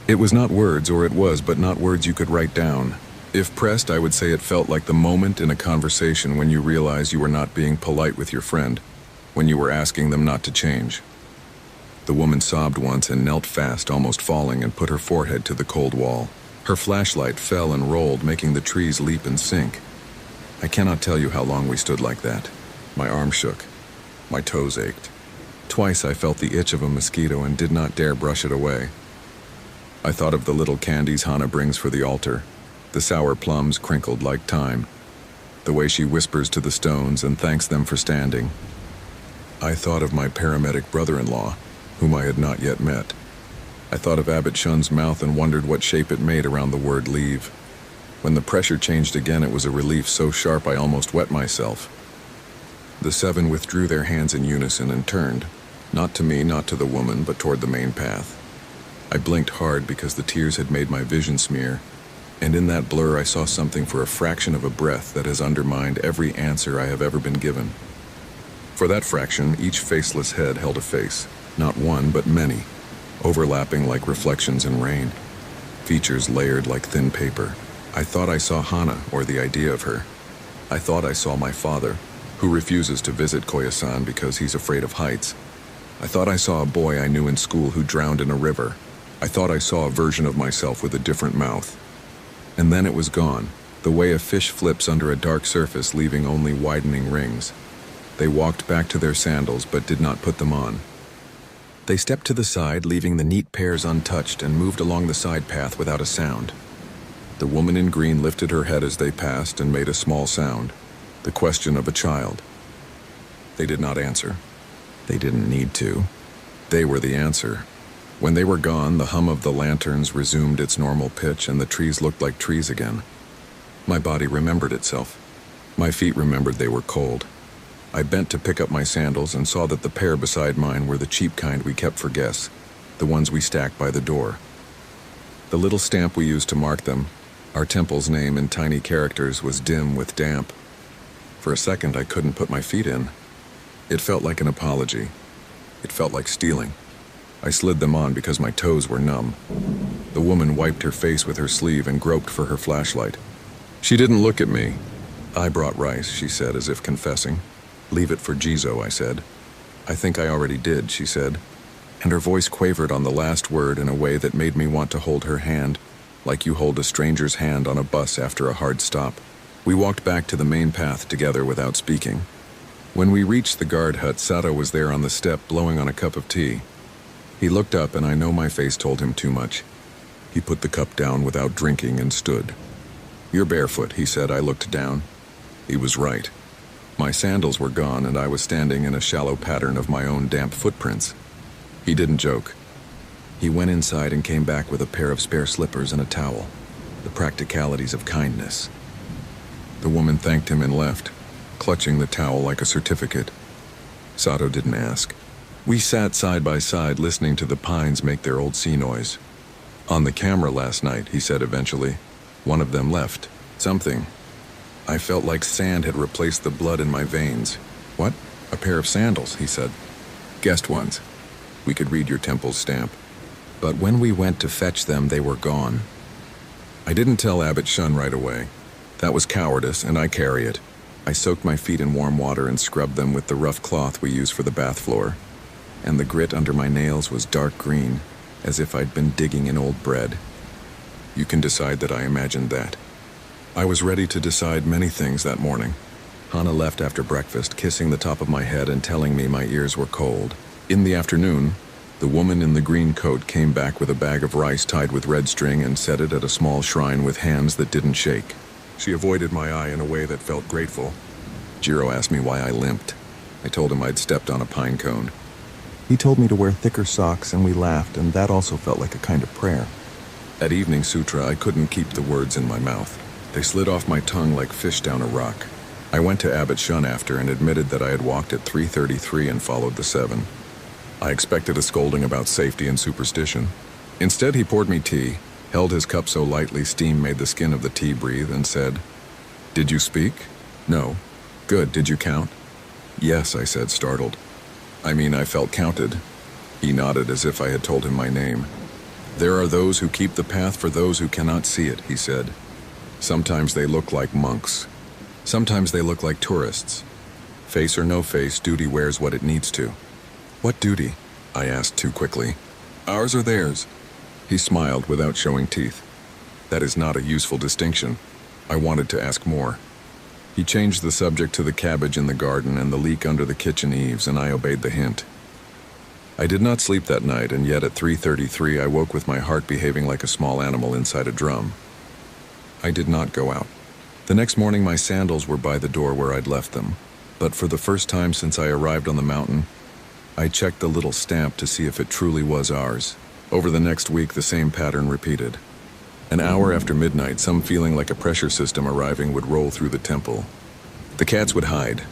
It was not words, or it was, but not words you could write down. If pressed, I would say it felt like the moment in a conversation when you realize you were not being polite with your friend, when you were asking them not to change. The woman sobbed once and knelt fast, almost falling, and put her forehead to the cold wall. Her flashlight fell and rolled, making the trees leap and sink. I cannot tell you how long we stood like that. My arm shook. My toes ached. Twice I felt the itch of a mosquito and did not dare brush it away. I thought of the little candies Hannah brings for the altar. The sour plums crinkled like thyme. The way she whispers to the stones and thanks them for standing. I thought of my paramedic brother-in-law, whom I had not yet met. I thought of Abbot Shun's mouth and wondered what shape it made around the word leave. When the pressure changed again, it was a relief so sharp I almost wet myself. The seven withdrew their hands in unison and turned, not to me, not to the woman, but toward the main path. I blinked hard because the tears had made my vision smear, and in that blur I saw something for a fraction of a breath that has undermined every answer I have ever been given. For that fraction, each faceless head held a face, not one, but many, overlapping like reflections in rain, features layered like thin paper. I thought I saw Hana, or the idea of her. I thought I saw my father, who refuses to visit Koyasan because he's afraid of heights. I thought I saw a boy I knew in school who drowned in a river. I thought I saw a version of myself with a different mouth. And then it was gone, the way a fish flips under a dark surface, leaving only widening rings. They walked back to their sandals, but did not put them on. They stepped to the side, leaving the neat pairs untouched, and moved along the side path without a sound. The woman in green lifted her head as they passed and made a small sound, the question of a child. They did not answer. They didn't need to. They were the answer. When they were gone, the hum of the lanterns resumed its normal pitch, and the trees looked like trees again. My body remembered itself. My feet remembered they were cold. I bent to pick up my sandals and saw that the pair beside mine were the cheap kind we kept for guests, the ones we stacked by the door. The little stamp we used to mark them, our temple's name in tiny characters, was dim with damp. For a second, I couldn't put my feet in. It felt like an apology. It felt like stealing. I slid them on because my toes were numb. The woman wiped her face with her sleeve and groped for her flashlight. She didn't look at me. "I brought rice," she said, as if confessing. "Leave it for Jizo," I said. "I think I already did," she said. And her voice quavered on the last word in a way that made me want to hold her hand, like you hold a stranger's hand on a bus after a hard stop. We walked back to the main path together without speaking. When we reached the guard hut, Sato was there on the step blowing on a cup of tea. He looked up, and I know my face told him too much. He put the cup down without drinking and stood. "You're barefoot," he said. I looked down. He was right. My sandals were gone, and I was standing in a shallow pattern of my own damp footprints. He didn't joke. He went inside and came back with a pair of spare slippers and a towel. The practicalities of kindness. The woman thanked him and left, clutching the towel like a certificate. Sato didn't ask. We sat side by side, listening to the pines make their old sea noise. "On the camera last night," he said eventually. "One of them left. Something." I felt like sand had replaced the blood in my veins. "What?" "A pair of sandals," he said. "Guest ones. We could read your temple's stamp. But when we went to fetch them, they were gone." I didn't tell Abbot Shun right away. That was cowardice, and I carry it. I soaked my feet in warm water and scrubbed them with the rough cloth we use for the bath floor. And the grit under my nails was dark green, as if I'd been digging in old bread. You can decide that I imagined that. I was ready to decide many things that morning. Hana left after breakfast, kissing the top of my head and telling me my ears were cold. In the afternoon, the woman in the green coat came back with a bag of rice tied with red string and set it at a small shrine with hands that didn't shake. She avoided my eye in a way that felt grateful. Jiro asked me why I limped. I told him I'd stepped on a pine cone. He told me to wear thicker socks, and we laughed, and that also felt like a kind of prayer. At evening sutra, I couldn't keep the words in my mouth. They slid off my tongue like fish down a rock. I went to Abbot Shun after and admitted that I had walked at 3:33 and followed the 7. I expected a scolding about safety and superstition. Instead, he poured me tea, held his cup so lightly steam made the skin of the tea breathe, and said, "Did you speak?" "No." "Good, did you count?" "Yes," I said, startled. I felt counted." He nodded as if I had told him my name. "There are those who keep the path for those who cannot see it," he said. "Sometimes they look like monks. Sometimes they look like tourists. Face or no face, duty wears what it needs to." "What duty?" I asked too quickly. "Ours or theirs?" He smiled without showing teeth. "That is not a useful distinction." I wanted to ask more. He changed the subject to the cabbage in the garden and the leak under the kitchen eaves, and I obeyed the hint. I did not sleep that night, and yet at 3:33 I woke with my heart behaving like a small animal inside a drum. I did not go out. The next morning my sandals were by the door where I'd left them, but for the first time since I arrived on the mountain, I checked the little stamp to see if it truly was ours. Over the next week the same pattern repeated. An hour after midnight, some feeling like a pressure system arriving would roll through the temple. The cats would hide,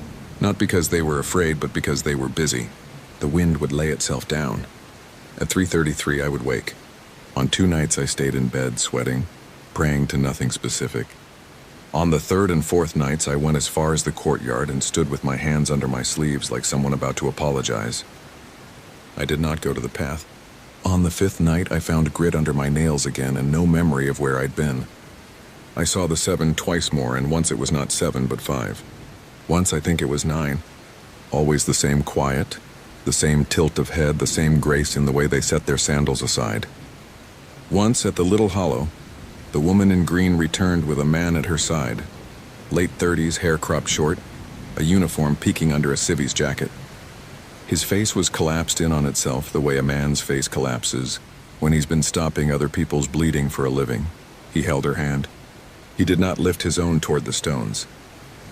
not because they were afraid, but because they were busy. The wind would lay itself down. At 3:33 I would wake. On 2 nights I stayed in bed, sweating, praying to nothing specific. On the 3rd and 4th nights I went as far as the courtyard and stood with my hands under my sleeves like someone about to apologize. I did not go to the path. On the 5th night I found grit under my nails again and no memory of where I'd been. I saw the 7 twice more, and once it was not 7 but 5. Once I think it was 9. Always the same quiet, the same tilt of head, the same grace in the way they set their sandals aside. Once at the little hollow, the woman in green returned with a man at her side. Late 30s, hair cropped short, a uniform peeking under a civvy's jacket. His face was collapsed in on itself the way a man's face collapses when he's been stopping other people's bleeding for a living. He held her hand. He did not lift his own toward the stones.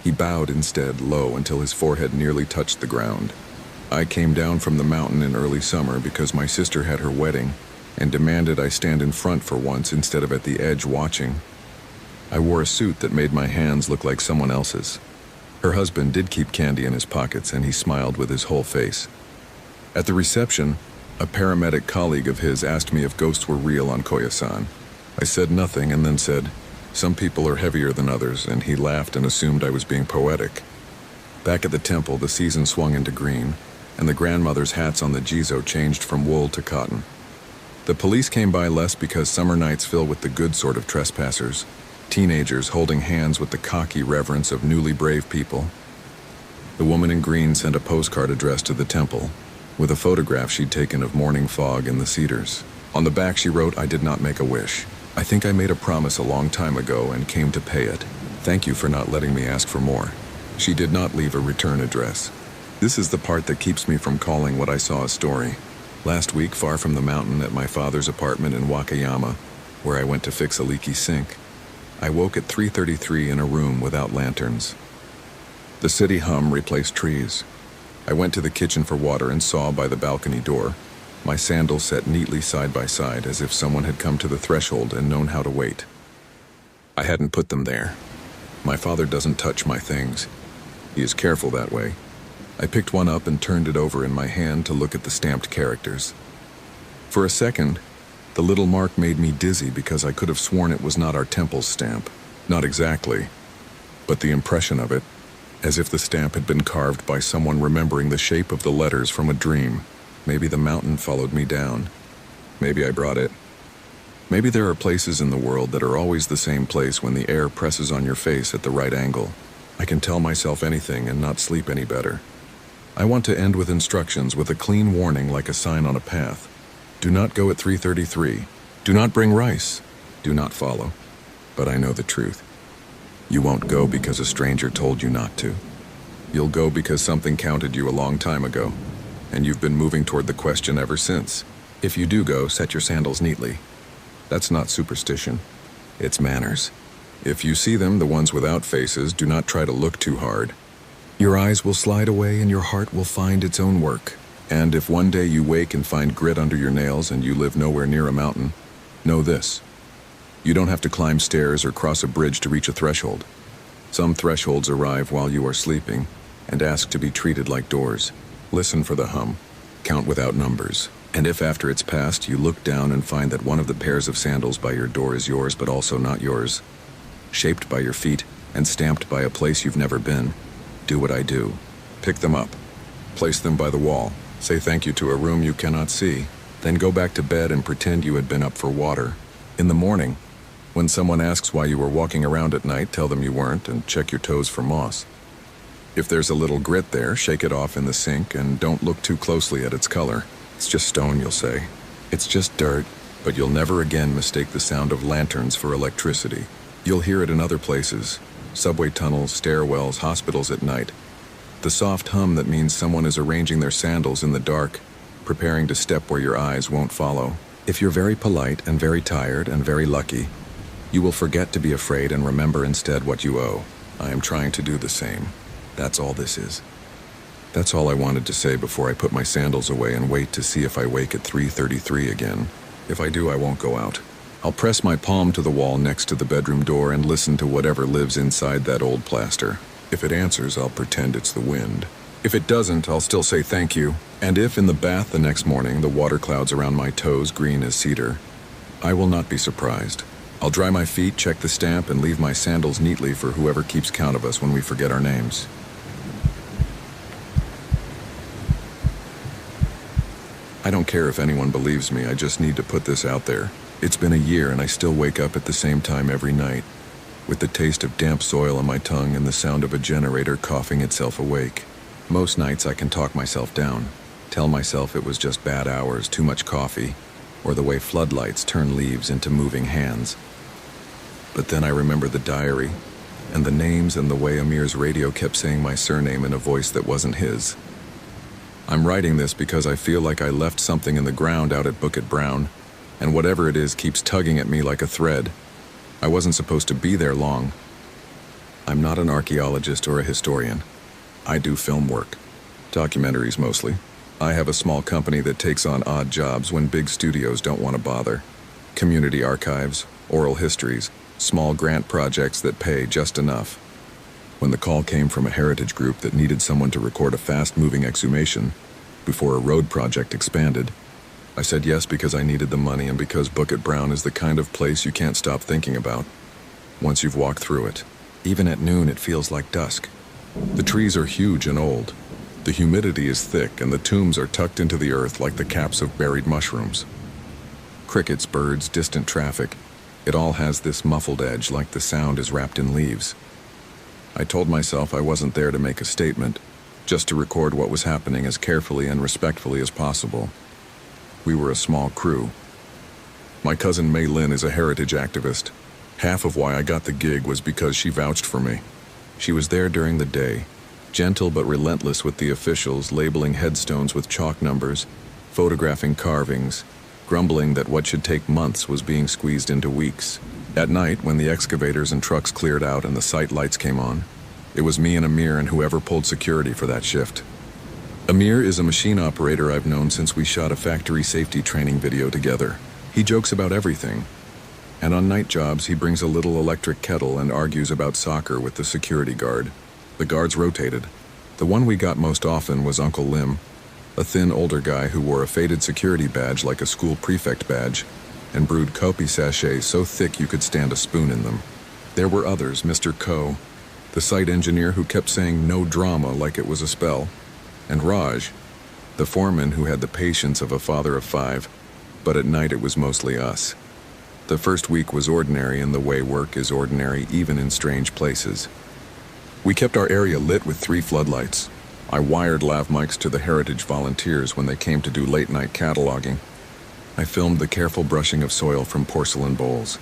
He bowed instead, low, until his forehead nearly touched the ground. I came down from the mountain in early summer because my sister had her wedding and demanded I stand in front for once instead of at the edge watching. I wore a suit that made my hands look like someone else's. Her husband did keep candy in his pockets, and he smiled with his whole face. At the reception, a paramedic colleague of his asked me if ghosts were real on Koyasan. I said nothing and then said, "Some people are heavier than others," and he laughed and assumed I was being poetic. Back at the temple, the season swung into green, and the grandmothers' hats on the jizo changed from wool to cotton. The police came by less because summer nights fill with the good sort of trespassers, teenagers holding hands with the cocky reverence of newly brave people. The woman in green sent a postcard addressed to the temple, with a photograph she'd taken of morning fog in the cedars. On the back she wrote, "I did not make a wish. I think I made a promise a long time ago and came to pay it. Thank you for not letting me ask for more." She did not leave a return address. This is the part that keeps me from calling what I saw a story. Last week, far from the mountain at my father's apartment in Wakayama, where I went to fix a leaky sink, I woke at 3:33 in a room without lanterns. The city hum replaced trees. I went to the kitchen for water and saw by the balcony door my sandals set neatly side by side as if someone had come to the threshold and known how to wait. I hadn't put them there. My father doesn't touch my things. He is careful that way. I picked one up and turned it over in my hand to look at the stamped characters. For a second, the little mark made me dizzy because I could have sworn it was not our temple's stamp. Not exactly, but the impression of it, as if the stamp had been carved by someone remembering the shape of the letters from a dream. Maybe the mountain followed me down. Maybe I brought it. Maybe there are places in the world that are always the same place when the air presses on your face at the right angle. I can tell myself anything and not sleep any better. I want to end with instructions with a clean warning like a sign on a path. Do not go at 3:33. Do not bring rice. Do not follow. But I know the truth. You won't go because a stranger told you not to. You'll go because something counted you a long time ago, and you've been moving toward the question ever since. If you do go, set your sandals neatly. That's not superstition. It's manners. If you see them, the ones without faces, do not try to look too hard. Your eyes will slide away and your heart will find its own work. And if one day you wake and find grit under your nails and you live nowhere near a mountain, know this. You don't have to climb stairs or cross a bridge to reach a threshold. Some thresholds arrive while you are sleeping and ask to be treated like doors. Listen for the hum, count without numbers, and if after it's passed you look down and find that one of the pairs of sandals by your door is yours but also not yours, shaped by your feet and stamped by a place you've never been, do what I do. Pick them up, place them by the wall, say thank you to a room you cannot see, then go back to bed and pretend you had been up for water. In the morning, when someone asks why you were walking around at night, tell them you weren't and check your toes for moss. If there's a little grit there, shake it off in the sink and don't look too closely at its color. It's just stone, you'll say. It's just dirt, but you'll never again mistake the sound of lanterns for electricity. You'll hear it in other places, subway tunnels, stairwells, hospitals at night. The soft hum that means someone is arranging their sandals in the dark, preparing to step where your eyes won't follow. If you're very polite and very tired and very lucky, you will forget to be afraid and remember instead what you owe. I am trying to do the same. That's all this is. That's all I wanted to say before I put my sandals away and wait to see if I wake at 3:33 again. If I do, I won't go out. I'll press my palm to the wall next to the bedroom door and listen to whatever lives inside that old plaster. If it answers, I'll pretend it's the wind. If it doesn't, I'll still say thank you. And if in the bath the next morning the water clouds around my toes green as cedar, I will not be surprised. I'll dry my feet, check the stamp, and leave my sandals neatly for whoever keeps count of us when we forget our names. I don't care if anyone believes me, I just need to put this out there. It's been a year and I still wake up at the same time every night, with the taste of damp soil on my tongue and the sound of a generator coughing itself awake. Most nights I can talk myself down, tell myself it was just bad hours, too much coffee, or the way floodlights turn leaves into moving hands. But then I remember the diary, and the names and the way Amir's radio kept saying my surname in a voice that wasn't his. I'm writing this because I feel like I left something in the ground out at Book It Brown, and whatever it is keeps tugging at me like a thread. I wasn't supposed to be there long. I'm not an archaeologist or a historian. I do film work, documentaries mostly. I have a small company that takes on odd jobs when big studios don't want to bother. Community archives, oral histories, small grant projects that pay just enough. When the call came from a heritage group that needed someone to record a fast-moving exhumation before a road project expanded, I said yes because I needed the money and because Book It Brown is the kind of place you can't stop thinking about once you've walked through it. Even at noon, it feels like dusk. The trees are huge and old. The humidity is thick and the tombs are tucked into the earth like the caps of buried mushrooms. Crickets, birds, distant traffic, it all has this muffled edge like the sound is wrapped in leaves. I told myself I wasn't there to make a statement, just to record what was happening as carefully and respectfully as possible. We were a small crew. My cousin Mei Lin is a heritage activist. Half of why I got the gig was because she vouched for me. She was there during the day, gentle but relentless with the officials, labeling headstones with chalk numbers, photographing carvings, grumbling that what should take months was being squeezed into weeks. At night, when the excavators and trucks cleared out and the site lights came on, it was me and Amir and whoever pulled security for that shift. Amir is a machine operator I've known since we shot a factory safety training video together. He jokes about everything. And on night jobs, he brings a little electric kettle and argues about soccer with the security guard. The guards rotated. The one we got most often was Uncle Lim, a thin older guy who wore a faded security badge like a school prefect badge, and brewed kopi sachets so thick you could stand a spoon in them. There were others, Mr. Ko, the site engineer who kept saying no drama like it was a spell, and Raj, the foreman who had the patience of a father of 5, but at night it was mostly us. The first week was ordinary, and the way work is ordinary even in strange places. We kept our area lit with 3 floodlights. I wired lav mics to the heritage volunteers when they came to do late-night cataloging. I filmed the careful brushing of soil from porcelain bowls,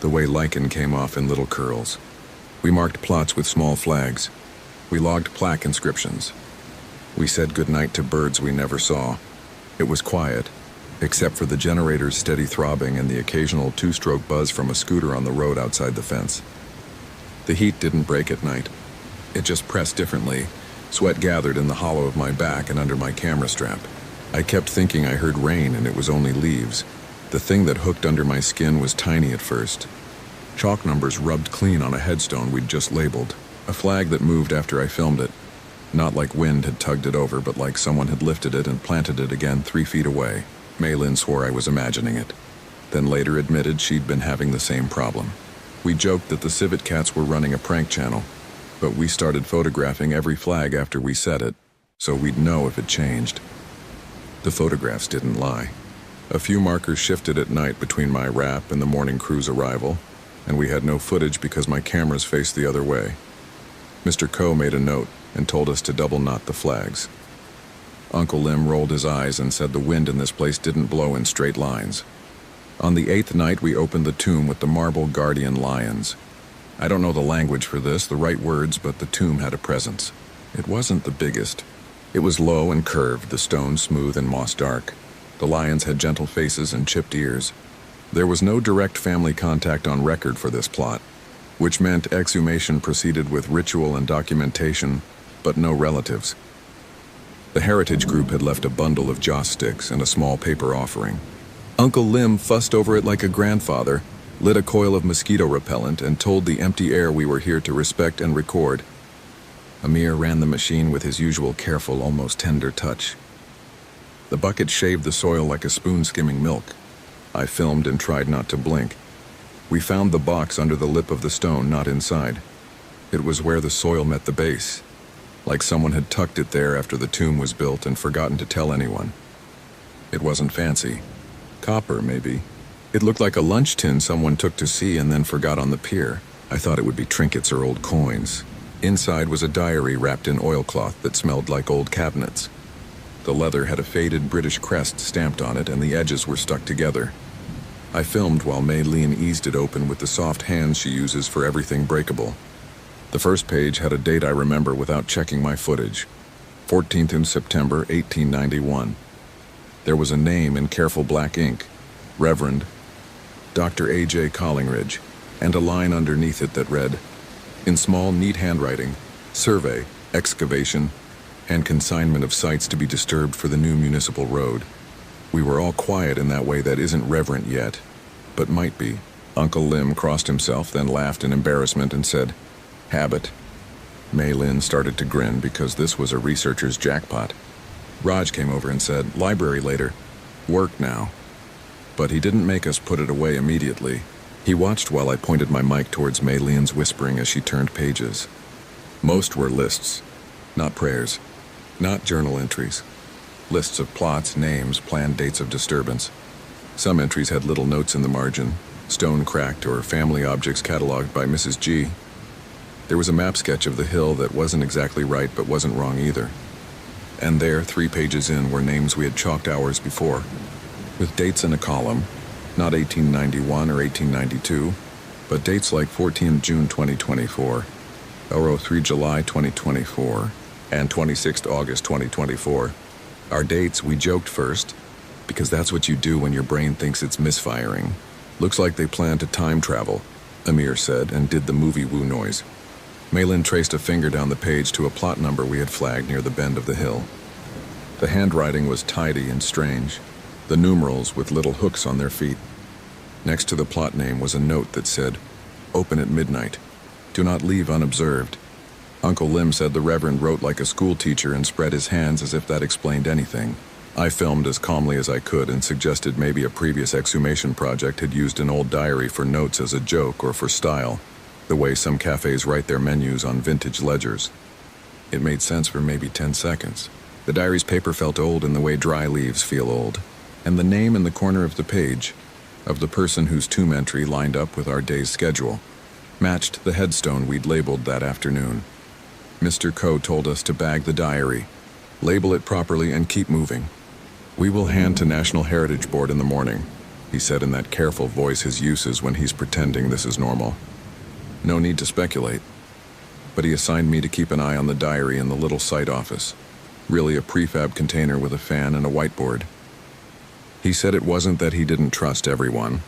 the way lichen came off in little curls. We marked plots with small flags. We logged plaque inscriptions. We said goodnight to birds we never saw. It was quiet, except for the generator's steady throbbing and the occasional 2-stroke buzz from a scooter on the road outside the fence. The heat didn't break at night. It just pressed differently. Sweat gathered in the hollow of my back and under my camera strap. I kept thinking I heard rain and it was only leaves. The thing that hooked under my skin was tiny at first. Chalk numbers rubbed clean on a headstone we'd just labeled. A flag that moved after I filmed it. Not like wind had tugged it over, but like someone had lifted it and planted it again 3 feet away. Maylin swore I was imagining it, then later admitted she'd been having the same problem. We joked that the civet cats were running a prank channel, but we started photographing every flag after we set it, so we'd know if it changed. The photographs didn't lie. A few markers shifted at night between my wrap and the morning crew's arrival, and we had no footage because my cameras faced the other way. Mr. Coe made a note and told us to double knot the flags. Uncle Lim rolled his eyes and said the wind in this place didn't blow in straight lines. On the 8th night, we opened the tomb with the marble guardian lions. I don't know the language for this, the right words, but the tomb had a presence. It wasn't the biggest. It was low and curved, the stone smooth and moss dark. The lions had gentle faces and chipped ears. There was no direct family contact on record for this plot, which meant exhumation proceeded with ritual and documentation, but no relatives. The heritage group had left a bundle of joss sticks and a small paper offering. Uncle Lim fussed over it like a grandfather, lit a coil of mosquito repellent, and told the empty air we were here to respect and record. Amir ran the machine with his usual careful, almost tender touch. The bucket shaved the soil like a spoon skimming milk. I filmed and tried not to blink. We found the box under the lip of the stone, not inside. It was where the soil met the base, like someone had tucked it there after the tomb was built and forgotten to tell anyone. It wasn't fancy. Copper, maybe. It looked like a lunch tin someone took to sea and then forgot on the pier. I thought it would be trinkets or old coins. Inside was a diary wrapped in oilcloth that smelled like old cabinets. The leather had a faded British crest stamped on it, and the edges were stuck together. I filmed while Maylin eased it open with the soft hands she uses for everything breakable. The first page had a date I remember without checking my footage. 14th in September, 1891. There was a name in careful black ink, Reverend Dr. A.J. Collingridge, and a line underneath it that read, in small, neat handwriting, survey, excavation, and consignment of sites to be disturbed for the new municipal road. We were all quiet in that way that isn't reverent yet, but might be. Uncle Lim crossed himself, then laughed in embarrassment and said, habit. Maylin started to grin because this was a researcher's jackpot. Raj came over and said, library later. Work now. But he didn't make us put it away immediately. He watched while I pointed my mic towards Maylin's whispering as she turned pages. Most were lists, not prayers, not journal entries. Lists of plots, names, planned dates of disturbance. Some entries had little notes in the margin, stone cracked or family objects cataloged by Mrs. G. There was a map sketch of the hill that wasn't exactly right but wasn't wrong either. And there, 3 pages in, were names we had chalked hours before, with dates in a column, not 1891 or 1892, but dates like 14 June 2024, or 3 July 2024, and 26 August 2024. Our dates, we joked first, because that's what you do when your brain thinks it's misfiring. Looks like they plan to time travel, Amir said, and did the movie woo noise. Maylin traced a finger down the page to a plot number we had flagged near the bend of the hill. The handwriting was tidy and strange, the numerals with little hooks on their feet. Next to the plot name was a note that said, open at midnight. Do not leave unobserved. Uncle Lim said the Reverend wrote like a school teacher and spread his hands as if that explained anything. I filmed as calmly as I could and suggested maybe a previous exhumation project had used an old diary for notes as a joke or for style, the way some cafes write their menus on vintage ledgers. It made sense for maybe 10 seconds. The diary's paper felt old in the way dry leaves feel old, and the name in the corner of the page, of the person whose tomb entry lined up with our day's schedule, matched the headstone we'd labeled that afternoon. Mr. Coe told us to bag the diary, label it properly, and keep moving. We will hand to National Heritage Board in the morning, he said in that careful voice his uses when he's pretending this is normal. No need to speculate. But he assigned me to keep an eye on the diary in the little site office, really a prefab container with a fan and a whiteboard. He said it wasn't that he didn't trust everyone.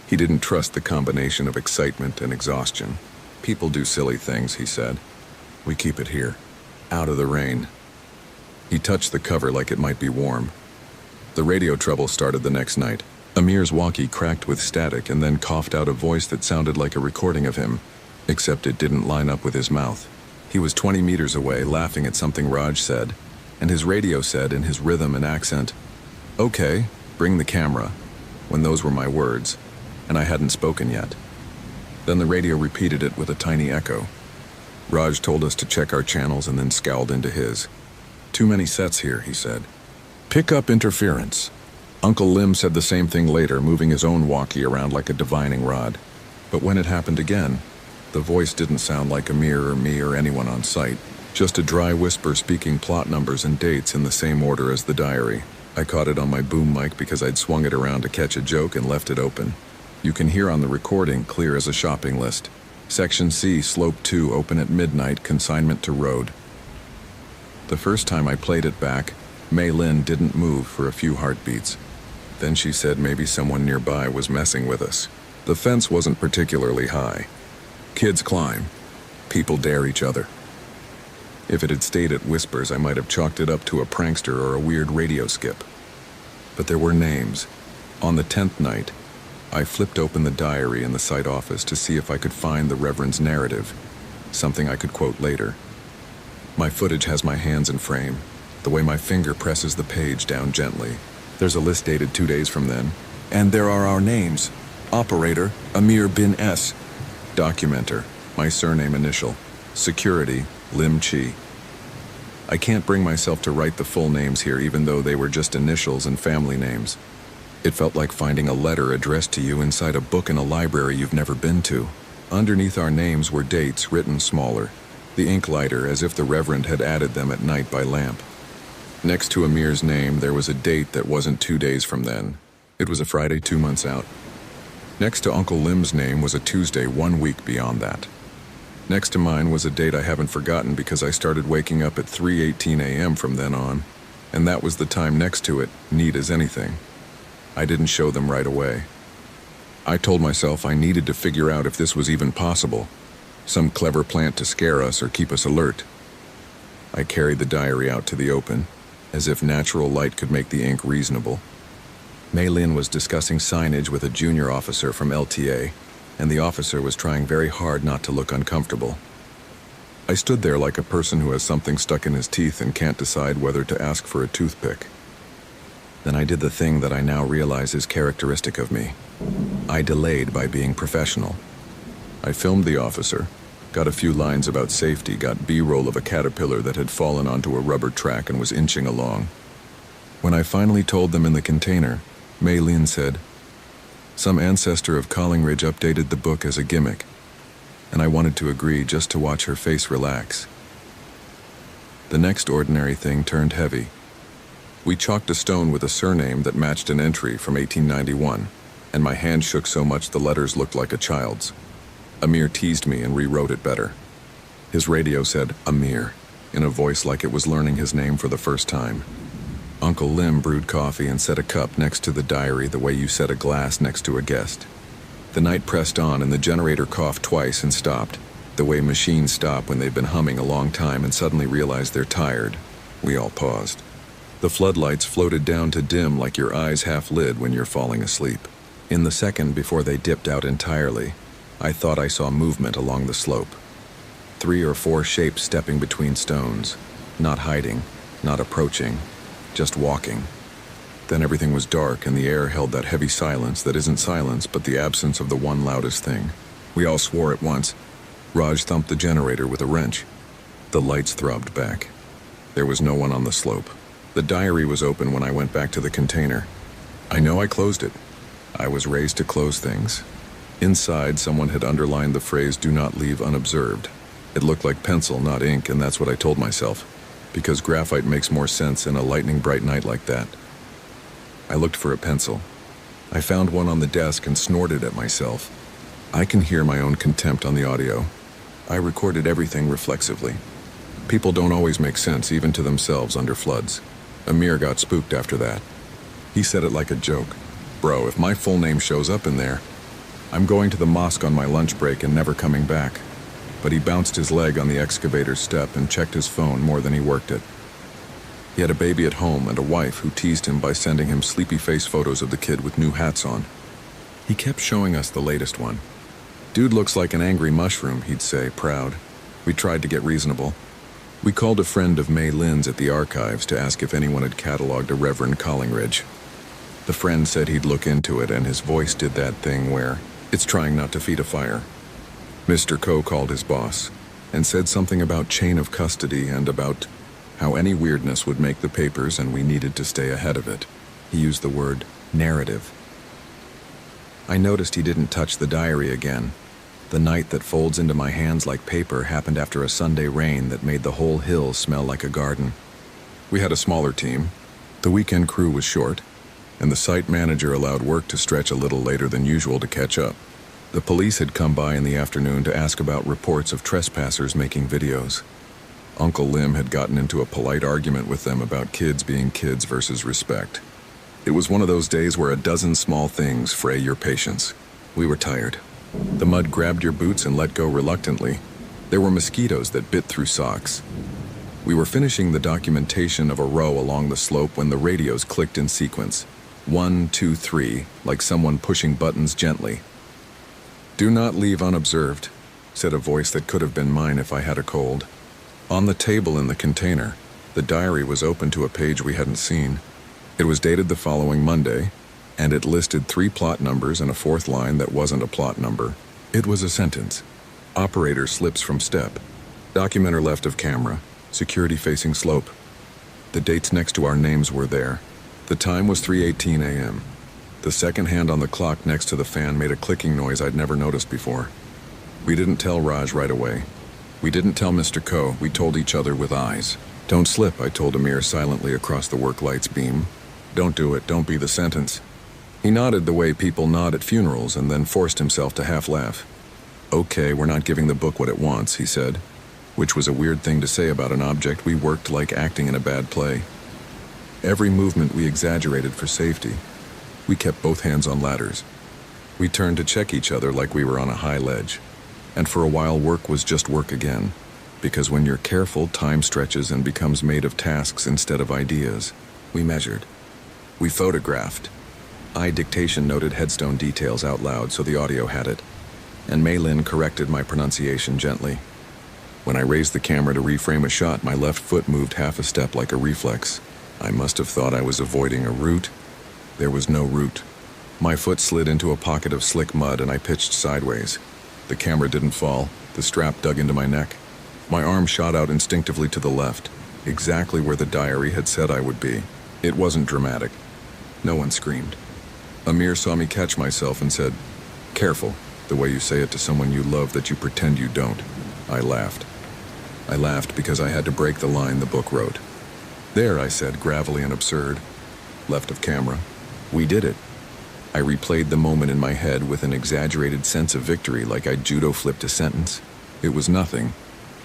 He didn't trust the combination of excitement and exhaustion. People do silly things, he said. We keep it here, out of the rain. He touched the cover like it might be warm. The radio trouble started the next night. Amir's walkie cracked with static and then coughed out a voice that sounded like a recording of him, except it didn't line up with his mouth. He was 20 meters away, laughing at something Raj said, and his radio said in his rhythm and accent, "Okay, bring the camera," when those were my words, and I hadn't spoken yet. Then the radio repeated it with a tiny echo. Raj told us to check our channels and then scowled into his. "Too many sets here," he said. "Pick up interference." Uncle Lim said the same thing later, moving his own walkie around like a divining rod. But when it happened again, the voice didn't sound like Amir or me or anyone on site, just a dry whisper speaking plot numbers and dates in the same order as the diary. I caught it on my boom mic because I'd swung it around to catch a joke and left it open. You can hear on the recording, clear as a shopping list. Section C, Slope 2, open at midnight, consignment to road. The first time I played it back, Mei Lin didn't move for a few heartbeats. Then she said maybe someone nearby was messing with us. The fence wasn't particularly high. Kids climb. People dare each other. If it had stayed at whispers, I might have chalked it up to a prankster or a weird radio skip. But there were names. On the 10th night, I flipped open the diary in the site office to see if I could find the Reverend's narrative, something I could quote later. My footage has my hands in frame, the way my finger presses the page down gently. There's a list dated 2 days from then. And there are our names. Operator, Amir bin S. Documenter, my surname initial. Security, Lim Chi. I can't bring myself to write the full names here, even though they were just initials and family names. It felt like finding a letter addressed to you inside a book in a library you've never been to. Underneath our names were dates written smaller, the ink lighter as if the Reverend had added them at night by lamp. Next to Amir's name, there was a date that wasn't 2 days from then. It was a Friday 2 months out. Next to Uncle Lim's name was a Tuesday 1 week beyond that. Next to mine was a date I haven't forgotten because I started waking up at 3:18 a.m. from then on, and that was the time next to it, neat as anything. I didn't show them right away. I told myself I needed to figure out if this was even possible, some clever plant to scare us or keep us alert. I carried the diary out to the open, as if natural light could make the ink reasonable. Mei Lin was discussing signage with a junior officer from LTA, and the officer was trying very hard not to look uncomfortable. I stood there like a person who has something stuck in his teeth and can't decide whether to ask for a toothpick. Then I did the thing that I now realize is characteristic of me. I delayed by being professional. I filmed the officer, got a few lines about safety, got B-roll of a caterpillar that had fallen onto a rubber track and was inching along. When I finally told them in the container, Mei Lin said, "Some ancestor of Collingridge updated the book as a gimmick," and I wanted to agree just to watch her face relax. The next ordinary thing turned heavy. We chalked a stone with a surname that matched an entry from 1891, and my hand shook so much the letters looked like a child's. Amir teased me and rewrote it better. His radio said, "Amir," in a voice like it was learning his name for the first time. Uncle Lim brewed coffee and set a cup next to the diary the way you set a glass next to a guest. The night pressed on and the generator coughed twice and stopped, the way machines stop when they've been humming a long time and suddenly realize they're tired. We all paused. The floodlights floated down to dim like your eyes half lit when you're falling asleep. In the second before they dipped out entirely, I thought I saw movement along the slope. 3 or 4 shapes stepping between stones, not hiding, not approaching, just walking. Then everything was dark and the air held that heavy silence that isn't silence but the absence of the one loudest thing. We all swore at once. Raj thumped the generator with a wrench. The lights throbbed back. There was no one on the slope. The diary was open when I went back to the container. I know I closed it. I was raised to close things. Inside, someone had underlined the phrase, "Do not leave unobserved." It looked like pencil, not ink, and that's what I told myself, because graphite makes more sense in a lightning bright night like that. I looked for a pencil. I found one on the desk and snorted at myself. I can hear my own contempt on the audio. I recorded everything reflexively. People don't always make sense, even to themselves, under floods. Amir got spooked after that. He said it like a joke. "Bro, if my full name shows up in there, I'm going to the mosque on my lunch break and never coming back." But he bounced his leg on the excavator's step and checked his phone more than he worked it. He had a baby at home and a wife who teased him by sending him sleepy face photos of the kid with new hats on. He kept showing us the latest one. "Dude looks like an angry mushroom," he'd say, proud. We tried to get reasonable. We called a friend of May Lynn's at the archives to ask if anyone had cataloged a Reverend Collingridge. The friend said he'd look into it, and his voice did that thing where it's trying not to feed a fire. Mr. Coe called his boss and said something about chain of custody and about how any weirdness would make the papers and we needed to stay ahead of it. He used the word narrative. I noticed he didn't touch the diary again. The night that folds into my hands like paper happened after a Sunday rain that made the whole hill smell like a garden. We had a smaller team. The weekend crew was short, and the site manager allowed work to stretch a little later than usual to catch up. The police had come by in the afternoon to ask about reports of trespassers making videos. Uncle Lim had gotten into a polite argument with them about kids being kids versus respect. It was one of those days where a dozen small things fray your patience. We were tired. The mud grabbed your boots and let go reluctantly. There were mosquitoes that bit through socks. We were finishing the documentation of a row along the slope when the radios clicked in sequence. 1, 2, 3, like someone pushing buttons gently. "Do not leave unobserved," said a voice that could have been mine if I had a cold. On the table in the container, the diary was open to a page we hadn't seen. It was dated the following Monday, and it listed 3 plot numbers and a 4th line that wasn't a plot number. It was a sentence. Operator slips from step. Documenter left of camera. Security facing slope. The dates next to our names were there. The time was 3:18 a.m. The second hand on the clock next to the fan made a clicking noise I'd never noticed before. We didn't tell Raj right away. We didn't tell Mr. Coe. We told each other with eyes. "Don't slip," I told Amir silently across the work light's beam. "Don't do it. Don't be the sentence." He nodded the way people nod at funerals and then forced himself to half laugh. "Okay, we're not giving the book what it wants," he said, which was a weird thing to say about an object we worked like acting in a bad play. Every movement we exaggerated for safety. We kept both hands on ladders. We turned to check each other like we were on a high ledge. And for a while work was just work again, because when you're careful, time stretches and becomes made of tasks instead of ideas. We measured. We photographed. I dictation noted headstone details out loud so the audio had it, and Maylin corrected my pronunciation gently. When I raised the camera to reframe a shot, my left foot moved half a step like a reflex. I must have thought I was avoiding a root. There was no root. My foot slid into a pocket of slick mud and I pitched sideways. The camera didn't fall. The strap dug into my neck. My arm shot out instinctively to the left, exactly where the diary had said I would be. It wasn't dramatic. No one screamed. Amir saw me catch myself and said, "Careful, the way you say it to someone you love that you pretend you don't." I laughed. I laughed because I had to break the line the book wrote. "There," I said, gravelly and absurd. Left of camera. We did it. I replayed the moment in my head with an exaggerated sense of victory like I'd judo flipped a sentence. It was nothing,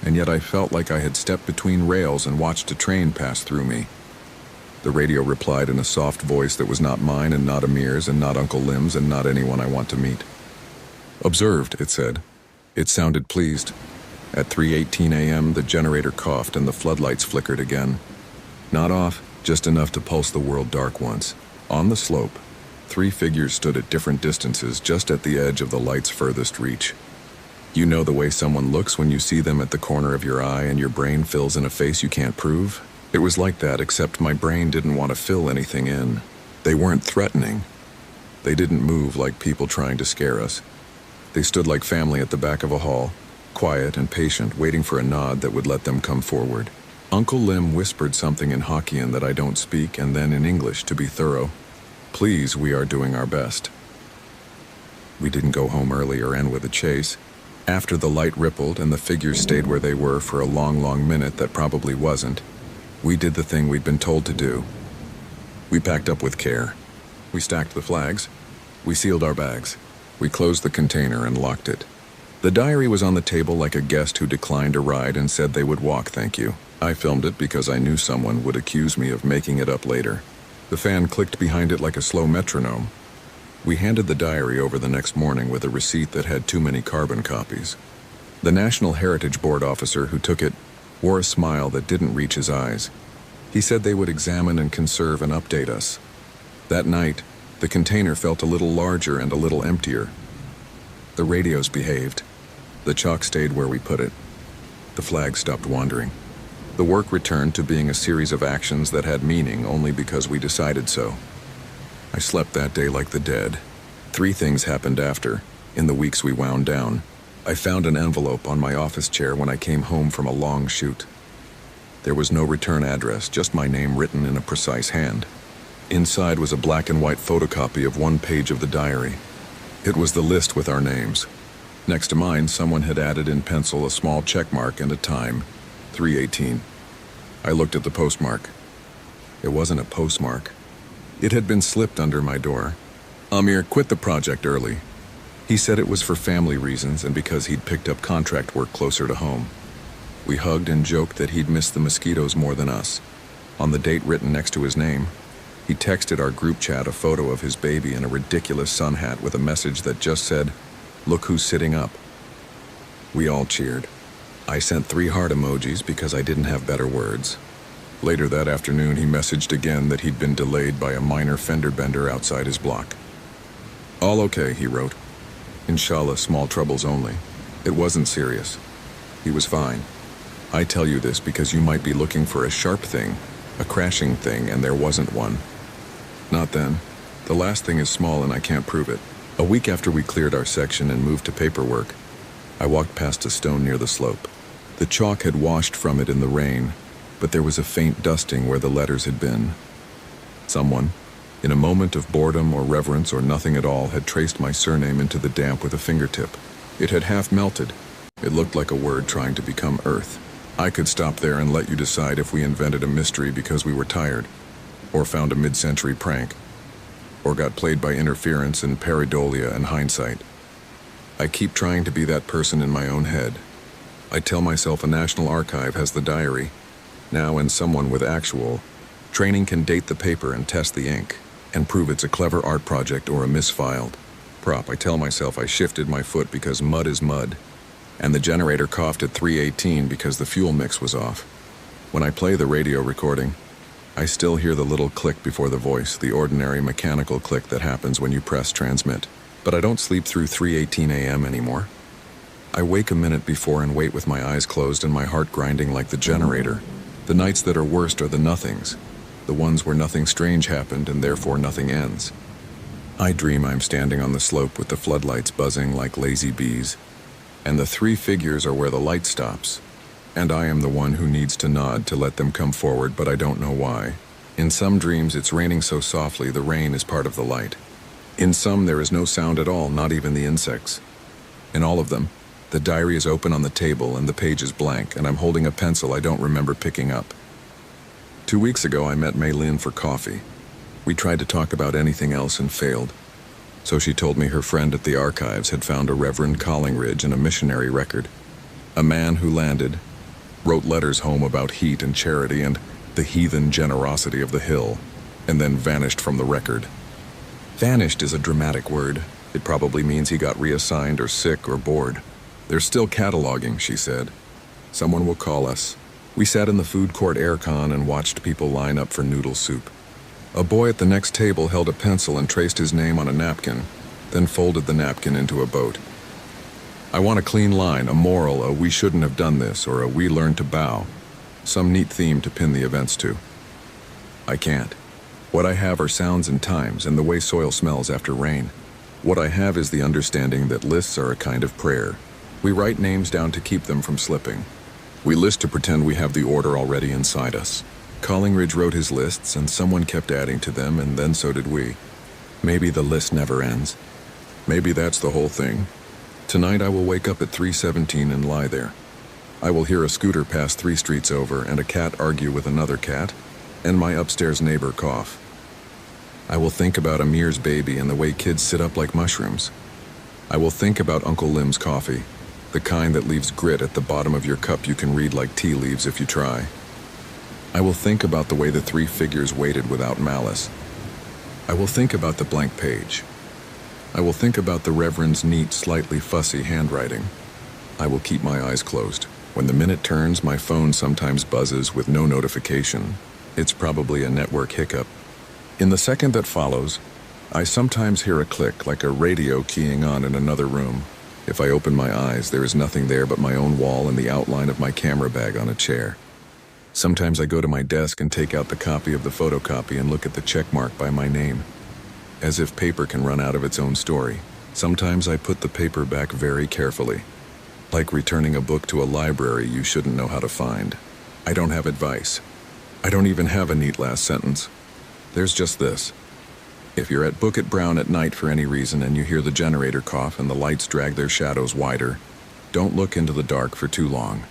and yet I felt like I had stepped between rails and watched a train pass through me. The radio replied in a soft voice that was not mine and not Amir's and not Uncle Lim's and not anyone I want to meet. "Observed," it said. It sounded pleased. At 3:18 a.m., the generator coughed and the floodlights flickered again. Not off, just enough to pulse the world dark once. On the slope, 3 figures stood at different distances just at the edge of the light's furthest reach. You know the way someone looks when you see them at the corner of your eye and your brain fills in a face you can't prove? It was like that, except my brain didn't want to fill anything in. They weren't threatening. They didn't move like people trying to scare us. They stood like family at the back of a hall, quiet and patient, waiting for a nod that would let them come forward. Uncle Lim whispered something in Hokkien that I don't speak, and then in English to be thorough. "Please, we are doing our best." We didn't go home early or end with a chase. After the light rippled and the figures stayed where they were for a long, long minute that probably wasn't, we did the thing we'd been told to do. We packed up with care. We stacked the flags. We sealed our bags. We closed the container and locked it. The diary was on the table like a guest who declined a ride and said they would walk, thank you. I filmed it because I knew someone would accuse me of making it up later. The fan clicked behind it like a slow metronome. We handed the diary over the next morning with a receipt that had too many carbon copies. The National Heritage Board officer who took it wore a smile that didn't reach his eyes. He said they would examine and conserve and update us. That night, the container felt a little larger and a little emptier. The radios behaved. The chalk stayed where we put it. The flag stopped wandering. The work returned to being a series of actions that had meaning only because we decided so. I slept that day like the dead. 3 things happened after, in the weeks we wound down. I found an envelope on my office chair when I came home from a long shoot. There was no return address, just my name written in a precise hand. Inside was a black and white photocopy of 1 page of the diary. It was the list with our names. Next to mine, someone had added in pencil a small check mark and a time, 3:18. I looked at the postmark. It wasn't a postmark. It had been slipped under my door. Amir quit the project early. He said it was for family reasons and because he'd picked up contract work closer to home. We hugged and joked that he'd missed the mosquitoes more than us. On the date written next to his name, he texted our group chat a photo of his baby in a ridiculous sun hat with a message that just said, "Look who's sitting up." We all cheered. I sent 3 heart emojis because I didn't have better words. Later that afternoon, he messaged again that he'd been delayed by a minor fender bender outside his block. "All okay," he wrote. "Inshallah, small troubles only. It wasn't serious. He was fine. I tell you this because you might be looking for a sharp thing, a crashing thing, and there wasn't one. Not then. The last thing is small and I can't prove it." A week after we cleared our section and moved to paperwork, I walked past a stone near the slope. The chalk had washed from it in the rain, but there was a faint dusting where the letters had been. Someone, in a moment of boredom or reverence or nothing at all, had traced my surname into the damp with a fingertip. It had half melted. It looked like a word trying to become earth. I could stop there and let you decide if we invented a mystery because we were tired, or found a mid-century prank, or got played by interference and pareidolia and hindsight. I keep trying to be that person in my own head. I tell myself a National Archive has the diary, now, and someone with actual training can date the paper and test the ink, and prove it's a clever art project or a misfiled prop. I tell myself I shifted my foot because mud is mud, and the generator coughed at 3:18 because the fuel mix was off. When I play the radio recording, I still hear the little click before the voice, the ordinary mechanical click that happens when you press transmit. But I don't sleep through 3:18 a.m. anymore. I wake a minute before and wait with my eyes closed and my heart grinding like the generator. The nights that are worst are the nothings, the ones where nothing strange happened and therefore nothing ends. I dream I'm standing on the slope with the floodlights buzzing like lazy bees, and the 3 figures are where the light stops, and I am the one who needs to nod to let them come forward, but I don't know why. In some dreams it's raining so softly the rain is part of the light. In some there is no sound at all, not even the insects. In all of them, the diary is open on the table and the page is blank, and I'm holding a pencil I don't remember picking up. 2 weeks ago I met Mei Lin for coffee. We tried to talk about anything else and failed. So she told me her friend at the archives had found a Reverend Collingridge in a missionary record. A man who landed, wrote letters home about heat and charity and the heathen generosity of the hill, and then vanished from the record. Vanished is a dramatic word. It probably means he got reassigned or sick or bored. They're still cataloging, she said. Someone will call us. We sat in the food court aircon and watched people line up for noodle soup. A boy at the next table held a pencil and traced his name on a napkin, then folded the napkin into a boat. I want a clean line, a moral, a "we shouldn't have done this," or a "we learned to bow." Some neat theme to pin the events to. I can't. What I have are sounds and times and the way soil smells after rain. What I have is the understanding that lists are a kind of prayer. We write names down to keep them from slipping. We list to pretend we have the order already inside us. Collingridge wrote his lists and someone kept adding to them, and then so did we. Maybe the list never ends. Maybe that's the whole thing. Tonight I will wake up at 3:17 and lie there. I will hear a scooter pass 3 streets over and a cat argue with another cat, and my upstairs neighbor cough. I will think about Amir's baby and the way kids sit up like mushrooms. I will think about Uncle Lim's coffee, the kind that leaves grit at the bottom of your cup you can read like tea leaves if you try. I will think about the way the 3 figures waited without malice. I will think about the blank page. I will think about the Reverend's neat, slightly fussy handwriting. I will keep my eyes closed. When the minute turns, my phone sometimes buzzes with no notification. It's probably a network hiccup. In the second that follows, I sometimes hear a click like a radio keying on in another room. If I open my eyes, there is nothing there but my own wall and the outline of my camera bag on a chair. Sometimes I go to my desk and take out the copy of the photocopy and look at the check mark by my name, as if paper can run out of its own story. Sometimes I put the paper back very carefully, like returning a book to a library you shouldn't know how to find. I don't have advice. I don't even have a neat last sentence. There's just this. If you're at Book It Brown at night for any reason and you hear the generator cough and the lights drag their shadows wider, don't look into the dark for too long.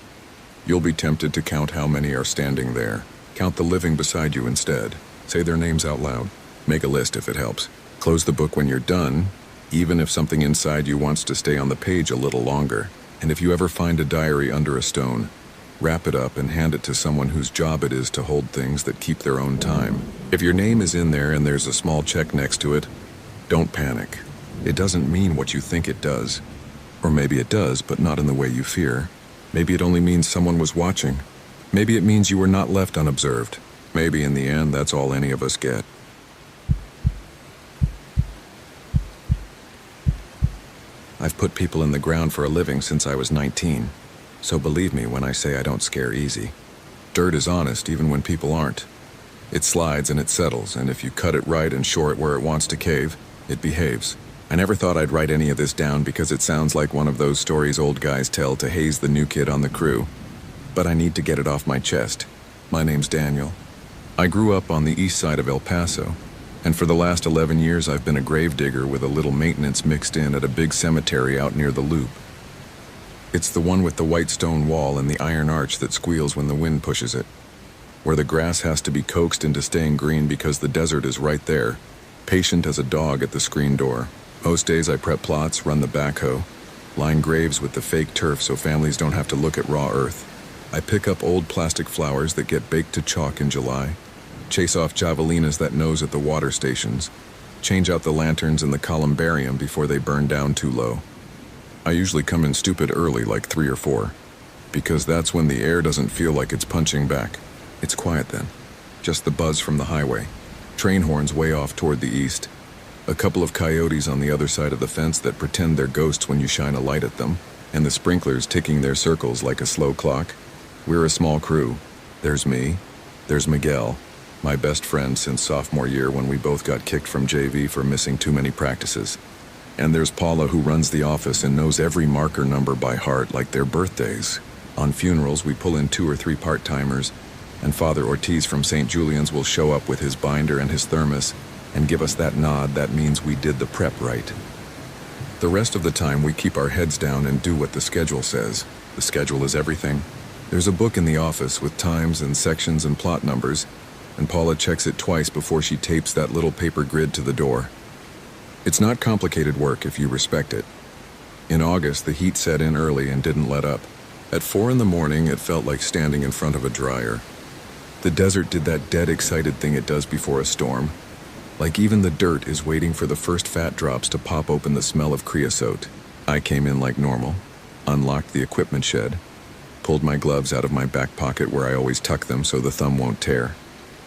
You'll be tempted to count how many are standing there. Count the living beside you instead. Say their names out loud. Make a list if it helps. Close the book when you're done, even if something inside you wants to stay on the page a little longer. And if you ever find a diary under a stone, wrap it up and hand it to someone whose job it is to hold things that keep their own time. If your name is in there and there's a small check next to it, don't panic. It doesn't mean what you think it does. Or maybe it does, but not in the way you fear. Maybe it only means someone was watching. Maybe it means you were not left unobserved. Maybe in the end, that's all any of us get. I've put people in the ground for a living since I was 19. So believe me when I say I don't scare easy. Dirt is honest even when people aren't. It slides and it settles, and if you cut it right and shore it where it wants to cave, it behaves. I never thought I'd write any of this down because it sounds like one of those stories old guys tell to haze the new kid on the crew. But I need to get it off my chest. My name's Daniel. I grew up on the east side of El Paso, and for the last 11 years I've been a grave digger with a little maintenance mixed in at a big cemetery out near the Loop. It's the one with the white stone wall and the iron arch that squeals when the wind pushes it, where the grass has to be coaxed into staying green because the desert is right there, patient as a dog at the screen door. Most days I prep plots, run the backhoe, line graves with the fake turf so families don't have to look at raw earth. I pick up old plastic flowers that get baked to chalk in July, chase off javelinas that nose at the water stations, change out the lanterns in the columbarium before they burn down too low. I usually come in stupid early, like 3 or 4, because that's when the air doesn't feel like it's punching back. It's quiet then, just the buzz from the highway, train horns way off toward the east, a couple of coyotes on the other side of the fence that pretend they're ghosts when you shine a light at them, and the sprinklers ticking their circles like a slow clock. We're a small crew. There's me, there's Miguel, my best friend since sophomore year when we both got kicked from JV for missing too many practices. And there's Paula, who runs the office and knows every marker number by heart like their birthdays. On funerals, we pull in 2 or 3 part-timers, and Father Ortiz from St. Julian's will show up with his binder and his thermos and give us that nod that means we did the prep right. The rest of the time, we keep our heads down and do what the schedule says. The schedule is everything. There's a book in the office with times and sections and plot numbers, and Paula checks it twice before she tapes that little paper grid to the door. It's not complicated work if you respect it. In August, the heat set in early and didn't let up. At 4 in the morning, it felt like standing in front of a dryer. The desert did that dead excited thing it does before a storm. Like even the dirt is waiting for the first fat drops to pop open the smell of creosote. I came in like normal, unlocked the equipment shed, pulled my gloves out of my back pocket where I always tuck them so the thumb won't tear,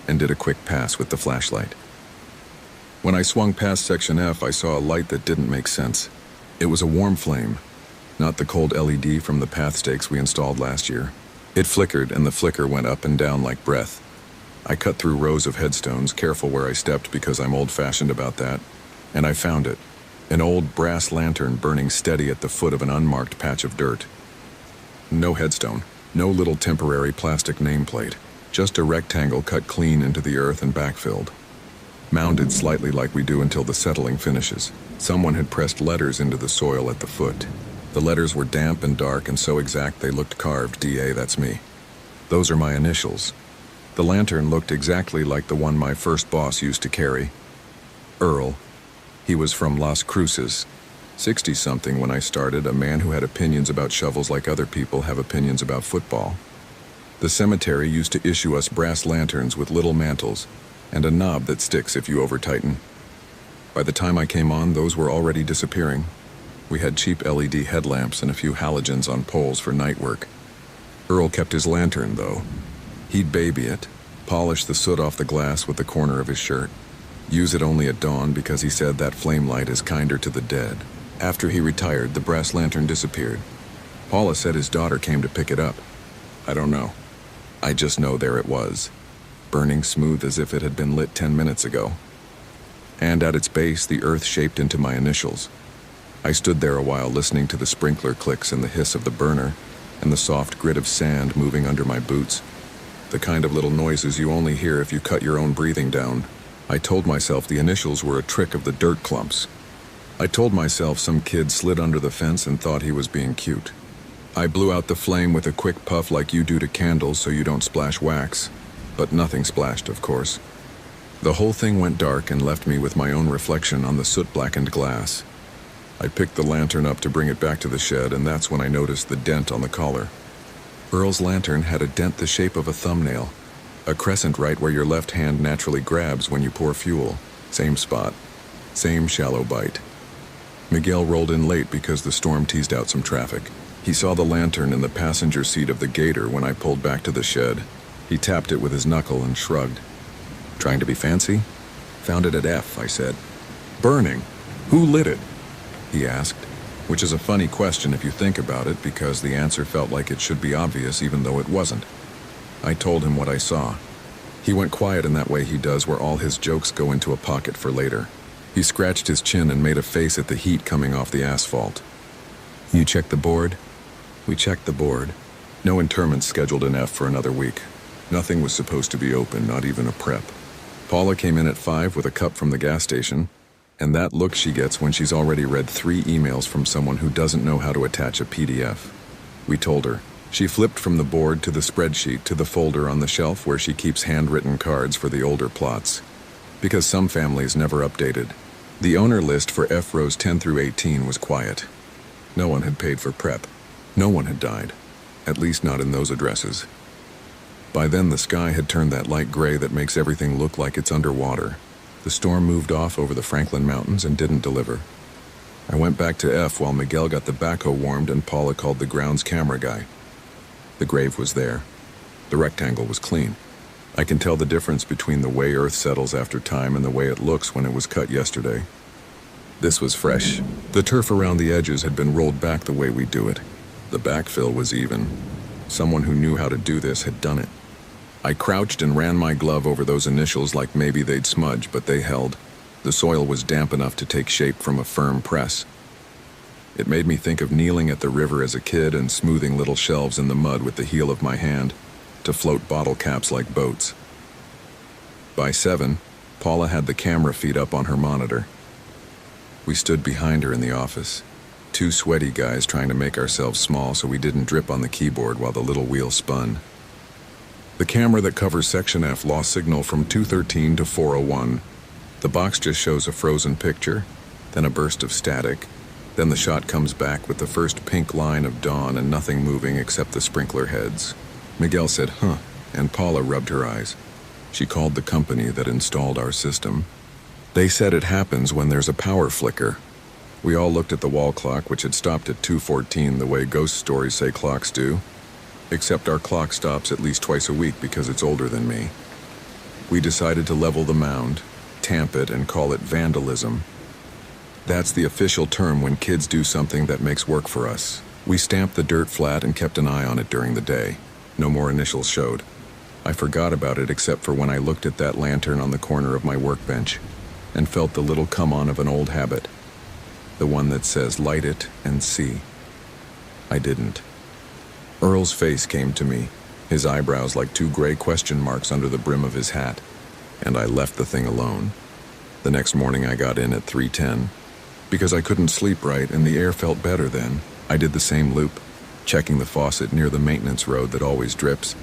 and did a quick pass with the flashlight. When I swung past Section F, I saw a light that didn't make sense. It was a warm flame, not the cold LED from the path stakes we installed last year. It flickered, and the flicker went up and down like breath. I cut through rows of headstones, careful where I stepped because I'm old-fashioned about that, and I found it. An old brass lantern burning steady at the foot of an unmarked patch of dirt. No headstone, no little temporary plastic nameplate, just a rectangle cut clean into the earth and backfilled. Mounded slightly like we do until the settling finishes. Someone had pressed letters into the soil at the foot. The letters were damp and dark and so exact they looked carved. DA, that's me. Those are my initials. The lantern looked exactly like the one my first boss used to carry. Earl. He was from Las Cruces. 60-something when I started, a man who had opinions about shovels like other people have opinions about football. The cemetery used to issue us brass lanterns with little mantles, and a knob that sticks if you over-tighten. By the time I came on, those were already disappearing. We had cheap LED headlamps and a few halogens on poles for night work. Earl kept his lantern, though. He'd baby it, Polish the soot off the glass with the corner of his shirt. Use it only at dawn because he said that flame light is kinder to the dead. After he retired, the brass lantern disappeared. Paula said his daughter came to pick it up. I don't know. I just know there it was, burning smooth as if it had been lit 10 minutes ago. And at its base, the earth shaped into my initials. I stood there a while listening to the sprinkler clicks and the hiss of the burner, and the soft grit of sand moving under my boots. The kind of little noises you only hear if you cut your own breathing down. I told myself the initials were a trick of the dirt clumps. I told myself some kid slid under the fence and thought he was being cute. I blew out the flame with a quick puff like you do to candles so you don't splash wax. But nothing splashed, of course. The whole thing went dark and left me with my own reflection on the soot-blackened glass. I picked the lantern up to bring it back to the shed, and that's when I noticed the dent on the collar. Earl's lantern had a dent the shape of a thumbnail, a crescent right where your left hand naturally grabs when you pour fuel. Same spot, same shallow bite. Miguel rolled in late because the storm teased out some traffic. He saw the lantern in the passenger seat of the Gator when I pulled back to the shed. He tapped it with his knuckle and shrugged. Trying to be fancy? Found it at F, I said. Burning? Who lit it? He asked, which is a funny question if you think about it because the answer felt like it should be obvious even though it wasn't. I told him what I saw. He went quiet in that way he does where all his jokes go into a pocket for later. He scratched his chin and made a face at the heat coming off the asphalt. You checked the board? We checked the board. No interment scheduled in F for another week. Nothing was supposed to be open, not even a prep. Paula came in at 5 with a cup from the gas station, and that look she gets when she's already read 3 emails from someone who doesn't know how to attach a PDF. We told her. She flipped from the board to the spreadsheet to the folder on the shelf where she keeps handwritten cards for the older plots. Because some families never updated. The owner list for F rows 10 through 18 was quiet. No one had paid for prep. No one had died. At least not in those addresses. By then the sky had turned that light gray that makes everything look like it's underwater. The storm moved off over the Franklin Mountains and didn't deliver. I went back to F while Miguel got the backhoe warmed and Paula called the grounds camera guy. The grave was there. The rectangle was clean. I can tell the difference between the way earth settles after time and the way it looks when it was cut yesterday. This was fresh. The turf around the edges had been rolled back the way we do it. The backfill was even. Someone who knew how to do this had done it. I crouched and ran my glove over those initials like maybe they'd smudge, but they held. The soil was damp enough to take shape from a firm press. It made me think of kneeling at the river as a kid and smoothing little shelves in the mud with the heel of my hand to float bottle caps like boats. By 7, Paula had the camera feed up on her monitor. We stood behind her in the office, 2 sweaty guys trying to make ourselves small so we didn't drip on the keyboard while the little wheel spun. The camera that covers Section F lost signal from 213 to 401. The box just shows a frozen picture, then a burst of static, then the shot comes back with the first pink line of dawn and nothing moving except the sprinkler heads. Miguel said, huh, and Paula rubbed her eyes. She called the company that installed our system. They said it happens when there's a power flicker. We all looked at the wall clock, which had stopped at 2:14 the way ghost stories say clocks do. Except our clock stops at least twice a week because it's older than me. We decided to level the mound, tamp it, and call it vandalism. That's the official term when kids do something that makes work for us. We stamped the dirt flat and kept an eye on it during the day. No more initials showed. I forgot about it except for when I looked at that lantern on the corner of my workbench and felt the little come-on of an old habit. The one that says, light it and see. I didn't. Earl's face came to me, his eyebrows like 2 gray question marks under the brim of his hat, and I left the thing alone. The next morning I got in at 3:10. Because I couldn't sleep right and the air felt better then, I did the same loop, checking the faucet near the maintenance road that always drips,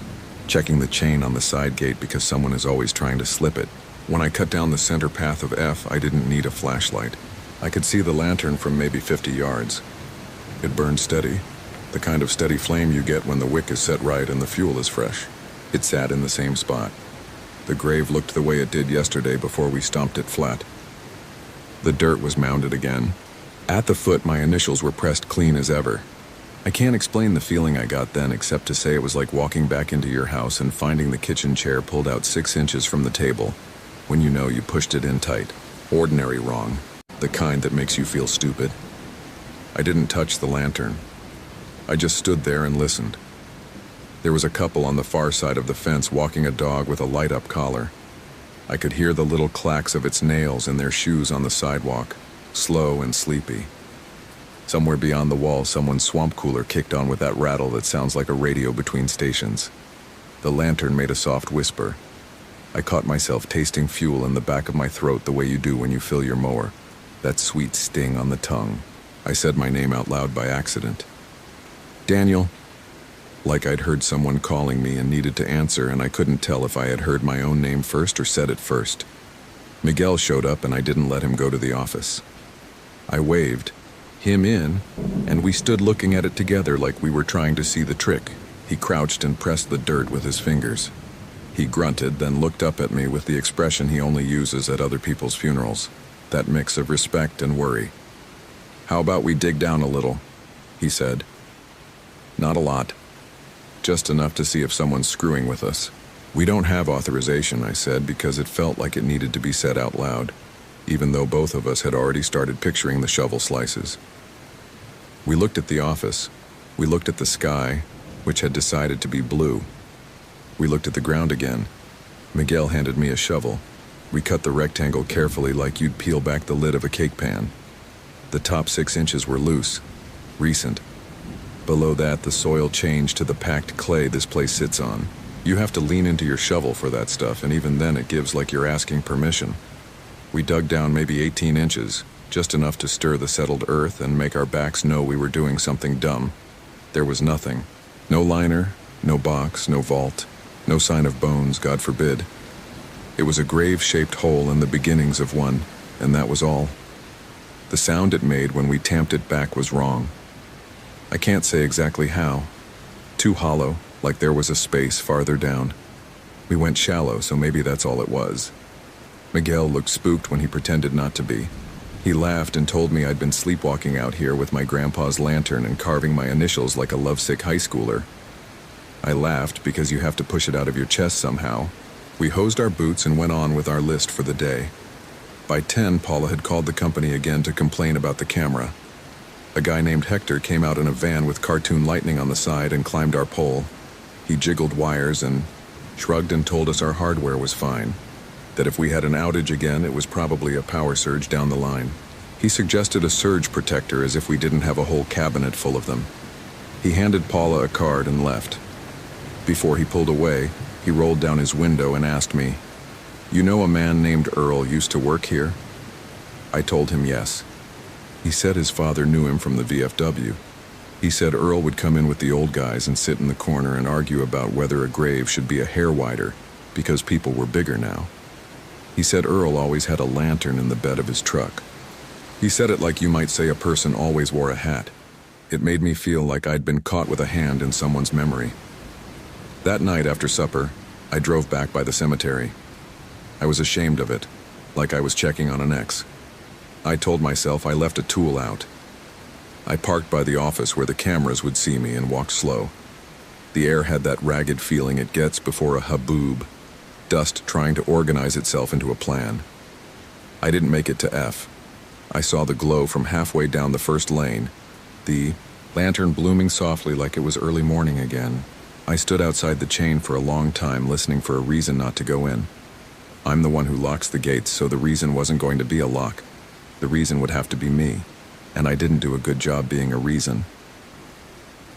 checking the chain on the side gate because someone is always trying to slip it. When I cut down the center path of F, I didn't need a flashlight. I could see the lantern from maybe 50 yards. It burned steady, the kind of steady flame you get when the wick is set right and the fuel is fresh. It sat in the same spot. The grave looked the way it did yesterday before we stomped it flat. The dirt was mounded again. At the foot, my initials were pressed clean as ever. I can't explain the feeling I got then except to say it was like walking back into your house and finding the kitchen chair pulled out 6 inches from the table when you know you pushed it in tight. Ordinary wrong, the kind that makes you feel stupid. I didn't touch the lantern. I just stood there and listened. There was a couple on the far side of the fence walking a dog with a light-up collar. I could hear the little clacks of its nails in their shoes on the sidewalk, slow and sleepy. Somewhere beyond the wall, someone's swamp cooler kicked on with that rattle that sounds like a radio between stations. The lantern made a soft whisper. I caught myself tasting fuel in the back of my throat the way you do when you fill your mower, that sweet sting on the tongue. I said my name out loud by accident. Daniel. Like I'd heard someone calling me and needed to answer, and I couldn't tell if I had heard my own name first or said it first. Miguel showed up and I didn't let him go to the office. I waved him in, and we stood looking at it together like we were trying to see the trick. He crouched and pressed the dirt with his fingers. He grunted, then looked up at me with the expression he only uses at other people's funerals, that mix of respect and worry. "How about we dig down a little?" he said. "Not a lot. Just enough to see if someone's screwing with us." "We don't have authorization," I said, because it felt like it needed to be said out loud, even though both of us had already started picturing the shovel slices. We looked at the office. We looked at the sky, which had decided to be blue. We looked at the ground again. Miguel handed me a shovel. We cut the rectangle carefully like you'd peel back the lid of a cake pan. The top 6 inches were loose, recent. Below that, the soil changed to the packed clay this place sits on. You have to lean into your shovel for that stuff, and even then it gives like you're asking permission. We dug down maybe 18 inches, just enough to stir the settled earth and make our backs know we were doing something dumb. There was nothing. No liner, no box, no vault, no sign of bones, God forbid. It was a grave-shaped hole in the beginnings of one, and that was all. The sound it made when we tamped it back was wrong. I can't say exactly how. Too hollow, like there was a space farther down. We went shallow, so maybe that's all it was. Miguel looked spooked when he pretended not to be. He laughed and told me I'd been sleepwalking out here with my grandpa's lantern and carving my initials like a lovesick high schooler. I laughed because you have to push it out of your chest somehow. We hosed our boots and went on with our list for the day. By 10, Paula had called the company again to complain about the camera. A guy named Hector came out in a van with cartoon lightning on the side and climbed our pole. He jiggled wires and shrugged and told us our hardware was fine, that if we had an outage again, it was probably a power surge down the line. He suggested a surge protector as if we didn't have a whole cabinet full of them. He handed Paula a card and left. Before he pulled away, he rolled down his window and asked me, "You know a man named Earl used to work here?" I told him yes. He said his father knew him from the VFW. He said Earl would come in with the old guys and sit in the corner and argue about whether a grave should be a hair wider, because people were bigger now. He said Earl always had a lantern in the bed of his truck. He said it like you might say a person always wore a hat. It made me feel like I'd been caught with a hand in someone's memory. That night after supper, I drove back by the cemetery. I was ashamed of it, like I was checking on an ex. I told myself I left a tool out. I parked by the office where the cameras would see me and walked slow. The air had that ragged feeling it gets before a haboob, dust trying to organize itself into a plan. I didn't make it to F. I saw the glow from halfway down the first lane, the lantern blooming softly like it was early morning again. I stood outside the chain for a long time listening for a reason not to go in. I'm the one who locks the gates, so the reason wasn't going to be a lock. The reason would have to be me, and I didn't do a good job being a reason.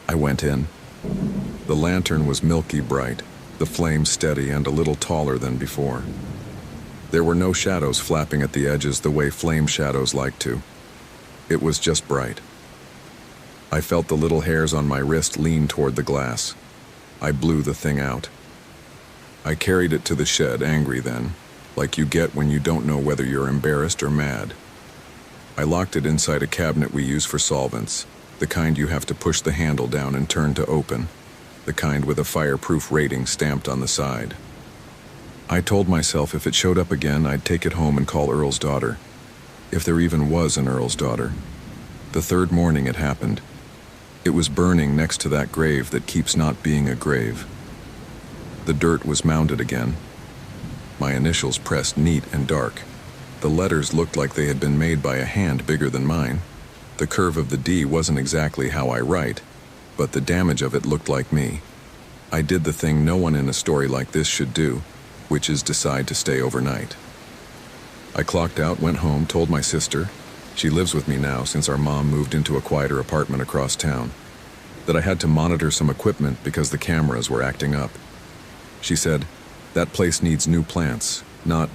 I went in. The lantern was milky bright, the flame steady and a little taller than before. There were no shadows flapping at the edges the way flame shadows like to. It was just bright. I felt the little hairs on my wrist lean toward the glass. I blew the thing out. I carried it to the shed, angry then, like you get when you don't know whether you're embarrassed or mad. I locked it inside a cabinet we use for solvents, the kind you have to push the handle down and turn to open, the kind with a fireproof rating stamped on the side. I told myself if it showed up again, I'd take it home and call Earl's daughter. If there even was an Earl's daughter. The third morning it happened. It was burning next to that grave that keeps not being a grave. The dirt was mounded again. My initials pressed neat and dark. The letters looked like they had been made by a hand bigger than mine. The curve of the D wasn't exactly how I write, but the damage of it looked like me. I did the thing no one in a story like this should do, which is decide to stay overnight. I clocked out, went home, told my sister, she lives with me now since our mom moved into a quieter apartment across town, that I had to monitor some equipment because the cameras were acting up. She said, that place needs new plants, not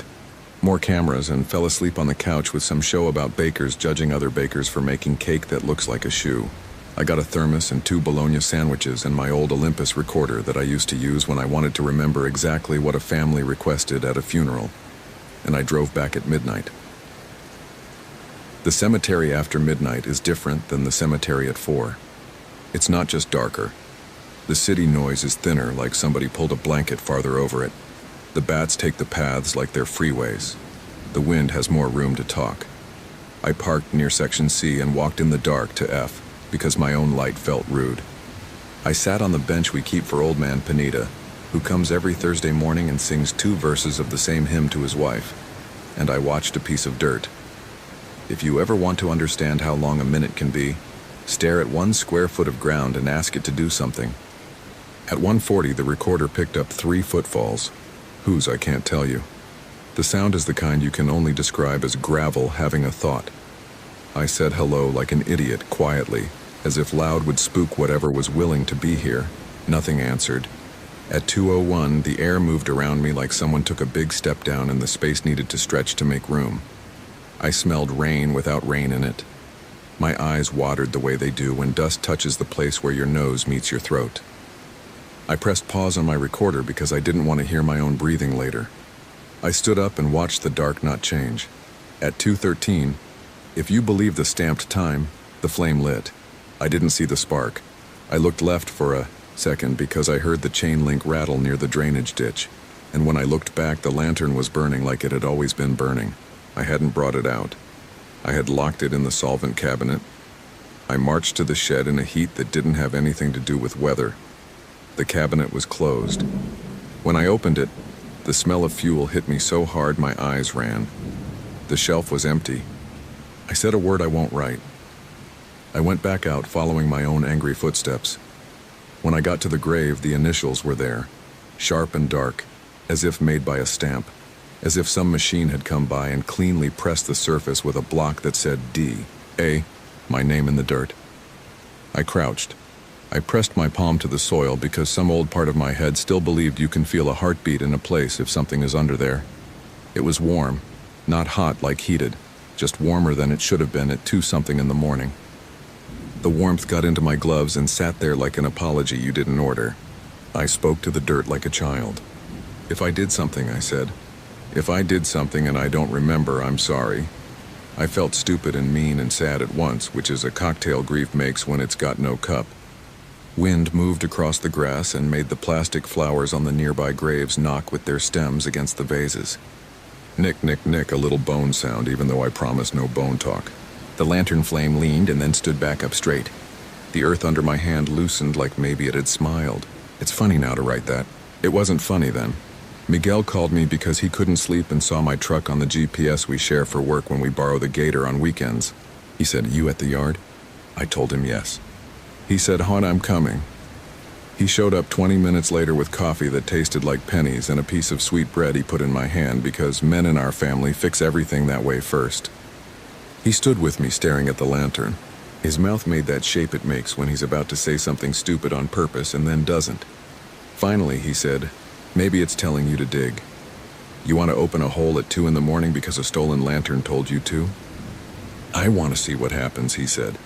more cameras, and fell asleep on the couch with some show about bakers judging other bakers for making cake that looks like a shoe. I got a thermos and 2 bologna sandwiches and my old Olympus recorder that I used to use when I wanted to remember exactly what a family requested at a funeral, and I drove back at midnight. The cemetery after midnight is different than the cemetery at 4. It's not just darker. The city noise is thinner, like somebody pulled a blanket farther over it. The bats take the paths like they're freeways. The wind has more room to talk. I parked near section C and walked in the dark to F because my own light felt rude. I sat on the bench we keep for old man Panita, who comes every Thursday morning and sings 2 verses of the same hymn to his wife, and I watched a piece of dirt. If you ever want to understand how long a minute can be, stare at 1 square foot of ground and ask it to do something. At 1:40, the recorder picked up 3 footfalls. Whose, I can't tell you. The sound is the kind you can only describe as gravel having a thought. I said hello like an idiot, quietly, as if loud would spook whatever was willing to be here. Nothing answered. At 2:01, the air moved around me like someone took a big step down and the space needed to stretch to make room. I smelled rain without rain in it. My eyes watered the way they do when dust touches the place where your nose meets your throat. I pressed pause on my recorder because I didn't want to hear my own breathing later. I stood up and watched the dark not change. At 2:13, if you believe the stamped time, the flame lit. I didn't see the spark. I looked left for a second because I heard the chain link rattle near the drainage ditch, and when I looked back, the lantern was burning like it had always been burning. I hadn't brought it out. I had locked it in the solvent cabinet. I marched to the shed in a heat that didn't have anything to do with weather. The cabinet was closed. When I opened it, the smell of fuel hit me so hard my eyes ran. The shelf was empty. I said a word I won't write. I went back out following my own angry footsteps. When I got to the grave, the initials were there, sharp and dark, as if made by a stamp, as if some machine had come by and cleanly pressed the surface with a block that said D.A., my name in the dirt. I crouched. I pressed my palm to the soil because some old part of my head still believed you can feel a heartbeat in a place if something is under there. It was warm, not hot like heated, just warmer than it should have been at 2-something in the morning. The warmth got into my gloves and sat there like an apology you didn't order. I spoke to the dirt like a child. If I did something, I said. If I did something and I don't remember, I'm sorry. I felt stupid and mean and sad at once, which is a cocktail grief makes when it's got no cup. Wind moved across the grass and made the plastic flowers on the nearby graves knock with their stems against the vases. Nick, nick, nick, a little bone sound, even though I promised no bone talk. The lantern flame leaned and then stood back up straight. The earth under my hand loosened like maybe it had smiled. It's funny now to write that. It wasn't funny then. Miguel called me because he couldn't sleep and saw my truck on the GPS we share for work when we borrow the gator on weekends. He said, "You at the yard?" I told him yes. He said, "Hon, I'm coming." He showed up 20 minutes later with coffee that tasted like pennies and a piece of sweet bread he put in my hand because men in our family fix everything that way first. He stood with me staring at the lantern. His mouth made that shape it makes when he's about to say something stupid on purpose and then doesn't. Finally, he said, "Maybe it's telling you to dig. You want to open a hole at 2 in the morning because a stolen lantern told you to?" "I want to see what happens," he said.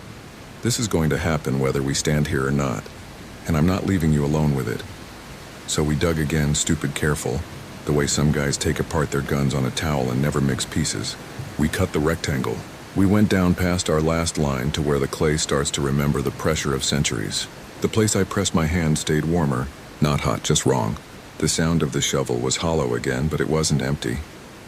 "This is going to happen whether we stand here or not, and I'm not leaving you alone with it." So we dug again, stupid careful, the way some guys take apart their guns on a towel and never mix pieces. We cut the rectangle. We went down past our last line to where the clay starts to remember the pressure of centuries. The place I pressed my hand stayed warmer, not hot, just wrong. The sound of the shovel was hollow again, but it wasn't empty.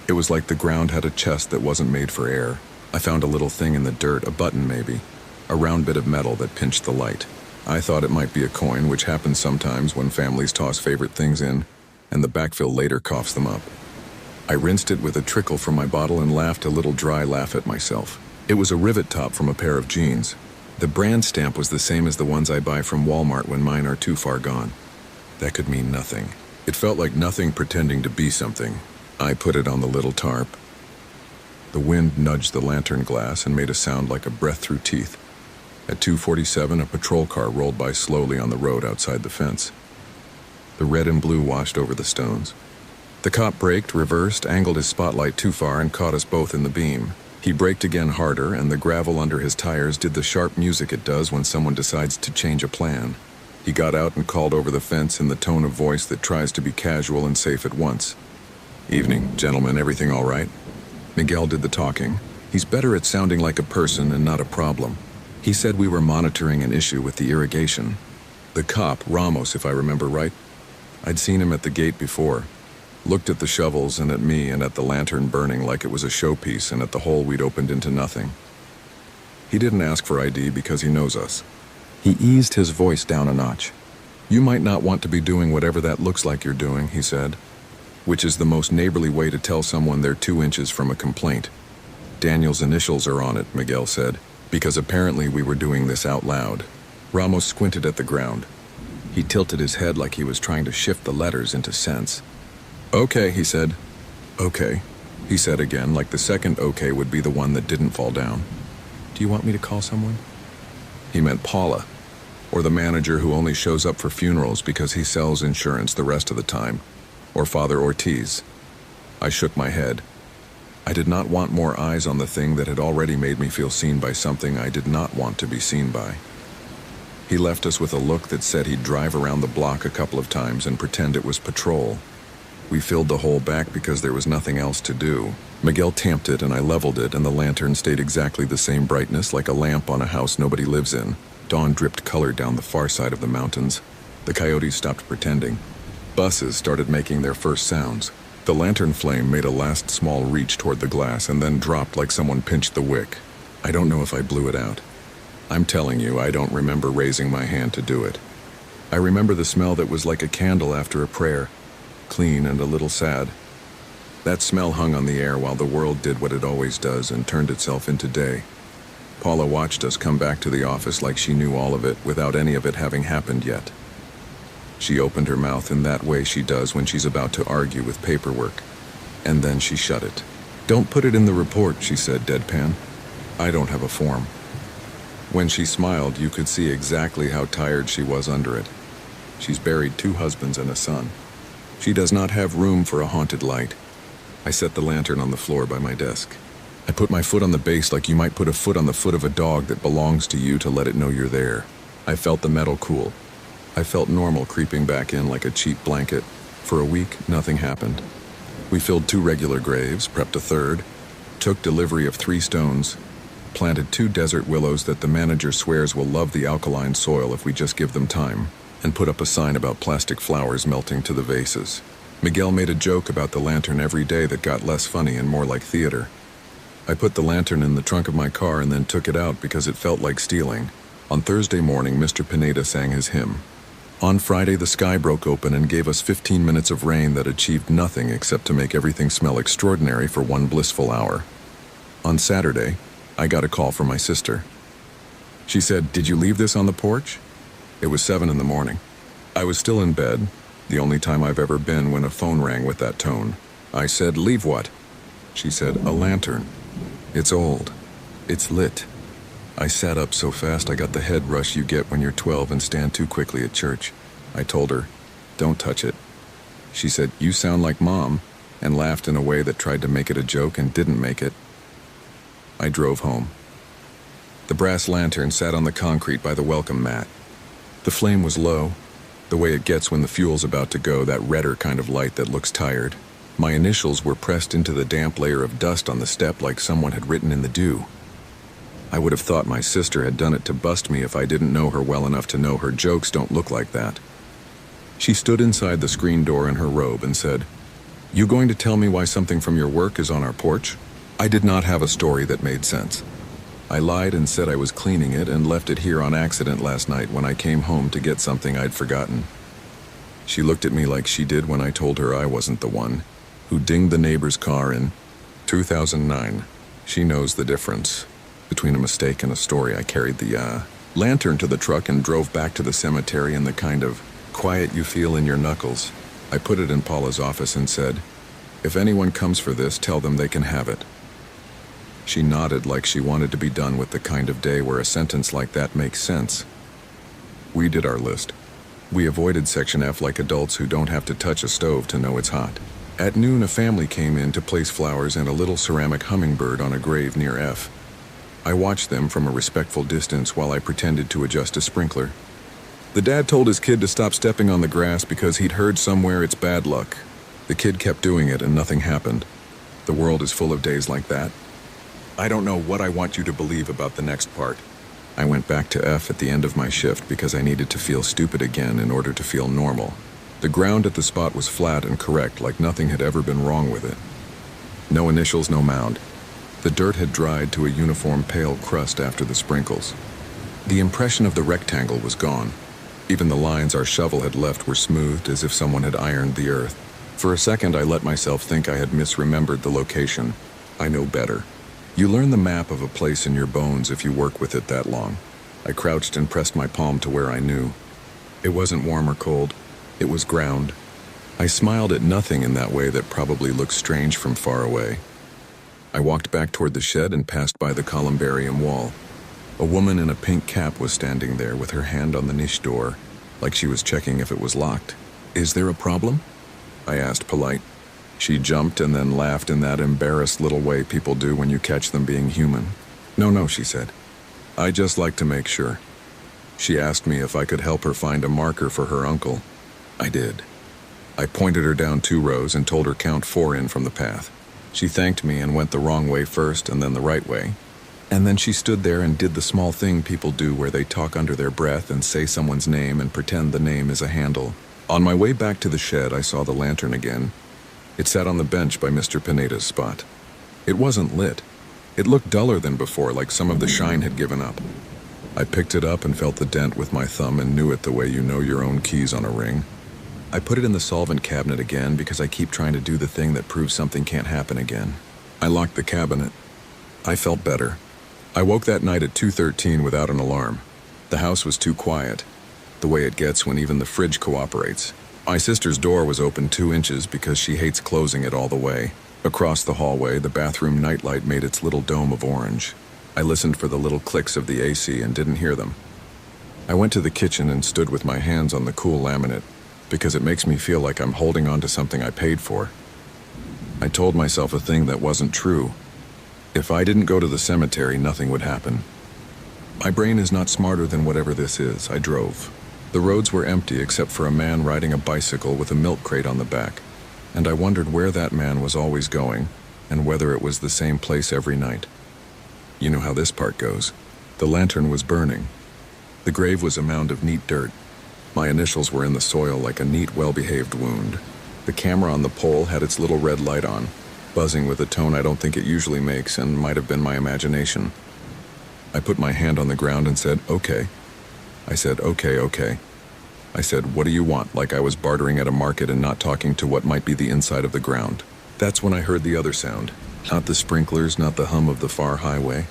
It was like the ground had a chest that wasn't made for air. I found a little thing in the dirt, a button maybe, a round bit of metal that pinched the light. I thought it might be a coin, which happens sometimes when families toss favorite things in, and the backfill later coughs them up. I rinsed it with a trickle from my bottle and laughed a little dry laugh at myself. It was a rivet top from a pair of jeans. The brand stamp was the same as the ones I buy from Walmart when mine are too far gone. That could mean nothing. It felt like nothing pretending to be something. I put it on the little tarp. The wind nudged the lantern glass and made a sound like a breath through teeth. At 2:47, a patrol car rolled by slowly on the road outside the fence. The red and blue washed over the stones. The cop braked, reversed, angled his spotlight too far, and caught us both in the beam. He braked again harder, and the gravel under his tires did the sharp music it does when someone decides to change a plan. He got out and called over the fence in the tone of voice that tries to be casual and safe at once. "Evening, gentlemen, everything all right?" Miguel did the talking. He's better at sounding like a person and not a problem. He said we were monitoring an issue with the irrigation. The cop, Ramos if I remember right, I'd seen him at the gate before. Looked at the shovels and at me and at the lantern burning like it was a showpiece and at the hole we'd opened into nothing. He didn't ask for ID because he knows us. He eased his voice down a notch. "You might not want to be doing whatever that looks like you're doing," he said, which is the most neighborly way to tell someone they're 2 inches from a complaint. "Daniel's initials are on it," Miguel said, because apparently we were doing this out loud. Ramos squinted at the ground. He tilted his head like he was trying to shift the letters into sense. "Okay," he said. "Okay," he said again, like the second okay would be the one that didn't fall down. "Do you want me to call someone?" He meant Paula, or the manager who only shows up for funerals because he sells insurance the rest of the time, or Father Ortiz. I shook my head. I did not want more eyes on the thing that had already made me feel seen by something I did not want to be seen by. He left us with a look that said he'd drive around the block a couple of times and pretend it was patrol. We filled the hole back because there was nothing else to do. Miguel tamped it and I leveled it, and the lantern stayed exactly the same brightness, like a lamp on a house nobody lives in. Dawn dripped color down the far side of the mountains. The coyotes stopped pretending. Buses started making their first sounds. The lantern flame made a last small reach toward the glass and then dropped like someone pinched the wick. I don't know if I blew it out. I'm telling you, I don't remember raising my hand to do it. I remember the smell that was like a candle after a prayer, clean and a little sad. That smell hung on the air while the world did what it always does and turned itself into day. Paula watched us come back to the office like she knew all of it without any of it having happened yet. She opened her mouth in that way she does when she's about to argue with paperwork, and then she shut it. "Don't put it in the report," she said, deadpan. "I don't have a form." When she smiled, you could see exactly how tired she was under it. She's buried 2 husbands and a son. She does not have room for a haunted light. I set the lantern on the floor by my desk. I put my foot on the base like you might put a foot on the foot of a dog that belongs to you to let it know you're there. I felt the metal cool. I felt normal creeping back in like a cheap blanket. For a week, nothing happened. We filled 2 regular graves, prepped a third, took delivery of 3 stones, planted 2 desert willows that the manager swears will love the alkaline soil if we just give them time, and put up a sign about plastic flowers melting to the vases. Miguel made a joke about the lantern every day that got less funny and more like theater. I put the lantern in the trunk of my car and then took it out because it felt like stealing. On Thursday morning, Mr. Pineda sang his hymn. On Friday, the sky broke open and gave us 15 minutes of rain that achieved nothing except to make everything smell extraordinary for 1 blissful hour. On Saturday, I got a call from my sister. She said, "Did you leave this on the porch?" It was 7 in the morning. I was still in bed, the only time I've ever been when a phone rang with that tone. I said, "Leave what?" She said, "A lantern. It's old. It's lit." I sat up so fast I got the head rush you get when you're 12 and stand too quickly at church. I told her, "Don't touch it." She said, "You sound like Mom," and laughed in a way that tried to make it a joke and didn't make it. I drove home. The brass lantern sat on the concrete by the welcome mat. The flame was low, the way it gets when the fuel's about to go, that redder kind of light that looks tired. My initials were pressed into the damp layer of dust on the step like someone had written in the dew. I would have thought my sister had done it to bust me if I didn't know her well enough to know her jokes don't look like that. She stood inside the screen door in her robe and said, "You going to tell me why something from your work is on our porch?" I did not have a story that made sense. I lied and said I was cleaning it and left it here on accident last night when I came home to get something I'd forgotten. She looked at me like she did when I told her I wasn't the one who dinged the neighbor's car in 2009. She knows the difference between a mistake and a story. I carried the lantern to the truck and drove back to the cemetery in the kind of quiet you feel in your knuckles. I put it in Paula's office and said, "If anyone comes for this, tell them they can have it." She nodded like she wanted to be done with the kind of day where a sentence like that makes sense. We did our list. We avoided Section F like adults who don't have to touch a stove to know it's hot. At noon, a family came in to place flowers and a little ceramic hummingbird on a grave near F. I watched them from a respectful distance while I pretended to adjust a sprinkler. The dad told his kid to stop stepping on the grass because he'd heard somewhere it's bad luck. The kid kept doing it and nothing happened. The world is full of days like that. I don't know what I want you to believe about the next part. I went back to F at the end of my shift because I needed to feel stupid again in order to feel normal. The ground at the spot was flat and correct, like nothing had ever been wrong with it. No initials, no mound. The dirt had dried to a uniform pale crust after the sprinkles. The impression of the rectangle was gone. Even the lines our shovel had left were smoothed as if someone had ironed the earth. For a second, I let myself think I had misremembered the location. I know better. You learn the map of a place in your bones if you work with it that long. I crouched and pressed my palm to where I knew. It wasn't warm or cold. It was ground. I smiled at nothing in that way that probably looked strange from far away. I walked back toward the shed and passed by the columbarium wall. A woman in a pink cap was standing there with her hand on the niche door, like she was checking if it was locked. "Is there a problem?" I asked, polite. She jumped and then laughed in that embarrassed little way people do when you catch them being human. No, she said. "I just like to make sure." She asked me if I could help her find a marker for her uncle. I did. I pointed her down 2 rows and told her count 4 in from the path. She thanked me and went the wrong way first and then the right way. And then she stood there and did the small thing people do where they talk under their breath and say someone's name and pretend the name is a handle. On my way back to the shed, I saw the lantern again. It sat on the bench by Mr. Pineda's spot. It wasn't lit. It looked duller than before, like some of the shine had given up. I picked it up and felt the dent with my thumb and knew it the way you know your own keys on a ring. I put it in the solvent cabinet again because I keep trying to do the thing that proves something can't happen again. I locked the cabinet. I felt better. I woke that night at 2:13 without an alarm. The house was too quiet, the way it gets when even the fridge cooperates. My sister's door was open 2 inches because she hates closing it all the way. Across the hallway, the bathroom nightlight made its little dome of orange. I listened for the little clicks of the AC and didn't hear them. I went to the kitchen and stood with my hands on the cool laminate because it makes me feel like I'm holding on to something I paid for. I told myself a thing that wasn't true. If I didn't go to the cemetery, nothing would happen. My brain is not smarter than whatever this is. I drove. The roads were empty except for a man riding a bicycle with a milk crate on the back, and I wondered where that man was always going and whether it was the same place every night. You know how this part goes. The lantern was burning. The grave was a mound of neat dirt. My initials were in the soil like a neat, well-behaved wound. The camera on the pole had its little red light on, buzzing with a tone I don't think it usually makes and might have been my imagination. I put my hand on the ground and said, "Okay." I said, okay. I said, "What do you want?" like I was bartering at a market and not talking to what might be the inside of the ground. That's when I heard the other sound. Not the sprinklers, not the hum of the far highway,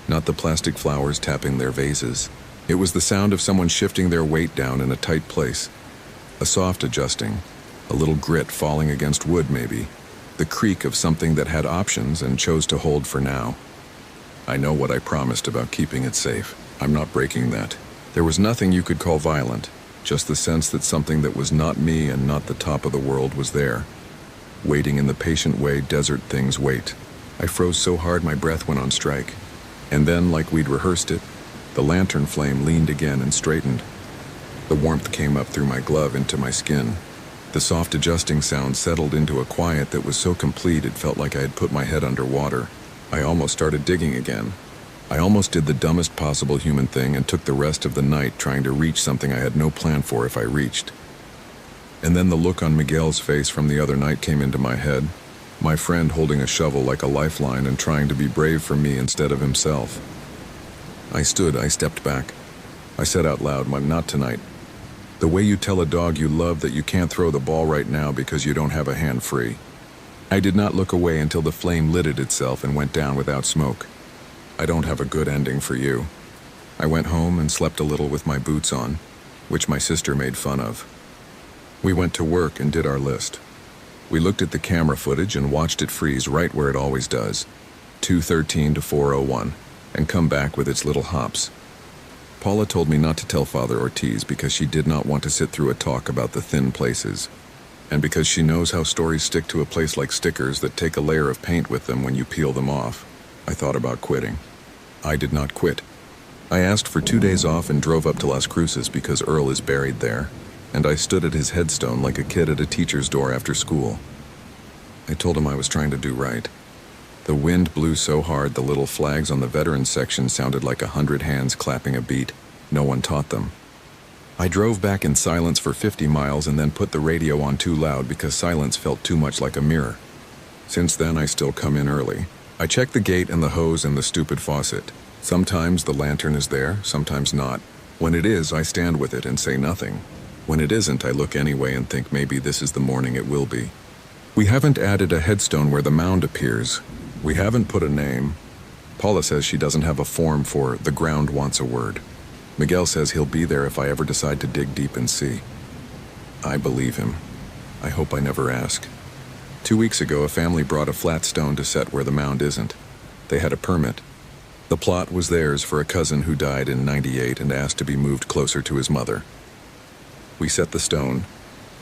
not the plastic flowers tapping their vases. It was the sound of someone shifting their weight down in a tight place. A soft adjusting, a little grit falling against wood maybe. The creak of something that had options and chose to hold for now. I know what I promised about keeping it safe. I'm not breaking that. There was nothing you could call violent, just the sense that something that was not me and not the top of the world was there, waiting in the patient way desert things wait. I froze so hard my breath went on strike. And then, like we'd rehearsed it, the lantern flame leaned again and straightened. The warmth came up through my glove into my skin. The soft adjusting sound settled into a quiet that was so complete it felt like I had put my head underwater. I almost started digging again. I almost did the dumbest possible human thing and took the rest of the night trying to reach something I had no plan for if I reached. And then the look on Miguel's face from the other night came into my head. My friend holding a shovel like a lifeline and trying to be brave for me instead of himself. I stepped back. I said out loud, not tonight. The way you tell a dog you love that you can't throw the ball right now because you don't have a hand free. I did not look away until the flame lighted itself and went down without smoke. I don't have a good ending for you. I went home and slept a little with my boots on, which my sister made fun of. We went to work and did our list. We looked at the camera footage and watched it freeze right where it always does, 2:13 to 4:01, and come back with its little hops. Paula told me not to tell Father Ortiz because she did not want to sit through a talk about the thin places, and because she knows how stories stick to a place like stickers that take a layer of paint with them when you peel them off. I thought about quitting. I did not quit. I asked for 2 days off and drove up to Las Cruces because Earl is buried there, and I stood at his headstone like a kid at a teacher's door after school. I told him I was trying to do right. The wind blew so hard the little flags on the veterans section sounded like 100 hands clapping a beat. No one taught them. I drove back in silence for 50 miles and then put the radio on too loud because silence felt too much like a mirror. Since then, I still come in early. I check the gate and the hose and the stupid faucet. Sometimes the lantern is there, sometimes not. When it is, I stand with it and say nothing. When it isn't, I look anyway and think maybe this is the morning it will be. We haven't added a headstone where the mound appears. We haven't put a name. Paula says she doesn't have a form for "the ground wants a word." Miguel says he'll be there if I ever decide to dig deep and see. I believe him. I hope I never ask. 2 weeks ago, a family brought a flat stone to set where the mound isn't. They had a permit. The plot was theirs for a cousin who died in '98 and asked to be moved closer to his mother. We set the stone.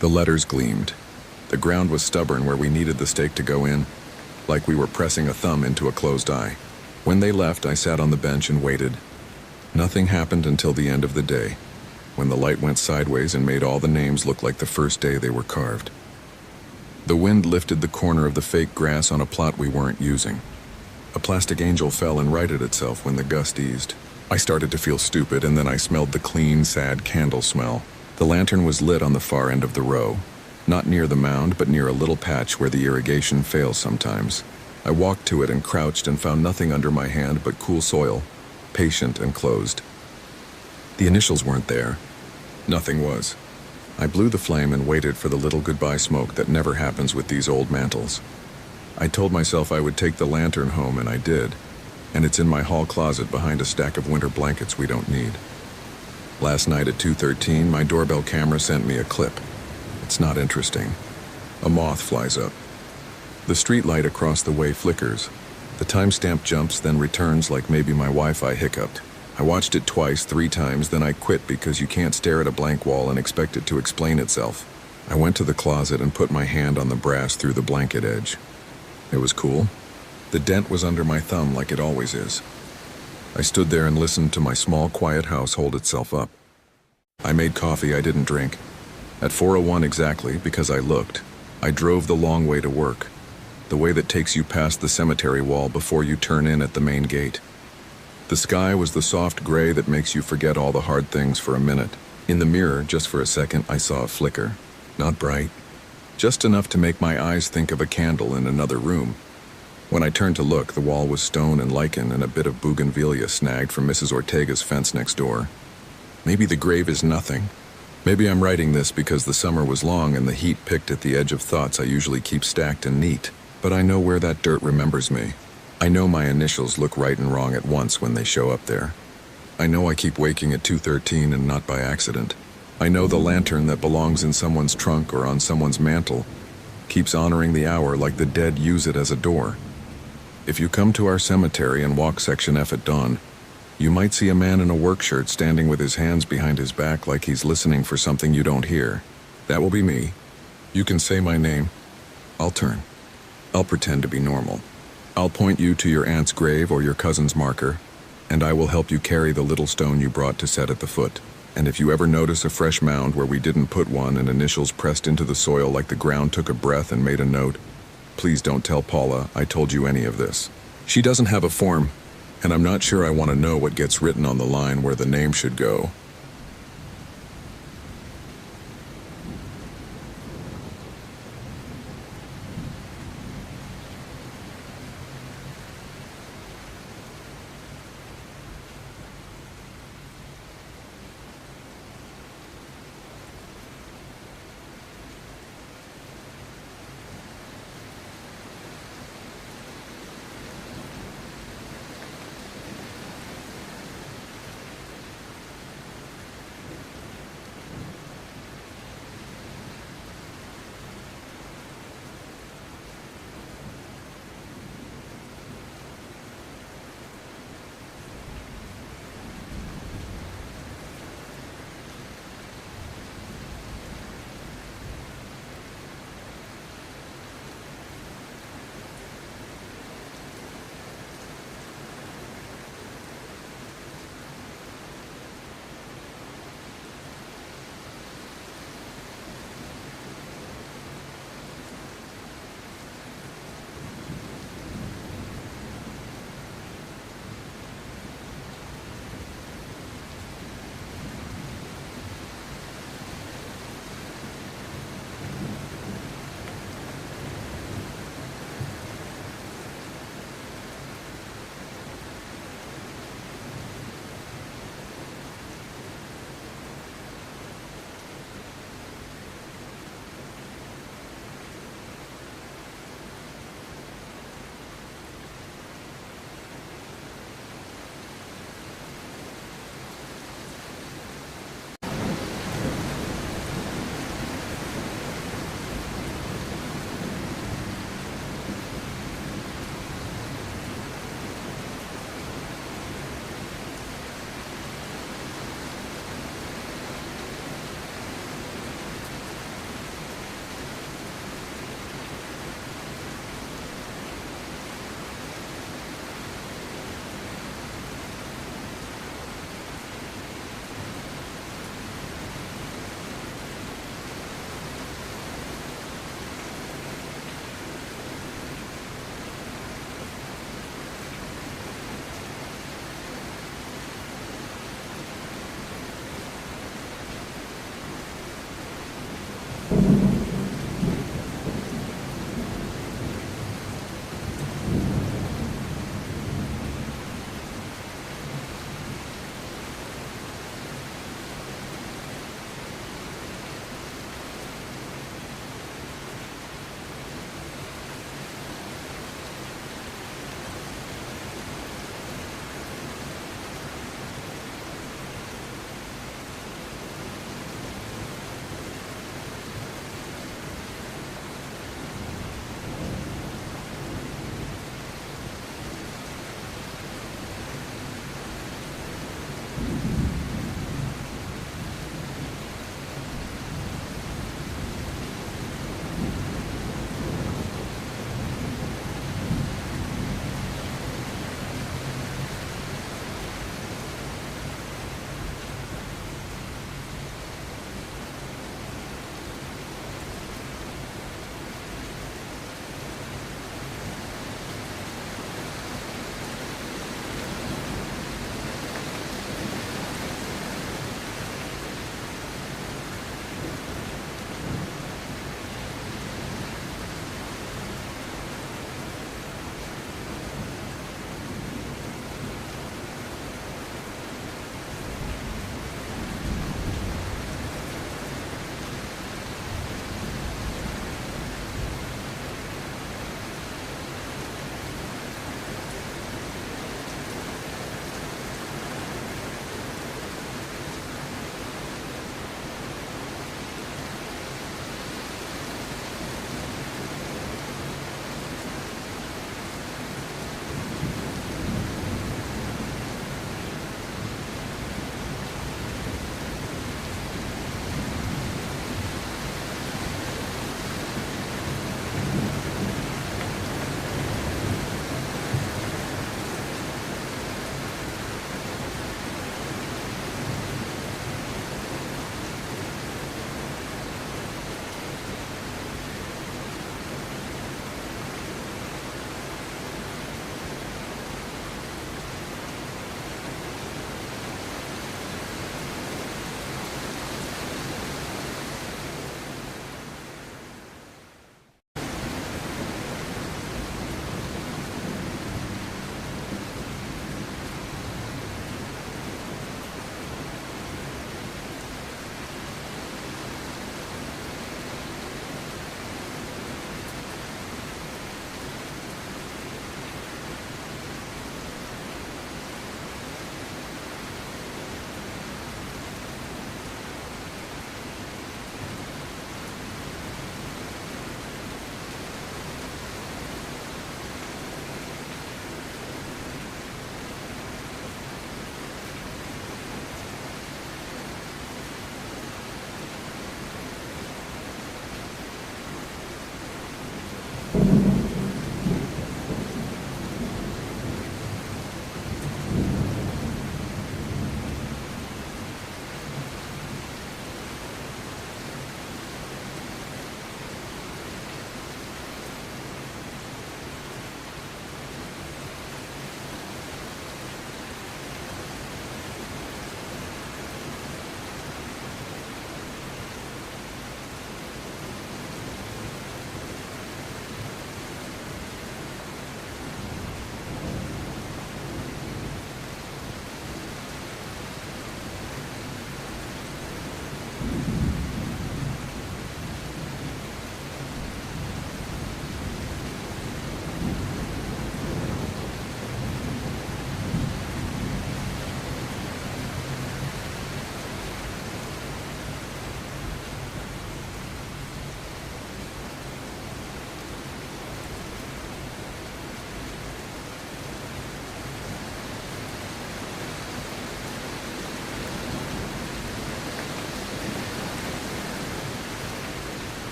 The letters gleamed. The ground was stubborn where we needed the stake to go in, like we were pressing a thumb into a closed eye. When they left, I sat on the bench and waited. Nothing happened until the end of the day, when the light went sideways and made all the names look like the first day they were carved. The wind lifted the corner of the fake grass on a plot we weren't using. A plastic angel fell and righted itself when the gust eased. I started to feel stupid, and then I smelled the clean, sad candle smell. The lantern was lit on the far end of the row, not near the mound, but near a little patch where the irrigation fails sometimes. I walked to it and crouched and found nothing under my hand but cool soil, patient and closed. The initials weren't there. Nothing was. I blew the flame and waited for the little goodbye smoke that never happens with these old mantles. I told myself I would take the lantern home, and I did, and it's in my hall closet behind a stack of winter blankets we don't need. Last night at 2:13, my doorbell camera sent me a clip. It's not interesting. A moth flies up. The street light across the way flickers. The timestamp jumps, then returns like maybe my Wi-Fi hiccuped. I watched it twice, 3 times, then I quit because you can't stare at a blank wall and expect it to explain itself. I went to the closet and put my hand on the brass through the blanket edge. It was cool. The dent was under my thumb like it always is. I stood there and listened to my small, quiet house hold itself up. I made coffee I didn't drink. At 4:01 exactly, because I looked, I drove the long way to work, the way that takes you past the cemetery wall before you turn in at the main gate. The sky was the soft gray that makes you forget all the hard things for a minute. In the mirror, just for a second, I saw a flicker. Not bright. Just enough to make my eyes think of a candle in another room. When I turned to look, the wall was stone and lichen and a bit of bougainvillea snagged from Mrs. Ortega's fence next door. Maybe the grave is nothing. Maybe I'm writing this because the summer was long and the heat picked at the edge of thoughts I usually keep stacked and neat. But I know where that dirt remembers me. I know my initials look right and wrong at once when they show up there. I know I keep waking at 2:13 and not by accident. I know the lantern that belongs in someone's trunk or on someone's mantle keeps honoring the hour like the dead use it as a door. If you come to our cemetery and walk Section F at dawn, you might see a man in a work shirt standing with his hands behind his back like he's listening for something you don't hear. That will be me. You can say my name. I'll turn. I'll pretend to be normal. I'll point you to your aunt's grave or your cousin's marker, and I will help you carry the little stone you brought to set at the foot. And if you ever notice a fresh mound where we didn't put one and initials pressed into the soil like the ground took a breath and made a note, please don't tell Paula I told you any of this. She doesn't have a form, and I'm not sure I want to know what gets written on the line where the name should go.